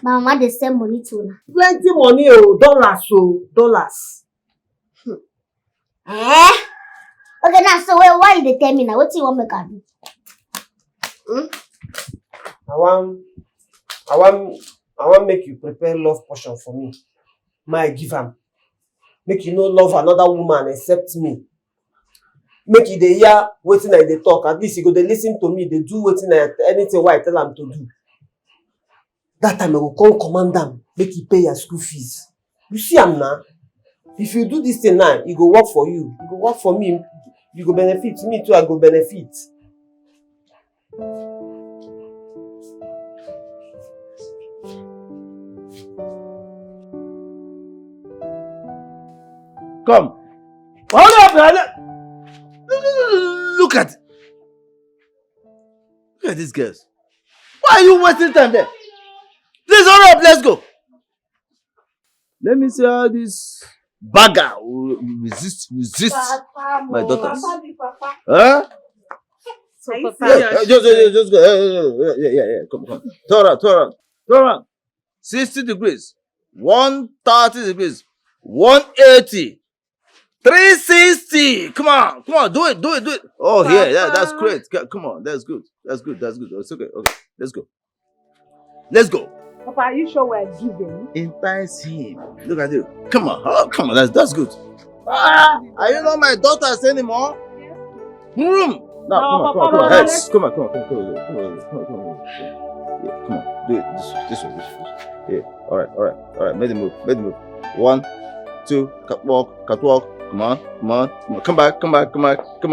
my mama dey send money to her? Plenty money, dollars. Eh? Okay, now so why you dey tell me now? What you want make I do? I want make you prepare love portion for me. My give am. Make you no love another woman except me. Make you dey hear wetin I dey talk. At least you go dey listen to me. Dey do anything I tell am to do. That time I go come command am. Make you pay your school fees. You see am now. If you do this thing now, it go work for you. It go work for me. You go benefit. Me too, I go benefit. Come. Hold up, brother. Look at these girls. Why are you wasting time there? Please hurry up, let's go. Let me see how this bagger will resist my daughters. Huh? So, Just go. Yeah. Come. Turn around. 60 degrees. 130 degrees. 180. 360. Come on. Do it. Oh, yeah, that's great. Come on, that's good. It's okay. Let's go. Papa, are you sure we're giving? Entice him. Look at you. Come on. That's good. Are you not my daughters anymore? Now, come on. Heads. Come on. Yeah, come on. Do it this way. Yeah. All right. Make the move. 1, 2. Catwalk. Come on. Come back. Come on. Hey, come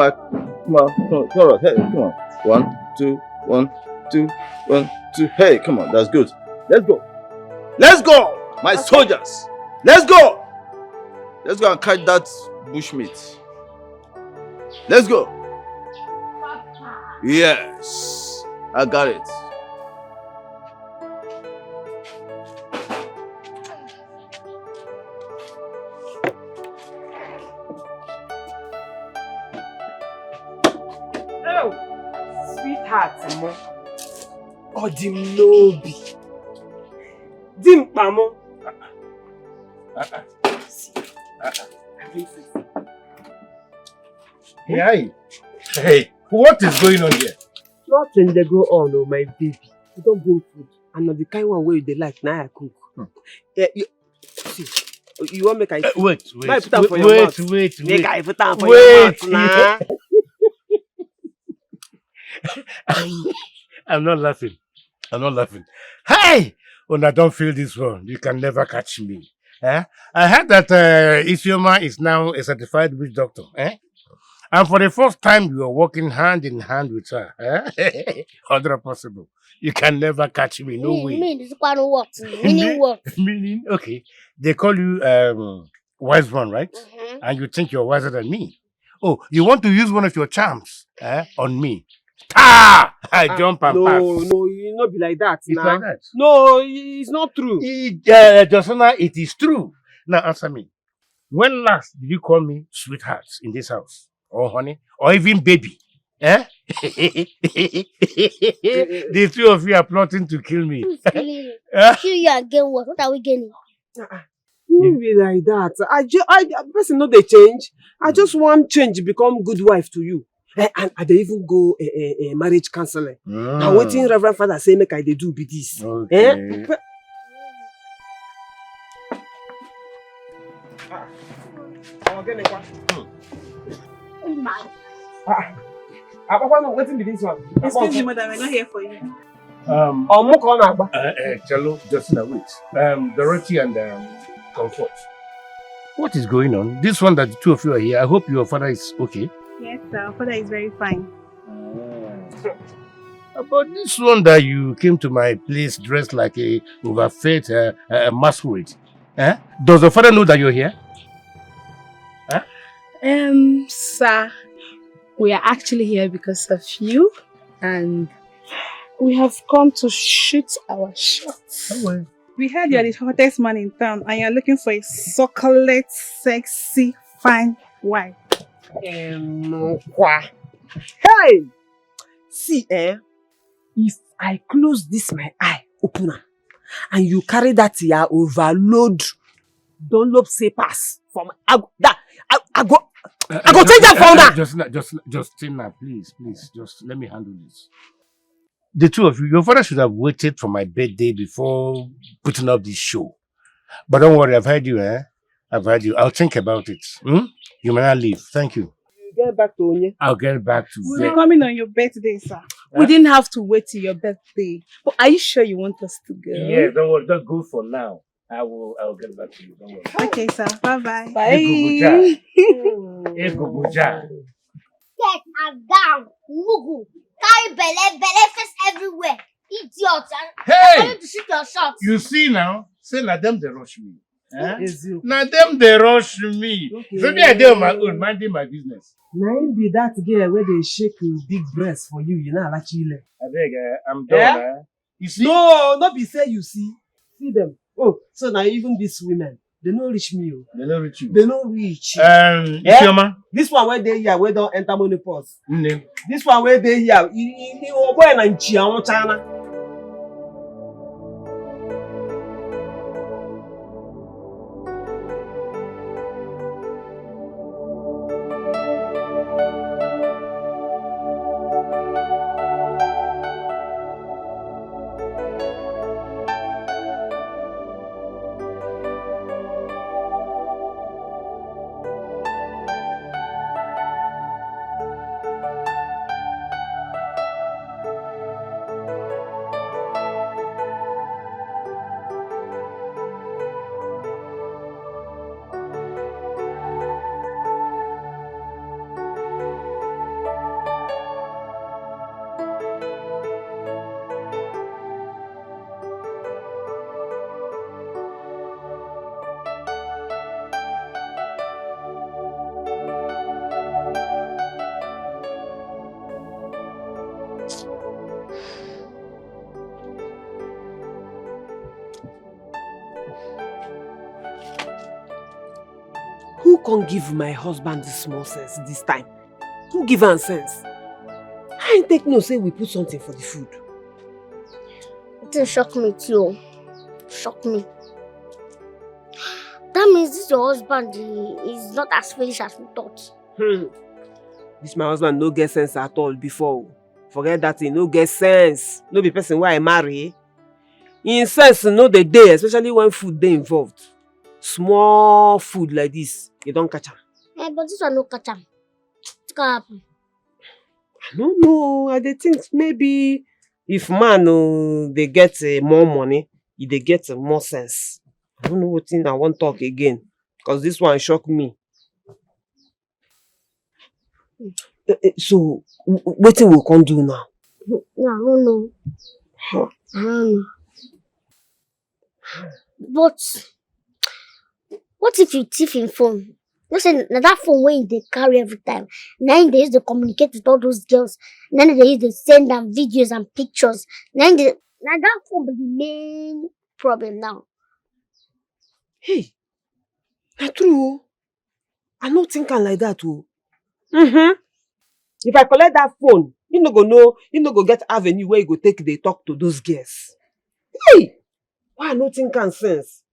on. 1, 2. 1, 2. 1, 2. Hey, come on. That's good. Let's go, my soldiers. Let's go and catch that bushmeat. Let's go. Yes, I got it. Oh, sweetheart, mo. Odimlobi. Dimpamo. Hey, what is going on here? Nothing they go on, oh my baby. You don't bring food. And not the kind one where they like, now I cook. You want make I wait. Make I put them for your mouth. Make I put them for your mouth, nah. I'm not laughing. Hey! When I don't feel this one, you can never catch me. I heard that Isioma is now a certified witch doctor. And for the first time, you are working hand in hand with her. 100% possible. You can never catch me. No way. Meaning what? Meaning what? Meaning, okay. They call you wise one, right? Mm-hmm. And you think you're wiser than me. Oh, you want to use one of your charms on me. I jump and pass. No, you not be like that. It's like that. No, it's not true. Josana, it is true. Now answer me. When last did you call me sweetheart in this house? Or honey? Or even baby? Eh? The two of you are plotting to kill me. Kill you again what? What are we getting? You be like that. Person know they change. I just want change become good wife to you. And I dey even go a marriage counselor. Now waiting Reverend Father say make I dey do be this. Okay. Papa, no, waiting be this one. Excuse me, madam, we're not here for you. Cello, Justina, wait. Dorothy and Comfort. What is going on? This one that the two of you are here, I hope your father is okay. Yes, sir. Our father is very fine. About this one that you came to my place dressed like a overfed masquerade. Does the father know that you're here? Sir, we are actually here because of you, and we have come to shoot our shots. Oh, well. We heard you're the hottest man in town and you're looking for a succulent, sexy, fine wife. Hey! See, if I close this my eye opener and you carry that your overload Dunlop say pass from I go change that founder. Justina, please, just let me handle this. The two of you, your father should have waited for my birthday before putting up this show. But don't worry, I've heard you, I've heard you. I'll think about it. You may not leave. Thank you. Get back to Onye. I'll get back to We're coming on your birthday, sir. We didn't have to wait till your birthday. But are you sure you want us to go? Yeah, don't worry, just go for now. I'll get back to you. Don't worry. Okay, sir. Bye-bye. Get her down. Mugu. Carry belle face everywhere. Idiot. Hey! To shoot your shots. You see now? Say na them they rush me. Now them they rush me. So me I do on my own, minding my business. Now be that girl where they shake your big breast for you, you know, like chile. I beg, I'm done. You see? No, not be say you see. See them. Oh, so now even these women, they don't reach me. They don't reach you. They don't reach. This one where they here, where don't enter menopause. This one where they here, you boy and China. Who can't give my husband the small sense this time? Who give him sense? I ain't take no say we put something for the food. It shock me too. Shock me. That means this your husband is not as foolish as we thought. This my husband no get sense at all before. Forget that he no get sense. No be person where I marry. In sense no the day, especially when food they involved. Small food like this, you don't catch him. But this one no catch him. What's gonna happen? I don't know. I think maybe if man they get more money, they get more sense. I don't know what thing I want to talk again. Because this one shocked me. So, what we can do now? No, I don't know. I don't know. But what if you thief him phone? Listen, that phone where they carry every time. Now they use to communicate with all those girls. Then they use to send them videos and pictures. Now that phone be the main problem now. Hey, Na true. I no think like that too. If I collect that phone, you no go know, you no go get avenue where you go take they talk to those girls. Hey! Why I no think sense?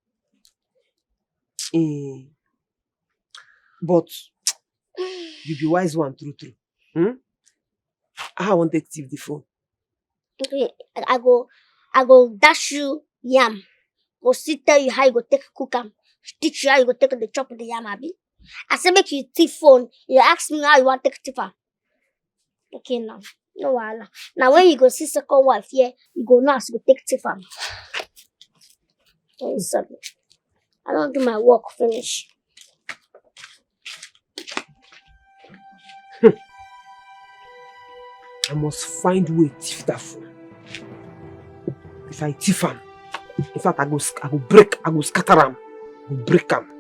But you be wise one, true. I want to take the phone. Okay, I go dash you yam. Go see tell you how you go take cook am. Teach you how you go take the chop of the yam, abi. I say make you thief phone. You ask me how you want take thief am. Okay now. No wahala. Now when you go see second wife here, you go know how you go take thief am. Oh, sorry. I don't do my work finish. I must find way to thief that phone. If I thief am, in fact I go scatter am, I go break am.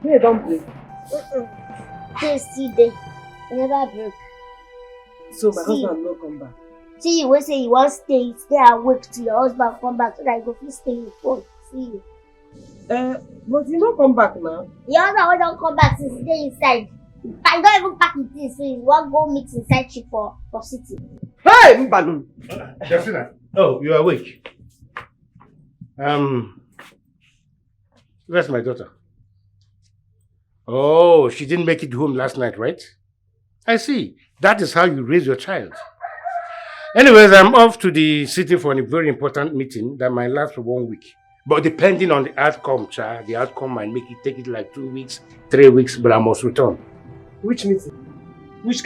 Hey, don't break. They still there. Never break. So my husband no come back. See you when say you want stay awake till your husband come back so that you go fit stay in the phone. See you. But you not come back now. Your husband don't come back since he dey inside. I don't even pack his things, so you want go meet inside chief for city. Hey, Mbanu! Justina, oh, you are awake. Where's my daughter? Oh, she didn't make it home last night, right? I see. That is how you raise your child. Anyways, I'm off to the city for a very important meeting that might last for 1 week. But depending on the outcome, child, the outcome might take it like 2 weeks, 3 weeks, but I must return. Which meeting? Which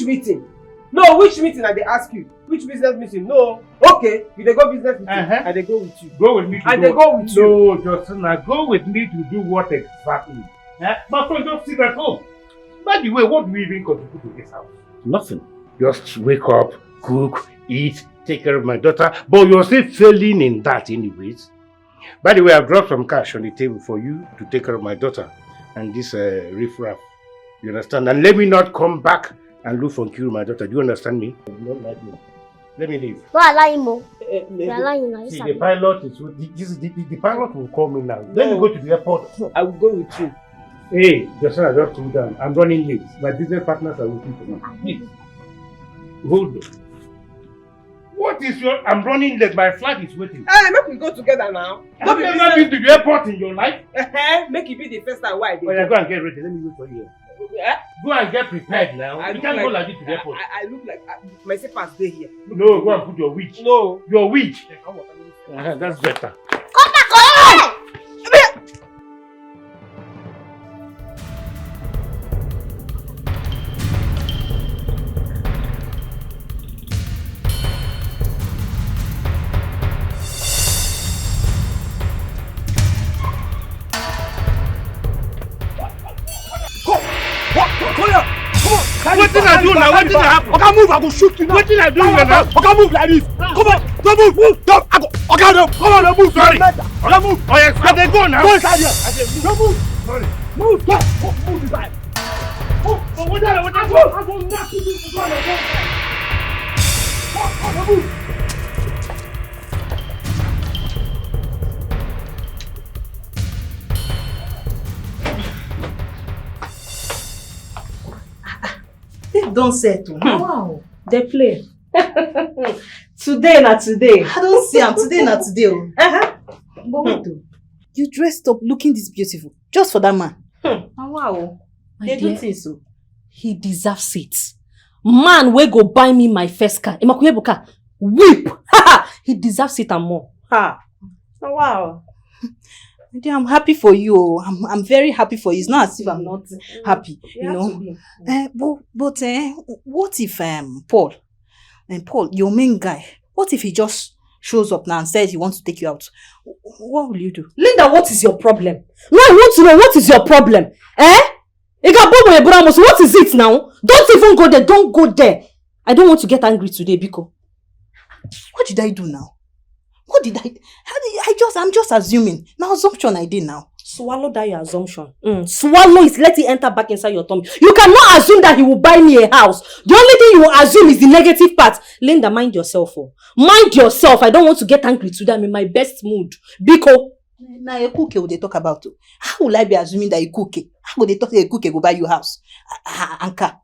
meeting? No, which meeting I they ask you? Which business meeting? No. Okay, if they go business meeting, I they go with you. Go with me to go with you. No, Justina, go with me to do what exactly? My friend, don't sit at home. By the way, what do we even contribute to this house? Nothing. Just wake up, cook, eat, take care of my daughter. But you're still failing in that anyways. By the way, I've dropped some cash on the table for you to take care of my daughter and this riffraff. You understand? And let me not come back and look for kill my daughter. Do you understand me? You don't like me. Let me leave. Go allow him. Allow him now. See, the pilot is the pilot will call me now. Let me go to the airport. I will go with you. Hey, Justina, just cool down. I'm running late. My business partners are waiting for me. Please. Hold on. What is your... I'm running late. My flight is waiting. Hey, make we go together now. Have you ever been to the airport in your life? Make it be the first time why. Oh, yeah, go and get ready. Let me wait for you. Go and get prepared now. You can't go like this to the airport. I look like my slippers stay here. No, go and put your wig. No. Your wig. That's better. Come back, come! What did I do now? What did I happen? Okay, move, I go shoot you now. What did I do now? Okay, move like this. Come on, don't move, move. Don't. Okay, no. Come on, don't move. Sorry. Okay, move. Oh yes, I they go now. Go inside here. Don't move. Sorry. Move. Go. Move inside. Move. Oh, what did I do? I go knock you into the ground. Go. Move. They don't settle. Wow. They play. Today na today. I don't see him. Today na today. But wait though. You dressed up looking this beautiful. Just for that man. Wow. They do think so. He deserves it. Man wey go buy me my first car. Nwokoye Buka. Whip. He deserves it and more. Ha. Wow. I'm happy for you. I'm very happy for you. It's not as if I'm not happy, you know. But what if Paul, your main guy, what if he just shows up now and says he wants to take you out? What will you do? Linda, what is your problem? No, I want to know what is your problem. What is it now? Don't even go there. Don't go there. I don't want to get angry today, Biko. What did I do now? What did I'm just assuming. Now assumption I did now. Swallow that your assumption. Swallow it, let it enter back inside your tummy. You cannot assume that he will buy me a house. The only thing you will assume is the negative part. Linda, mind yourself. Mind yourself. I don't want to get angry today. I'm in my best mood. Biko. Now a cookie will they talk about? How will I be assuming that a cookie? How will they talk a cookie go buy you house? Anka.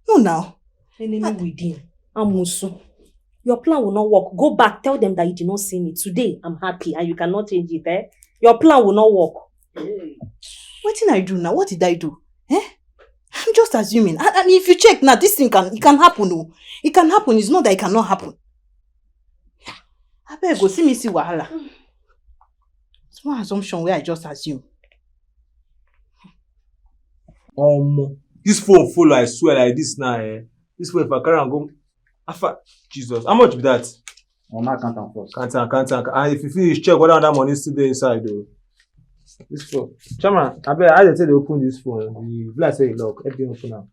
No now. Enemy within. Amusu. Your plan will not work. Go back. Tell them that you did not see me. Today, I'm happy and you cannot change it. Your plan will not work. What did I do now? What did I do? I'm just assuming. And if you check now, this thing it can happen. No. It can happen. It's not that it cannot happen. I better go see me see wahala. It's one assumption where I just assume. This phone full, I swear, like this now. This way, if I carry and go, Jesus, how much be that? Mama can't first. Can't. And if you finish, check whether that money is still there inside, though. This phone. Chairman, I just tell you open this phone. The black say lock. Everything open now.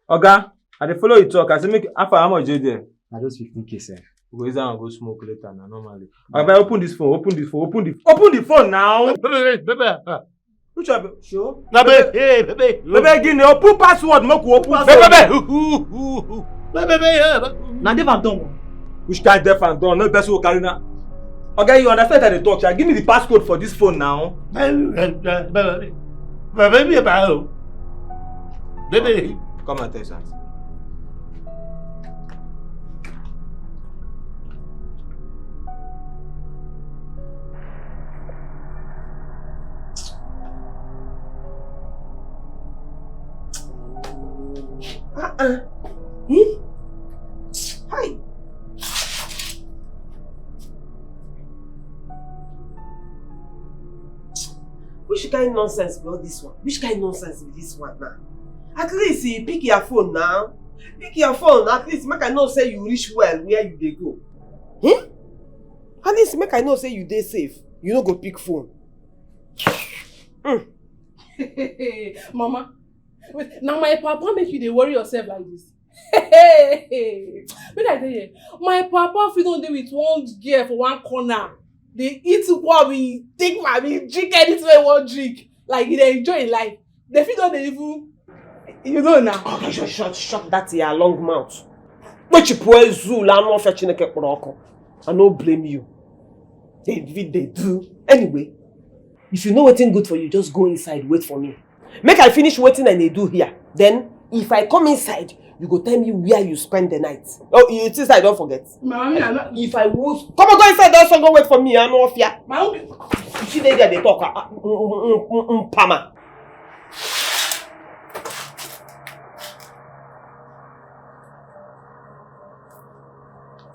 Okay, I dey follow you talk. I say make how much is there? I just 15K, sir. Go easy and go smoke later now, normally. Okay, open this phone. Open the phone now. Baby. Which one? Sure. Baby. Baby, give me open password. Make we open. Baby. Now deaf and dumb. Which kind deaf and dumb? No person will carry now. Okay, you understand that they talk? Give me the passcode for this phone now. Baby. Come and tell us. Hi. Which kind of nonsense be all this one? Which kind of nonsense be this one now? At least you pick your phone now. Pick your phone. At least make I know say you reach well where you dey go. At least make I know say you dey safe. You no go pick phone. Mama, wait, now my papa make you dey worry yourself like this. Make I tell you, my papa fit don dey with one girl for one corner. They eat what we take my drink anything they want drink. Like they enjoy life. They fit don dey even, you know now. Okay, shut that your long mouth. But you poor zoo, I'm not fetching a poroko. I no blame you. They do. Anyway, if you know what's good for you, just go inside, wait for me. Make I finish waiting and they do here. Then, if I come inside, you go tell me where you spend the night. Oh, you think I don't forget? Mommy, I'm not. If I was... Come on, go inside, don't go wait for me. I'm not here. Mommy. You see there they talk. Pama.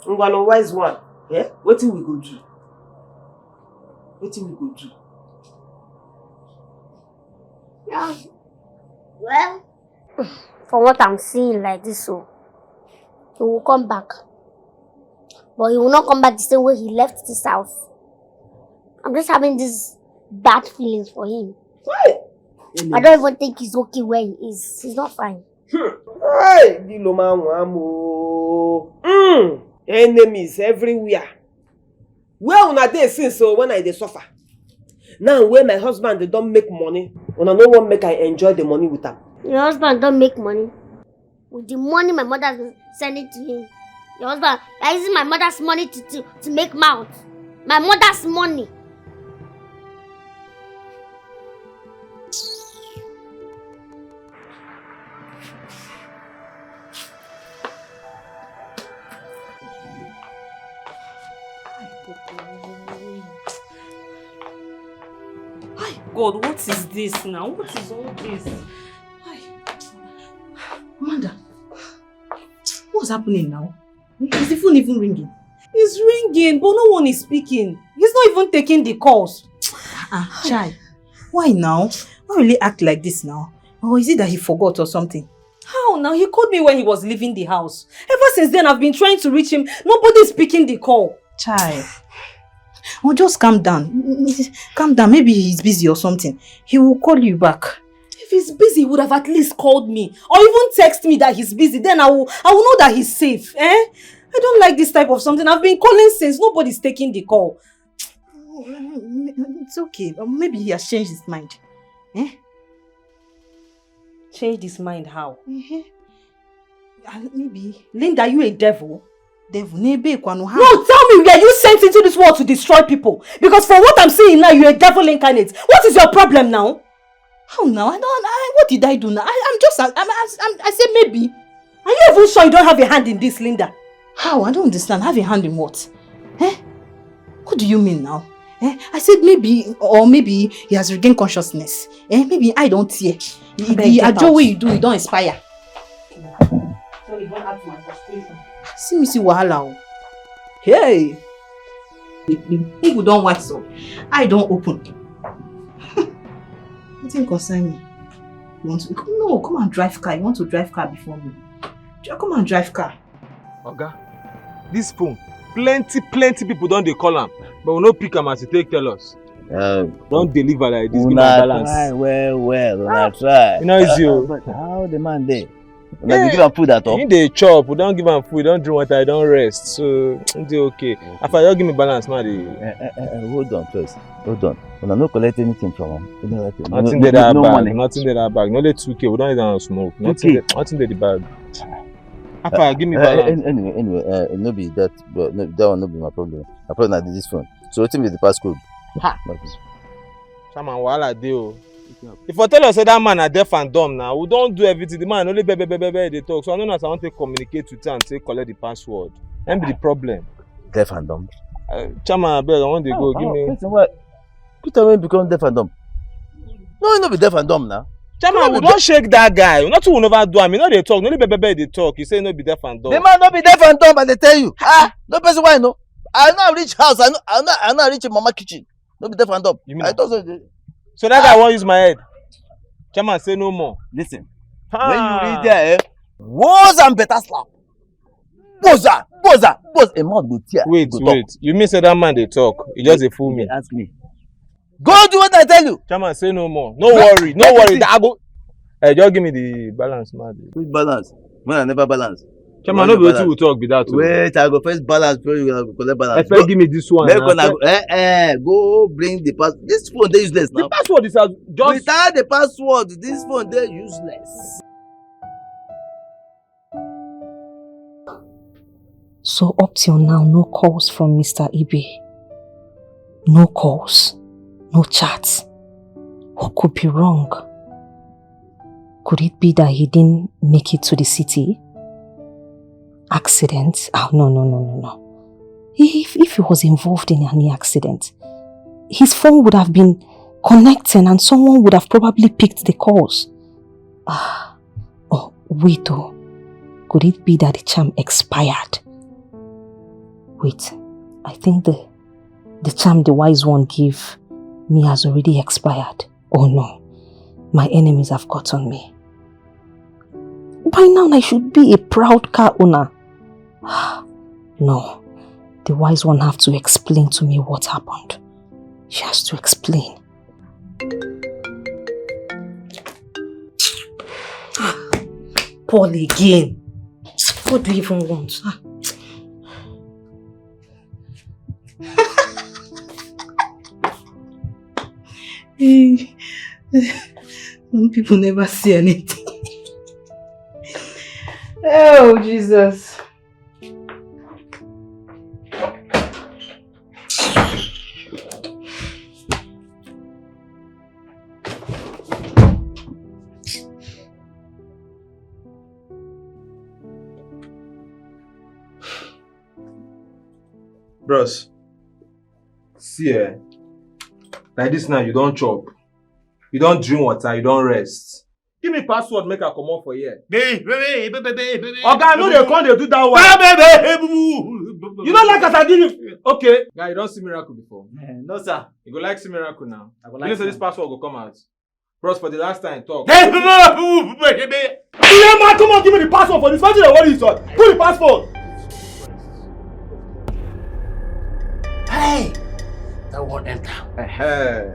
Ngwano wise one. Yeah? What thing we go do? What thing we go do? Yeah. Well, for what I'm seeing like this, so he will come back. But he will not come back the same way he left this house. I'm just having these bad feelings for him. What? I don't even think he's okay where he is. He's not fine. Hey, Diloma Wamo. Enemies everywhere. Where una dey since so when I dey suffer? Now when my husband they don't make money, una no one make I enjoy the money with him. Your husband don't make money. With the money my mother is sending to him. Your husband is using my mother's money to make mouth. My mother's money. God, what is this now? What is all this? Amanda, what's happening now? Is the phone even ringing? It's ringing, but no one is speaking. He's not even taking the calls. Chai, why now? Why will he act like this now? Or is it that he forgot or something? How now? He called me when he was leaving the house. Ever since then, I've been trying to reach him. Nobody's picking the call. Chai. Oh, just calm down. Calm down. Maybe he's busy or something. He will call you back. If he's busy, he would have at least called me. Or even text me that he's busy. Then I will know that he's safe. I don't like this type of something. I've been calling since. Nobody's taking the call. It's okay. Maybe he has changed his mind. Eh? Changed his mind how? Maybe. Linda, are you a devil? Devil? No, tell me, were you sent into this world to destroy people? Because from what I'm seeing now, you're a devil incarnate. What is your problem now? How now? What did I do now? I said maybe. Are you even sure you don't have a hand in this, Linda? How? I don't understand. Have a hand in what? Eh? What do you mean now? Eh? I said maybe, or maybe he has regained consciousness. Eh? Maybe I don't hear. The ajo way you do, you don't inspire. Sorry, don't ask my frustration. See me see wahala. Hey! People don't watch so. I don't open. Nothing concern me. You want to? No, come and drive car. You want to drive car before me? Come and drive car. Oga, this phone, plenty people don't they call him, but we no pick him as he take tell us. Don't deliver like this. Give balance. Try well, try. You know it's you. But how the man there? Like, give him food at all? In the chop, we don't give him food, we don't drink water, I don't rest. So, it's okay. After you give me balance, man. Hold on first. Hold on. When I don't collect anything from him. Nothing there that bag. Nothing there that bag. Not the 2K, we don't even smoke. Nothing there the bag. After give me balance. Anyway, no be that, but no, that will not be my problem. My problem is this phone. So what's the passcode? Ha! Someone wahala dey o. If I tell us that man are deaf and dumb now, we don't do everything. The man only they talk. So I don't know if I want to communicate with you and say collect the password. That be the problem. Deaf and dumb? Chairman, I beg, I want to go. Give me. Listen, what? You tell me become deaf and dumb. No, you not be deaf and dumb now. Chairman, we don't shake that guy. Not who never do. I mean, no they talk. Only they talk. You say no be deaf and dumb. The man not be deaf and dumb, but they tell you. No person why no. I know reach house. I know reach mama kitchen. No be deaf and dumb. You mean I thought so. So that guy won't use my head. Chairman, say no more. Listen, when you read there, words and better slap. Boza. A man go tear. Wait. You mean say that man they talk? You just a fool me. Ask me. Go do what I tell you. Chairman, say no more. No worry. I go. Hey, just give me the balance, man. Which balance? Man, I never balance. Chairman, no be wetin we talk be that. Wait, I go first balance before you collect balance. I first give me this one. Go bring the password. This phone they useless now. The password is just. Without the password, this phone they useless. So up till now, no calls from Mr. Ibe. No calls. No chats. What could be wrong? Could it be that he didn't make it to the city? Accident? Oh, no. If he was involved in any accident, his phone would have been connecting and someone would have probably picked the calls. Oh, wait though. Could it be that the charm expired? Wait, I think the charm the wise one gave me has already expired. Oh no, my enemies have gotten me. By now I should be a proud car owner. No, the wise one have to explain to me what happened. She has to explain. Paul again. What do you even want? Some people never see anything. Oh, Jesus. Bros, see like this now you don't chop, you don't drink water, you don't rest. Give me password, make I come out for here. Baby. Okay, I know they can't do that one. You don't like as I did it. Okay. Guy, you don't see miracle before. No, sir. You go like see miracle now. I go You like know say this password will come out. Bros, for the last time, talk. Come on, give me the password for this. What is it? Put the password. Hey, that won't enter.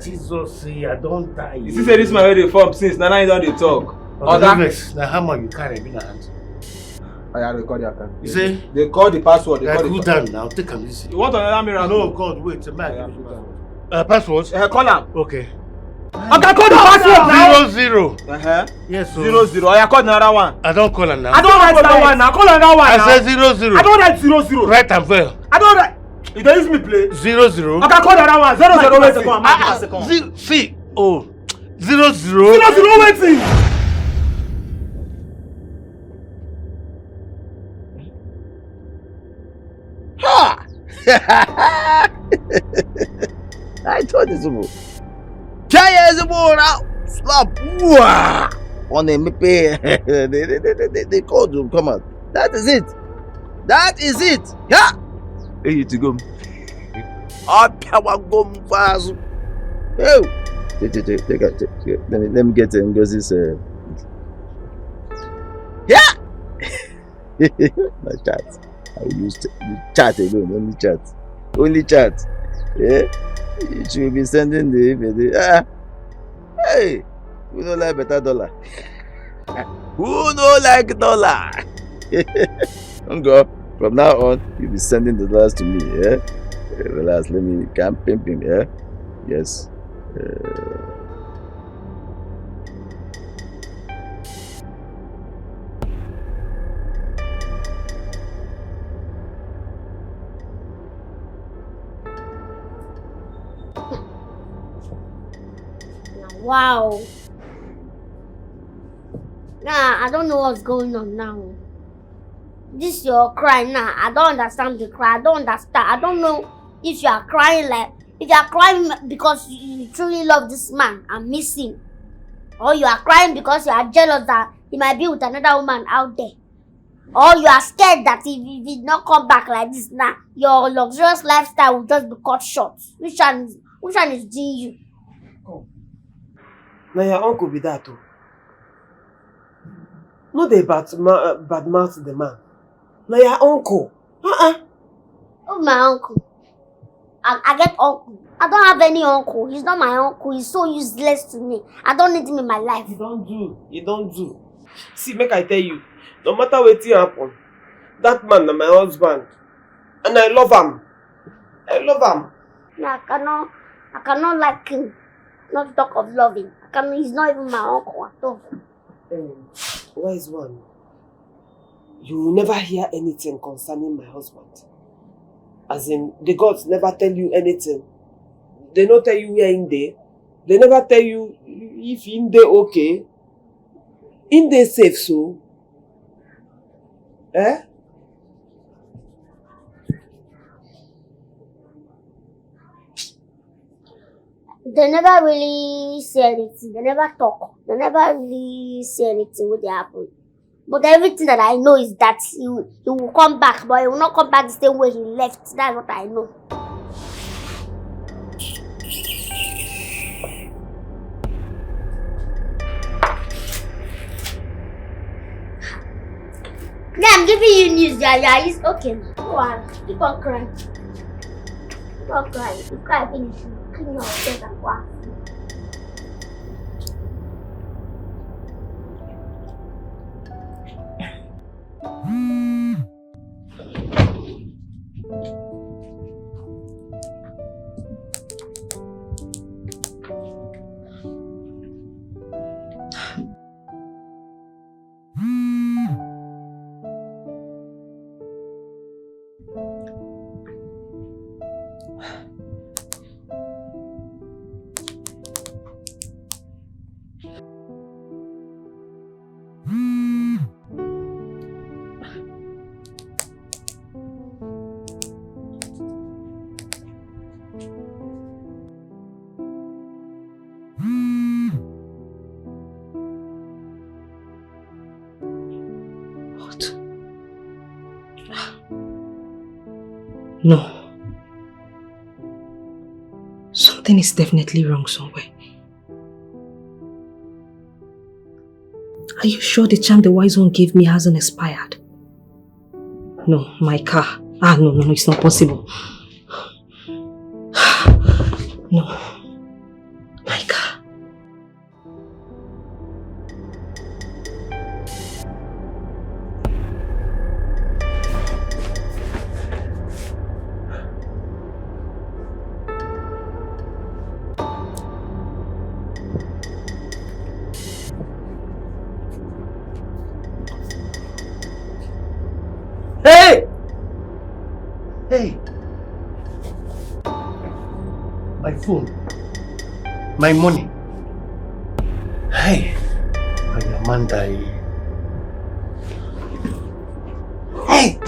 Jesus, I don't die. You see, say this man where they form since now you don't they talk. Now how much you carry in your hand? I record your account. You say? They call the password. They Like, call cool the down now. Take them easy. You want another miracle? No, God, wait. Password? Call am. Okay. Okay, call the password now. 00. Yes, so 00. I call another one. I don't call her now. I don't write that one now. Call another one now. I say 00. I don't write 00. Write and well. I don't write. You don't use me play. 00. Okay, call another one. 00. See. Oh. 00 00. waiting. Ha! I told you so. 10 years ago now. Slap. Wah! On a pay. They called you. Come on. That is it. That is it. Yeah. Hey, you to go. Up our gum fast. Oh. Let me get Ngosi's. Yeah. My chat. I will use chat alone. Only chat. Yeah. You should be sending the video. Hey. Who don't like better dollar? Who don't like dollar? Go. From now on, you'll be sending the dollars to me. Yeah. Relax. Let me pimp him. Yeah. Yes. Wow. Nah, I don't know what's going on now. This your cry now. I don't understand the cry. I don't understand. I don't know if you are crying if you are crying because you truly love this man and miss him, or you are crying because you are jealous that he might be with another woman out there, or you are scared that if he did not come back like this now, your luxurious lifestyle will just be cut short. Which one is doing you? Now your uncle be that too. Not the bad mouth the man. Now your uncle. Oh, my uncle. I get uncle. I don't have any uncle. He's not my uncle. He's so useless to me. I don't need him in my life. You don't do. See, make I tell you, no matter what happen, that man is my husband. And I love him. No, I cannot like him. Not talk of loving. He's not even my uncle at all. Wise one. You will never hear anything concerning my husband. As in, the gods never tell you anything. They don't tell you where in there. They never tell you if in there okay. In there safe so. Eh? They never really say anything. They never talk. They never really say anything when they happen. But everything that I know is that he will come back, but he will not come back the same way he left. That's what I know. Yeah, I'm giving you news. Yeah, it's okay. Go on. Keep on crying. Keep on crying. You cry, finish. Clean your face and go. No. Something is definitely wrong somewhere. Are you sure the charm the wise one gave me hasn't expired? No, my car. No, it's not possible. No. My car. my phone, my money. Hey, my Amanda. Hey!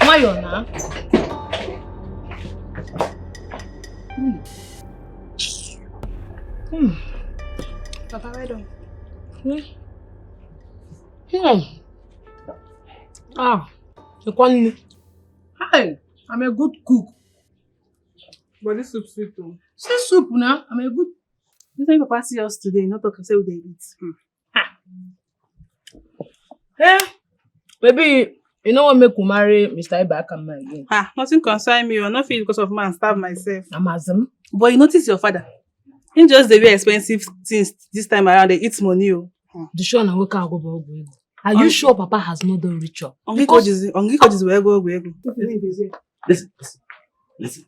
Mayo na. Papa, where do? Hi, I'm a good cook. But this soup sweet too. Say soup now. I'm a good. This time Papa see us today, not talk say we dey eat. Hey, maybe you know what make you marry Mr. Ibakama again. Nothing concern me. I not feel because of man starve myself. Amazon. But you notice your father. He just the very expensive things this time around. They eat money. The show na work out go. Are you sure Papa has not done ritual? Ongi coaches where go. Listen. If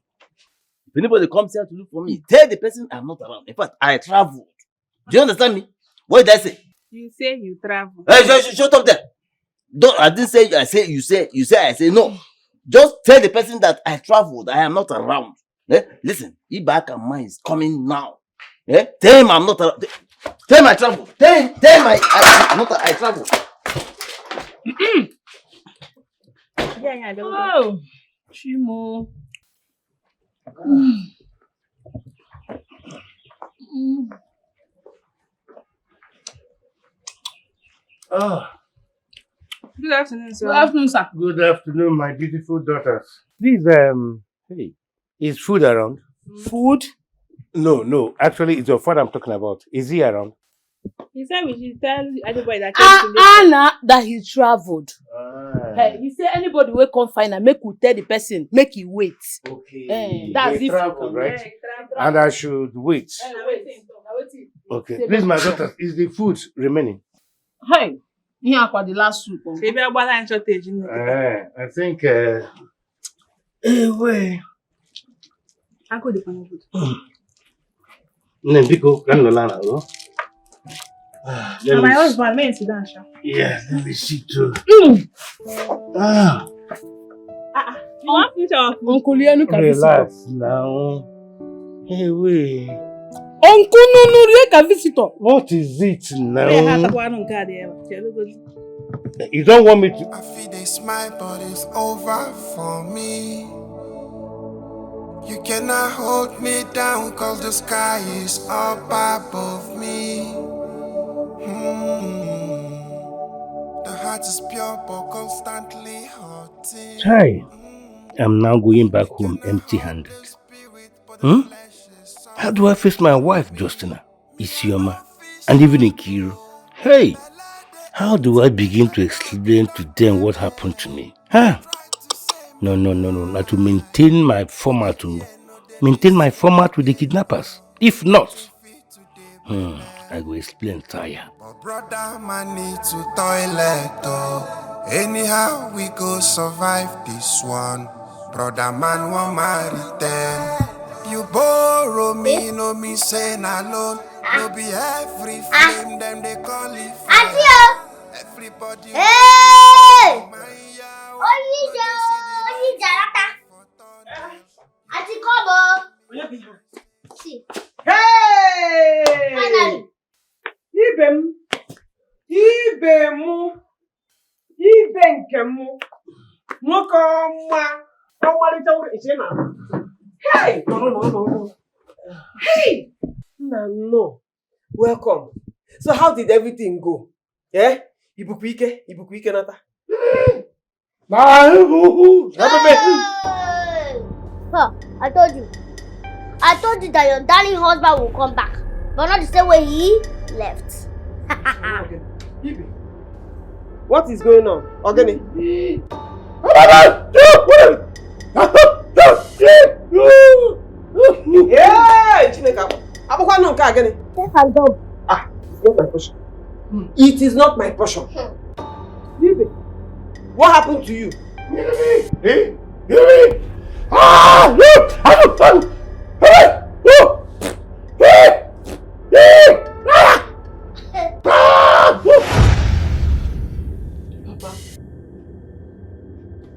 anybody comes here to look for me, tell the person I'm not around. In fact, I traveled. Do you understand me? What did I say? You say you travel. Hey, shut up there. I didn't say I say you say I say no. Just tell the person that I traveled. I am not around. Listen, Ibakama is coming now. Tell him I'm not around. Tell him I travel. Tell him I travel. Oh, Chimo. Good afternoon, sir. Good afternoon, sir. Good afternoon, my beautiful daughters. Please, hey, is food around? Food? No. Actually, it's your father I'm talking about. Is he around? He said we should tell anybody that came to Anna that he traveled. Hey, he said anybody will come find and make we tell the person, make he wait. Okay. That's He if traveled, right? And I should wait. Okay. Please, my daughters, is the food remaining? Hey, here for the last soup. Maybe I bought a shortage. I think. Wait. I could depend Nembiko, can you learn now? My husband, may sit down, sir. Yeah, let me see too. You want to Uncle Lianu can relax now. Hey, wait. Uncle Nunu can visitor. What is it now? You You don't want me to. I feel they smile, but it's over for me. You cannot hold me down, cause the sky is up above me. The heart is pure, but constantly hurting. Hi. I'm now going back home empty-handed. How do I face my wife, Justina, Isioma, and even Ikiru? Hey, how do I begin to explain to them what happened to me? No. Not to maintain my format with the kidnappers. If not, I will explain tire. Brother, man need to toilet though. Anyhow we go survive this one. Brother man won't marry them. You borrow me, no me saying alone. No be every flame them they call it fire. everybody. Hey! Oyi jarata. Ati kobo. See. Hey! Finally. Ibe nke mụ. Nwoke ọma. Ọmarịcha nwoke iche na. Hey! No. Hey! No. Welcome. So how did everything go? Yeah? Ibukwa ike nata. Huh, I told you that your darling husband will come back, but not the same way he left. What is going on? Ogene? Yeah, Chineka. Abukwa no nka agene. Take and go. It is not my portion. It is not my portion. What happened to you?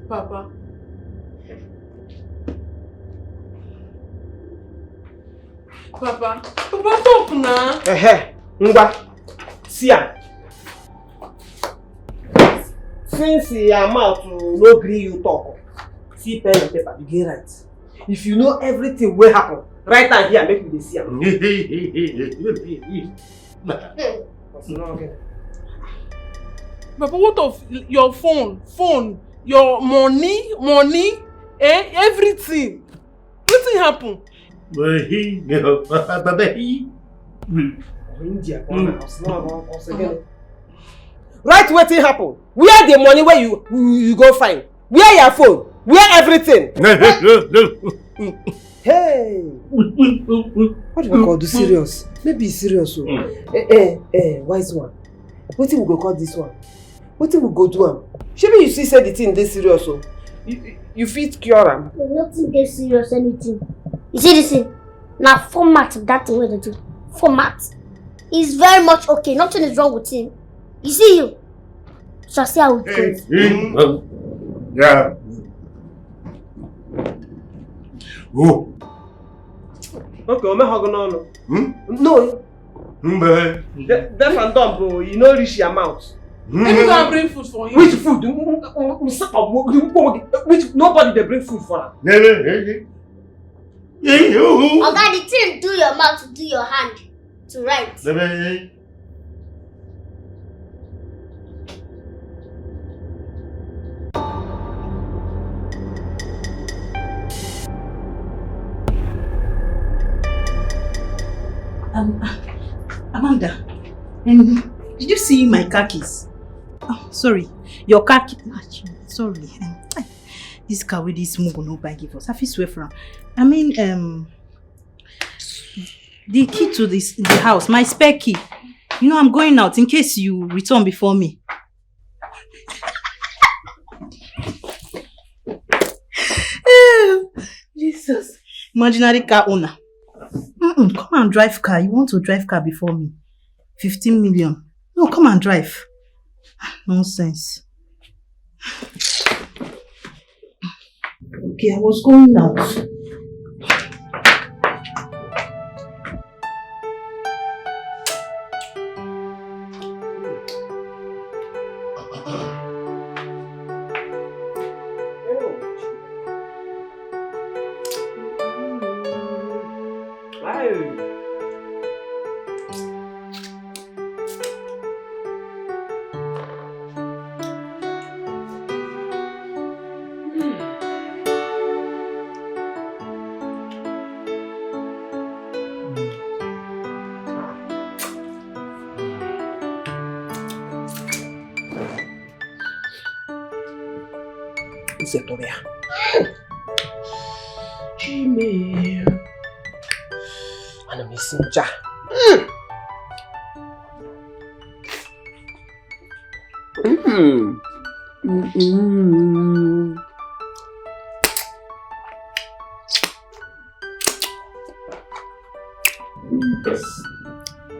Papa. Papa, talk now. Ngwa. See ya. Since your mouth no gree you talk, see pen and paper, you get right. If you know everything will happen, write down here, make me see am. Papa, what of your phone, your money, everything? Wetin happen? Right, wetin happen? Where the money where you go find? Where your phone? Where everything? Hey! What do we call this serious? Maybe it's serious. Wise one. Wetin we go call this one? Wetin we go do am? Shebi you see say the thing dey serious o. You fit cure am. Nothing dey serious anything. You see this thing? Now format that thing wey they do. Format. It's very much okay. Nothing is wrong with him. You see you? Shall see how it goes. Yeah. Oh. Okay, I'm not going No. Deaf and dumb, bro. You know reach your mouth. Let me go and bring food for you. Which food? Which nobody they bring food for. Okay, the thing do your mouth to do your hand to write. Amanda, did you see my car keys? Oh, sorry, your car keys. Sorry, this car with this move no buy give us. I feel swear from. I mean, the key to the house, my spare key. You know, I'm going out in case you return before me. Jesus, imaginary car owner. Come and drive car. You want to drive car before me? 15 million. No, come and drive. Nonsense. Okay, I was going out. Victoria. Jimmy. I'm missing Ja.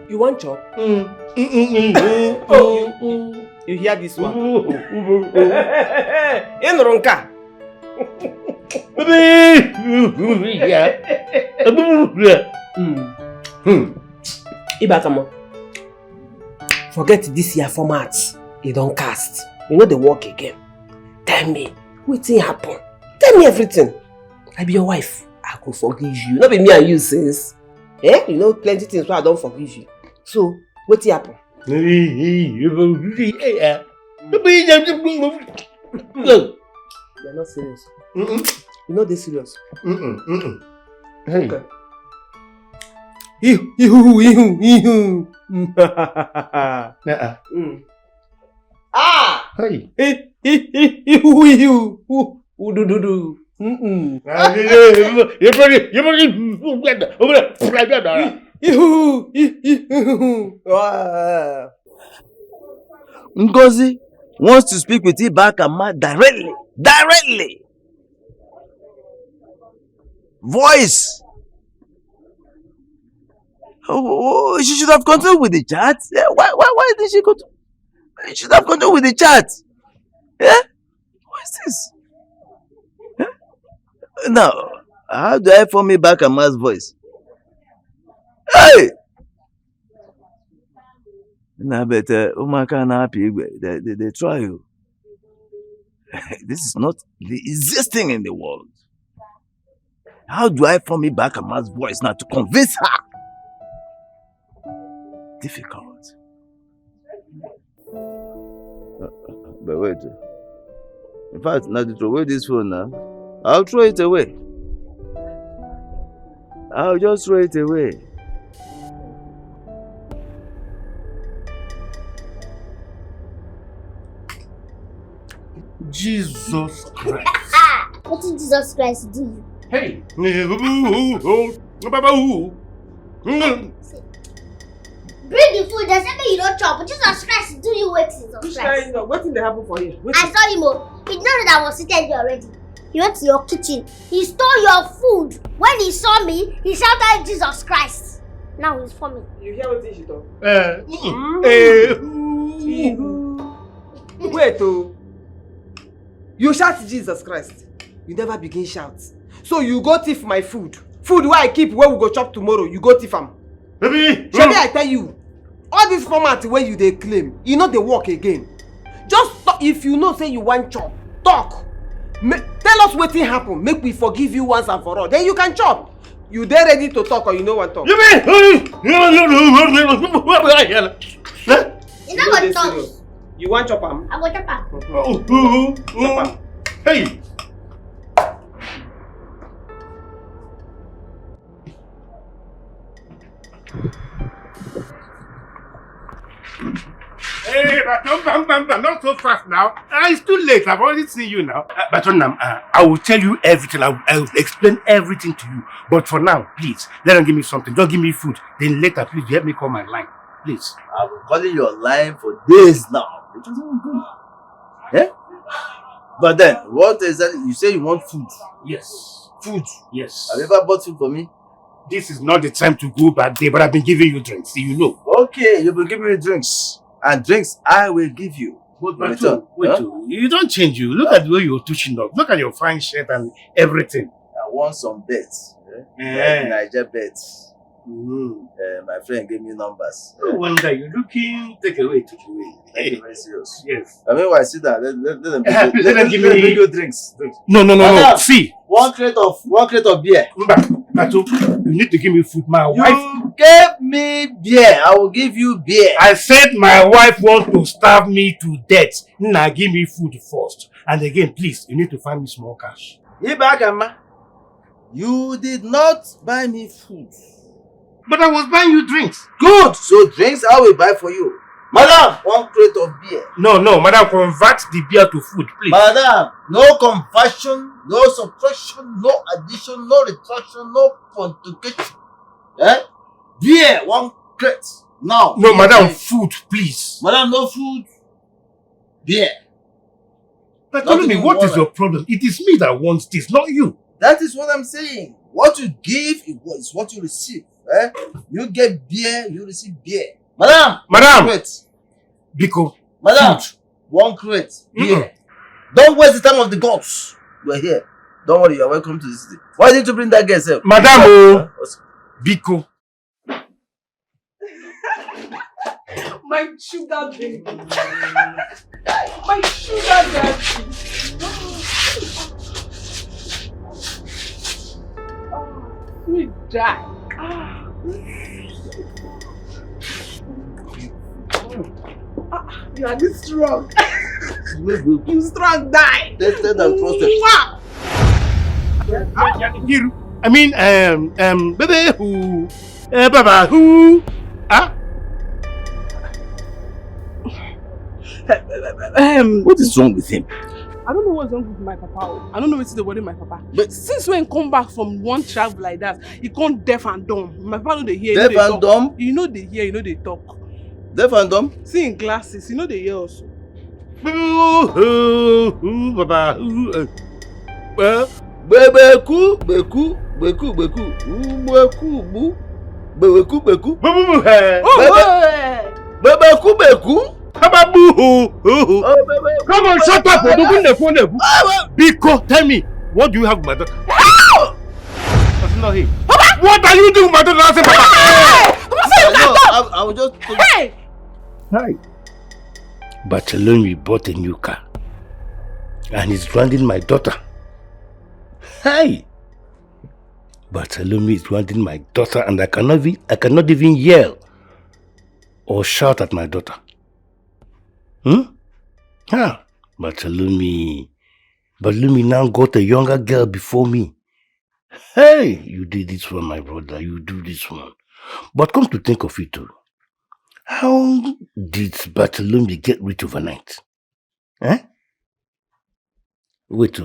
You want chop? You hear this one? In Ronka. Ibakamo. Forget this year format. You don't cast. You know the work again. Tell me, what thing happen? Tell me everything. I be your wife. I could forgive you. Not be me and you since. Eh? You know plenty things why I don't forgive you. So, what happen? You're not serious. You're not this serious. Hey. Okay. Ah! Hey. Ngozi wants to speak with Ibakama directly. Directly. Voice. Oh, she should have continued with the chat. Yeah, why did she continue? She should have continued with the chat. Yeah? What is this? Yeah? Now, how do I form Ibakama's voice? Hey! Nah, but Umaka na happy. They try you. This is not the easiest thing in the world. How do I form Ibakama's voice now to convince her? Difficult. But wait. In fact, now to throw away this phone now, I'll throw it away. I'll just throw it away. Jesus Christ. What did Jesus Christ do? Hey. Bring the food. There's something you don't chop. But Jesus Christ do you wait Jesus Which Christ? kind? What did they happen for you? I saw him. He didn't know that I was seated there already. He went to your kitchen. He stole your food. When he saw me, he shouted Jesus Christ. Now he's for me. You hear what she talk? Wait, oh. You shout Jesus Christ. You never begin shout. So you go thief my food. Food where I keep where we go chop tomorrow. You go thief am. Baby, I tell you, all this format where you they claim, you know they work again. Just talk, if you know say you want chop, talk. Tell us what happen. Make we forgive you once and for all. Then you can chop. You there ready to talk or you know what talk? You know what talk? You want chop am? I want chop am. Chop am. Hey. Hey, not so fast now. It's too late. I've already seen you now. But I will tell you everything. I will explain everything to you. But for now, please, let them give me something. Don't give me food. Then later, please, help me call my line. Please. I've been calling your line for days now. It doesn't go. Yeah? But then, what exactly? You say you want food? Yes. Food? Yes. Have you ever bought food for me? This is not the time to go back there, but I've been giving you drinks. You know. Okay, you've been giving me drinks. And drinks I will give you. Wait, you don't change you. Look at the way you're touching up. Look at your fine shirt and everything. I want some bets. Like Niger bets. My friend gave me numbers. No wonder you're looking. Take away. Hey. Very serious. Yes. I mean, why sit down? Let them give me you drinks. No. See. One crate of beer. Kato, you need to give me food. My wife. You gave me beer. I will give you beer. I said my wife wants to starve me to death. Now give me food first. And again, please, you need to find me small cash. Ibakama, you did not buy me food. But I was buying you drinks. Good. So drinks I will buy for you. Madam, one crate of beer. No, madam, convert the beer to food, please. Madam, no conversion, no subtraction, no addition, no retraction, no punctuation. Beer, one crate. Now. No, madam, food, please. Madam, no food. Beer. But tell me, what is your problem? It is me that wants this, not you. That is what I'm saying. What you give is what you receive. You get beer, you receive beer. Madam! Biko, Madam, one crate. Here. Don't waste the time of the gods. You are here. Don't worry, you are welcome to this city. Why didn't you bring that girl, sir? Madam, Biko. My sugar baby. My sugar daddy. We die. You are this strong. You strong die. Tested and trusted. I mean, baby who, Baba who, what is wrong with him? I don't know what's wrong with my papa. I don't know what's the word in my papa. But since when he come back from one travel like that, he come deaf and dumb. My papa know they hear. Deaf and dumb? You know they hear, you know they talk. Deaf and dumb? See in glasses, you know they hear also. Baba Beku, beku, beku, beku, beku, bu, beku, beku, beku, beku. Come on, shut up! Biko, tell me, what do you have with my daughter? That's not him. What are you doing with my daughter? I will just. Hey! Hi. Bartholomew bought a new car, and he's grounding my daughter. Hey! Bartholomew is grounding my daughter, and I cannot even yell or shout at my daughter. Bartholomew now got a younger girl before me. Hey, you did this one, my brother. You do this one. But come to think of it, too. How did Bartholomew get rich overnight? Wait.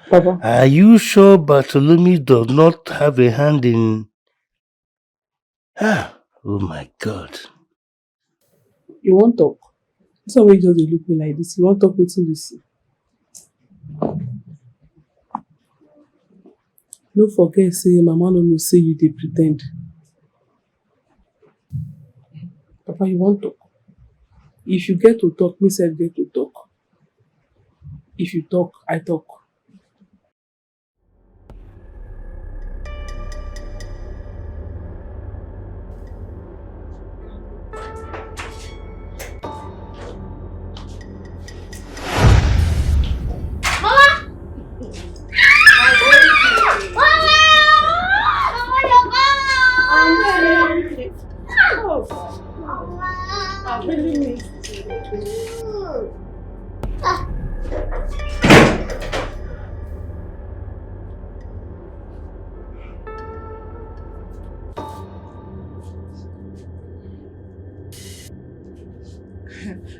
Papa. Are you sure Bartholomew does not have a hand in... Oh my God. You won't talk. That's why you just look me like this. You won't talk with you see. Don't forget, say mama no know say you dey pretend. Papa, you won't talk. If you get to talk, me self get to talk. If you talk, I talk.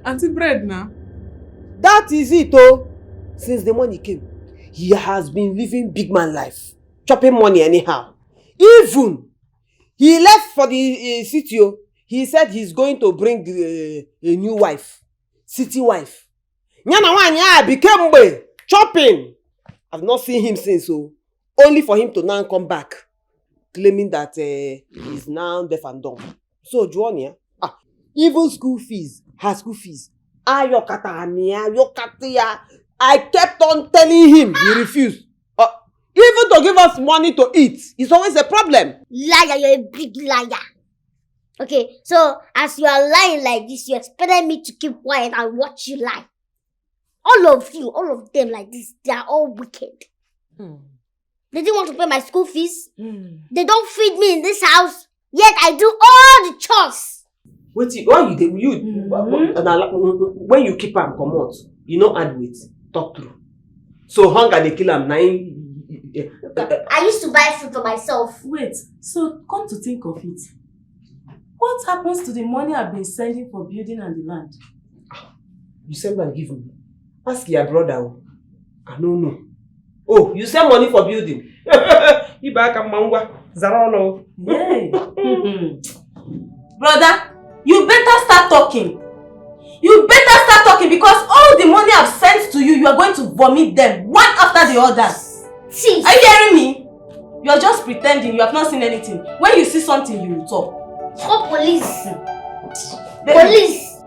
Auntie bread now. That is it, oh. Since the money came, he has been living big man life, chopping money anyhow. Even he left for the city. He said he's going to bring a new wife, city wife. Nyana wanya became chopping. I've not seen him since, so only for him to now come back, claiming that he's now deaf and dumb. So Joania, even school fees, her school fees. I kept on telling him, he refused. Even to give us money to eat, it's always a problem. Liar, you're a big liar. Okay, so as you are lying like this, you expected me to keep quiet and watch you lie. All of you, all of them like this, they are all wicked. They didn't want to pay my school fees. They don't feed me in this house. Yet I do all the chores. Wait, why you do when you keep am comot, you know add weight, talk through. So hunger they kill am. I used to buy food for myself. Wait, so come to think of it, what happens to the money I've been sending for building and the land? You send and give me. Ask your brother. I don't know. Oh, you send money for building. You back a mangwa. Zarono. Yay. Brother, you better start talking. You better start talking because all the money I've sent to you, you are going to vomit them one after the other. Jeez. Are you hearing me? You are just pretending you have not seen anything. When you see something, you will talk. Call police. Police.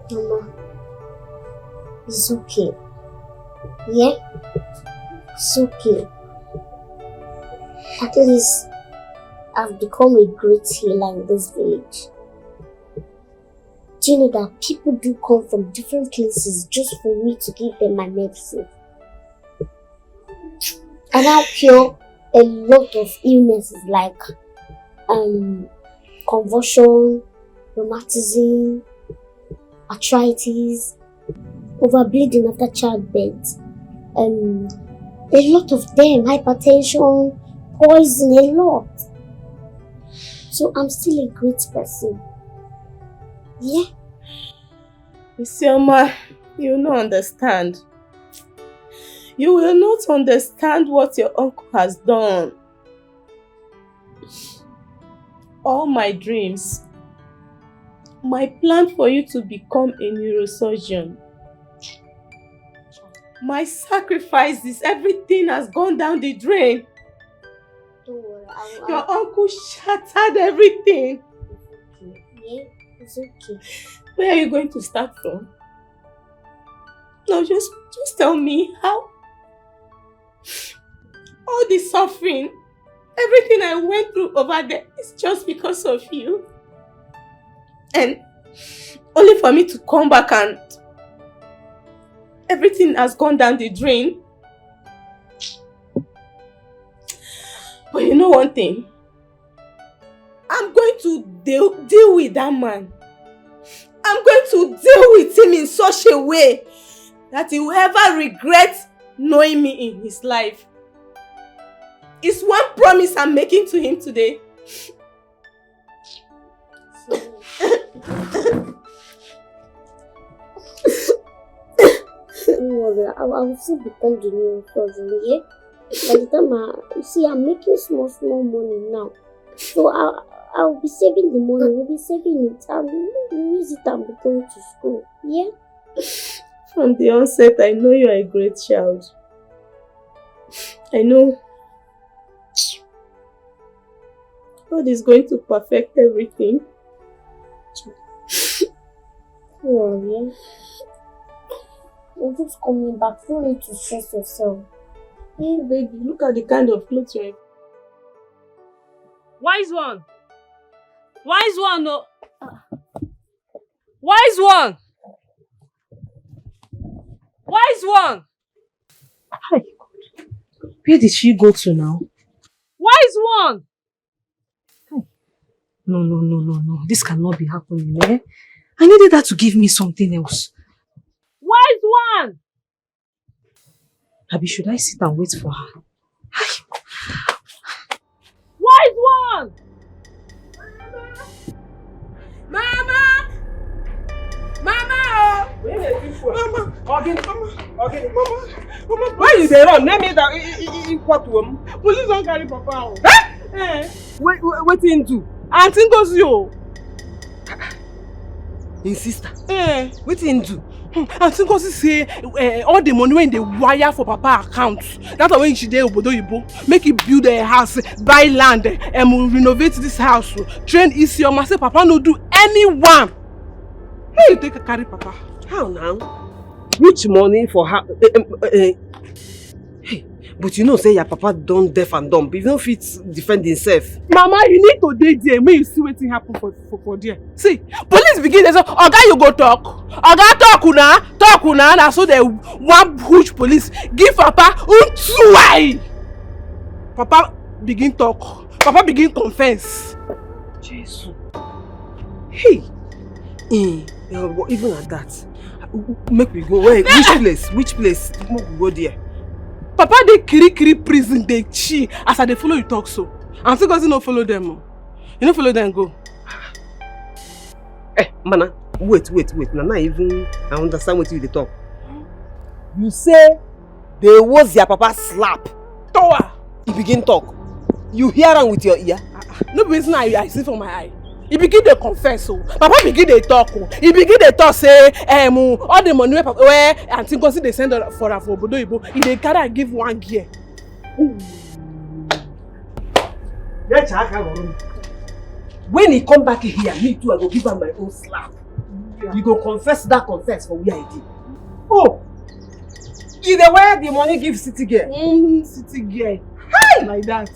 Mama, it's okay. Yeah? It's okay. At least I've become a great healer in this village. Do you know that people do come from different places just for me to give them my medicine? And I'll cure a lot of illnesses like convulsion, rheumatism, arthritis, overbleeding after childbirth, a lot of them, hypertension, poison, a lot. So I'm still a great person. Yeah? Isioma, you will not understand. You will not understand what your uncle has done. All my dreams, my plan for you to become a neurosurgeon, my sacrifices, everything has gone down the drain. Don't worry, Your uncle shattered everything. Yeah, it's okay. Where are you going to start from? No, just tell me how. All the suffering, everything I went through over there is just because of you. And only for me to come back and everything has gone down the drain. But you know one thing? I'm going to deal with that man. I'm going to deal with him in such a way that he will ever regret knowing me in his life. It's one promise I'm making to him today. Don't worry, I will still become the new cousin, yeah? By the time you see, I'm making small money now. So I'll be saving the money, we'll be saving it, and we'll use it and be going to school, yeah? From the onset, I know you are a great child. I know God is going to perfect everything. Don't worry. You're just coming back. You don't need to stress yourself. Hey baby, look at the kind of clothes you're wearing. Wise one! Wise one, no! Wise one! Wise one! Hi. Where did she go to now? Wise one! No. This cannot be happening, eh? I needed her to give me something else. Wise one! Abi, should I sit and wait for her? Wise one! Mama! Mama! Mama! Why you there? Let me that what to him. Police don't carry Papa. Eh? What into? Auntie goes you. His sister. What into? Auntie goes say all the money when they wire for Papa account. That's why when she dey obodo yibo, make it build a house, buy land, and renovate this house. Train Isioma say Papa no do anyone. How you take a carry Papa? How now? Which money for her? Hey, but you know say your Papa don't deaf and dumb. He don't fit defend himself. Mama, you need to dey there. May you see wetin happen for there. See, police begin dey say, Oga you go talk. Oga talk una. Na so they one huge police give Papa untuai. Papa begin talk. Papa begin confess. Jesus. Hey. Even at that, make we go. Wait, which place? Make we go there. Papa dey kiri prison dey chi as I dey follow you talk so. And still no follow them. You no follow them go. Mana, wait. Now even I understand what you dey talk. You say They was their papa slap. Tower. He begin talk. You hear him with your ear? No be reason I see from my eye. He begin to confess so. Papa begin to talk. He begin to talk say, all the money where Auntie Ngozi they send for Obodo Ibo, he dey carry and give one gear. When he come back here, me too, I go give him my own slap. You go confess for where I did. Oh, you the way the money give city girl. City girl. Hi! Like that.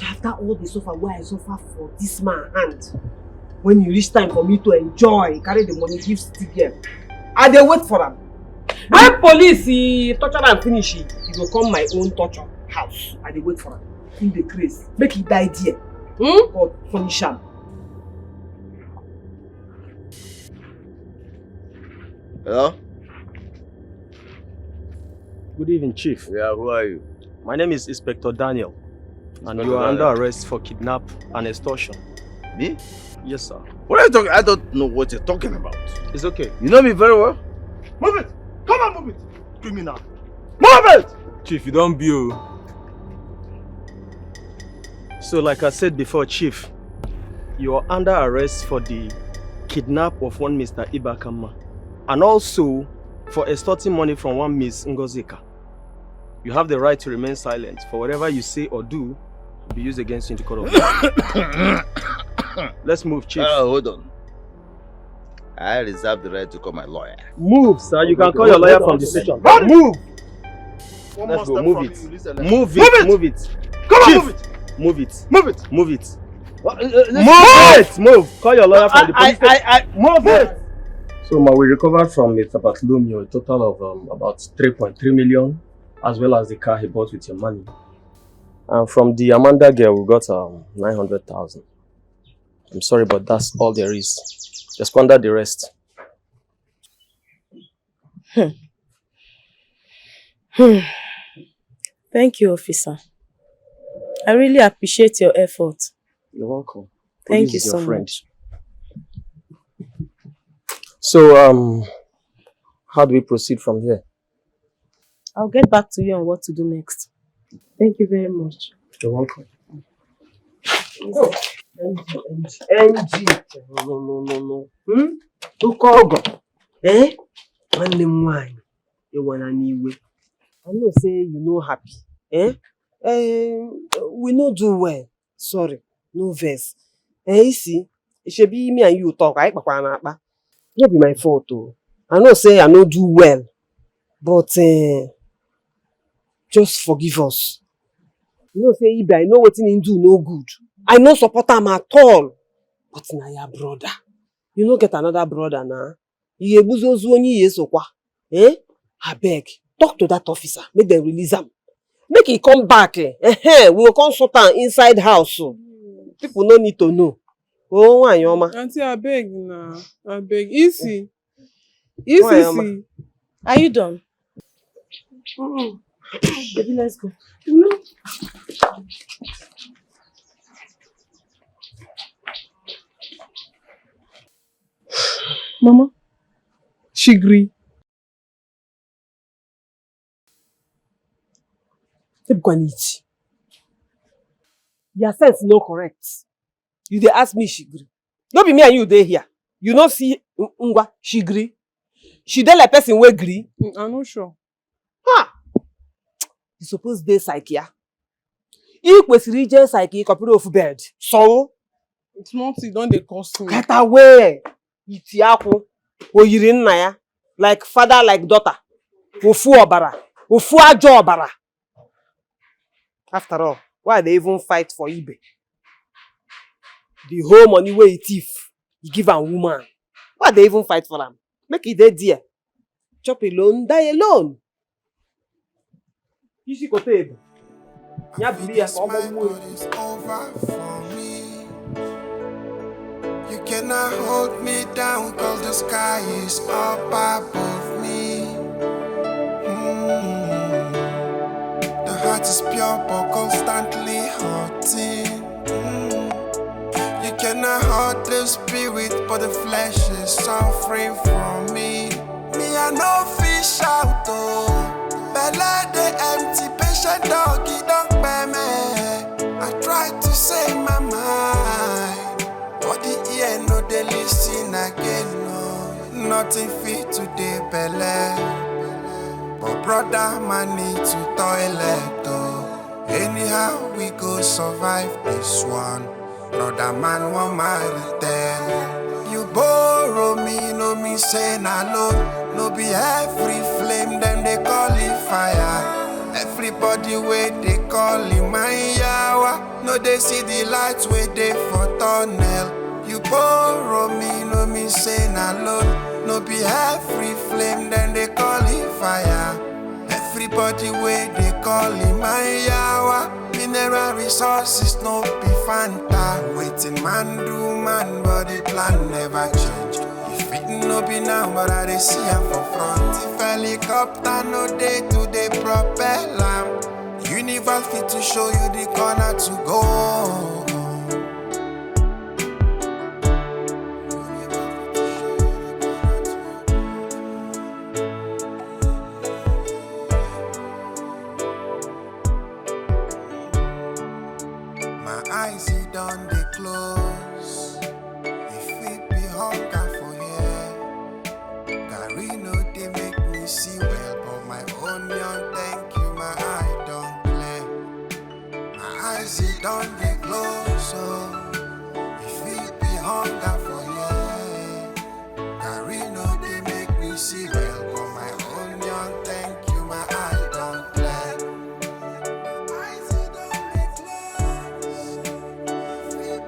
After all the suffer where I suffer for this man hand, when you reach time for me to enjoy, carry the money, give city girl. I dey wait for him. When police he torture and finish it, he go come my own torture house. I dey wait for him. In the grace, make he die there. Or punish him. Hello? Good evening, Chief. Yeah, who are you? My name is Inspector Daniel, and Inspector you are Daniel. under arrest for kidnap and extortion. Me? Yes, sir. What are you talking? I don't know what you're talking about. It's okay. You know me very well. Move it! Come on, move it! Criminal. Move it! Chief, you don't be. So, like I said before, Chief, you are under arrest for the kidnap of one Mr. Ibakama, and also for extorting money from one Miss Ngozika. You have the right to remain silent, for whatever you say or do will be used against you in the court of law. Let's move, Chief. Hold on. I reserve the right to call my lawyer. Move, sir. You can call your lawyer from the station. Move! Let's go. Move it. Move it. Move it. Come on, Chief, move it! move it. Move it! Move it. Move it! Move! Call your lawyer from the police station. Move it! So, we recovered from Mr. Bartholomew a total of about 3.3 million, as well as the car he bought with your money. And from the Amanda girl, we got 900,000. I'm sorry, but that's all there is. Just squander the rest. Thank you, officer. I really appreciate your effort. You're welcome. Thank Police you is your so friend. much. So, how do we proceed from here? I'll get back to you on what to do next. Thank you very much. You're welcome. Oh. NG. No. Ukogo. Eh? Nwanne m nwanyị. Ịwana n'iwe. I know say you no happy. Eh? We no do well. Sorry. No vex. You see, it should be me and you talk. Right? No be my fault. Oh. I know say I no do well. But just forgive us. You know say Ibe, I know wetin him do no good. I no support him at all. But na your brother. You no get another brother now. You ebuzozu onye yesokwa. Eh? Abeg, talk to that officer. Make them release him. Make he come back. We will consult him inside house. So. People no need to know. Oh, why Yoma? Auntie, abeg na. Abeg. Easy. Easy. Are you done? Baby, let's go. Mama, she agree. Your sense no correct. You dey ask me Shigri. No be me and you dey here. You no see Ngwa Shigri. She dey like person wey gree. I'm not sure. Ha! You suppose dey psyche. I kwesịrị ije psyche kopere ofu bed. So, it's not you don't dey cost me. Get away. Iti akwụ. Oyiri nna ya. Like father like daughter. Ofu ọbara. Ofu ajọ ọbara. After all, why they even fight for Ibe? The whole money wey he thief, he give a woman. Why they even fight for am? Make it dey there. Chop alone, die alone. Isi kote ebe. Nya bili ya kwa ọmọ You cannot hold me down, cause the sky is up above me. The heart is pure but constantly hurting. You cannot hurt the spirit, but the flesh is suffering from me. Me, I no fish out though. nothing fit today, belle. But brother, man need to toilet, oh. Anyhow, we go survive this one. Brother, man, won't marry them. You borrow me, no me say na loan. No be every flame, them they call it fire. Everybody wait, they call him my yawa. No, they see the lights wait they for tunnel. You borrow me, no me say na loan. No be every flame, then they call it fire. Everybody wait, they call him my yawa. Mineral resources, no be Fanta. Waiting man do man, but the plan never change. If it no be now, but I dey see him for front. If helicopter no day to the propeller. Universe fit to show you the corner to go. My eyes it done they close. If it be hunger for here, Gary no they make me see well, but my onion thank you, my eye don't clear. My eyes it done they close, oh.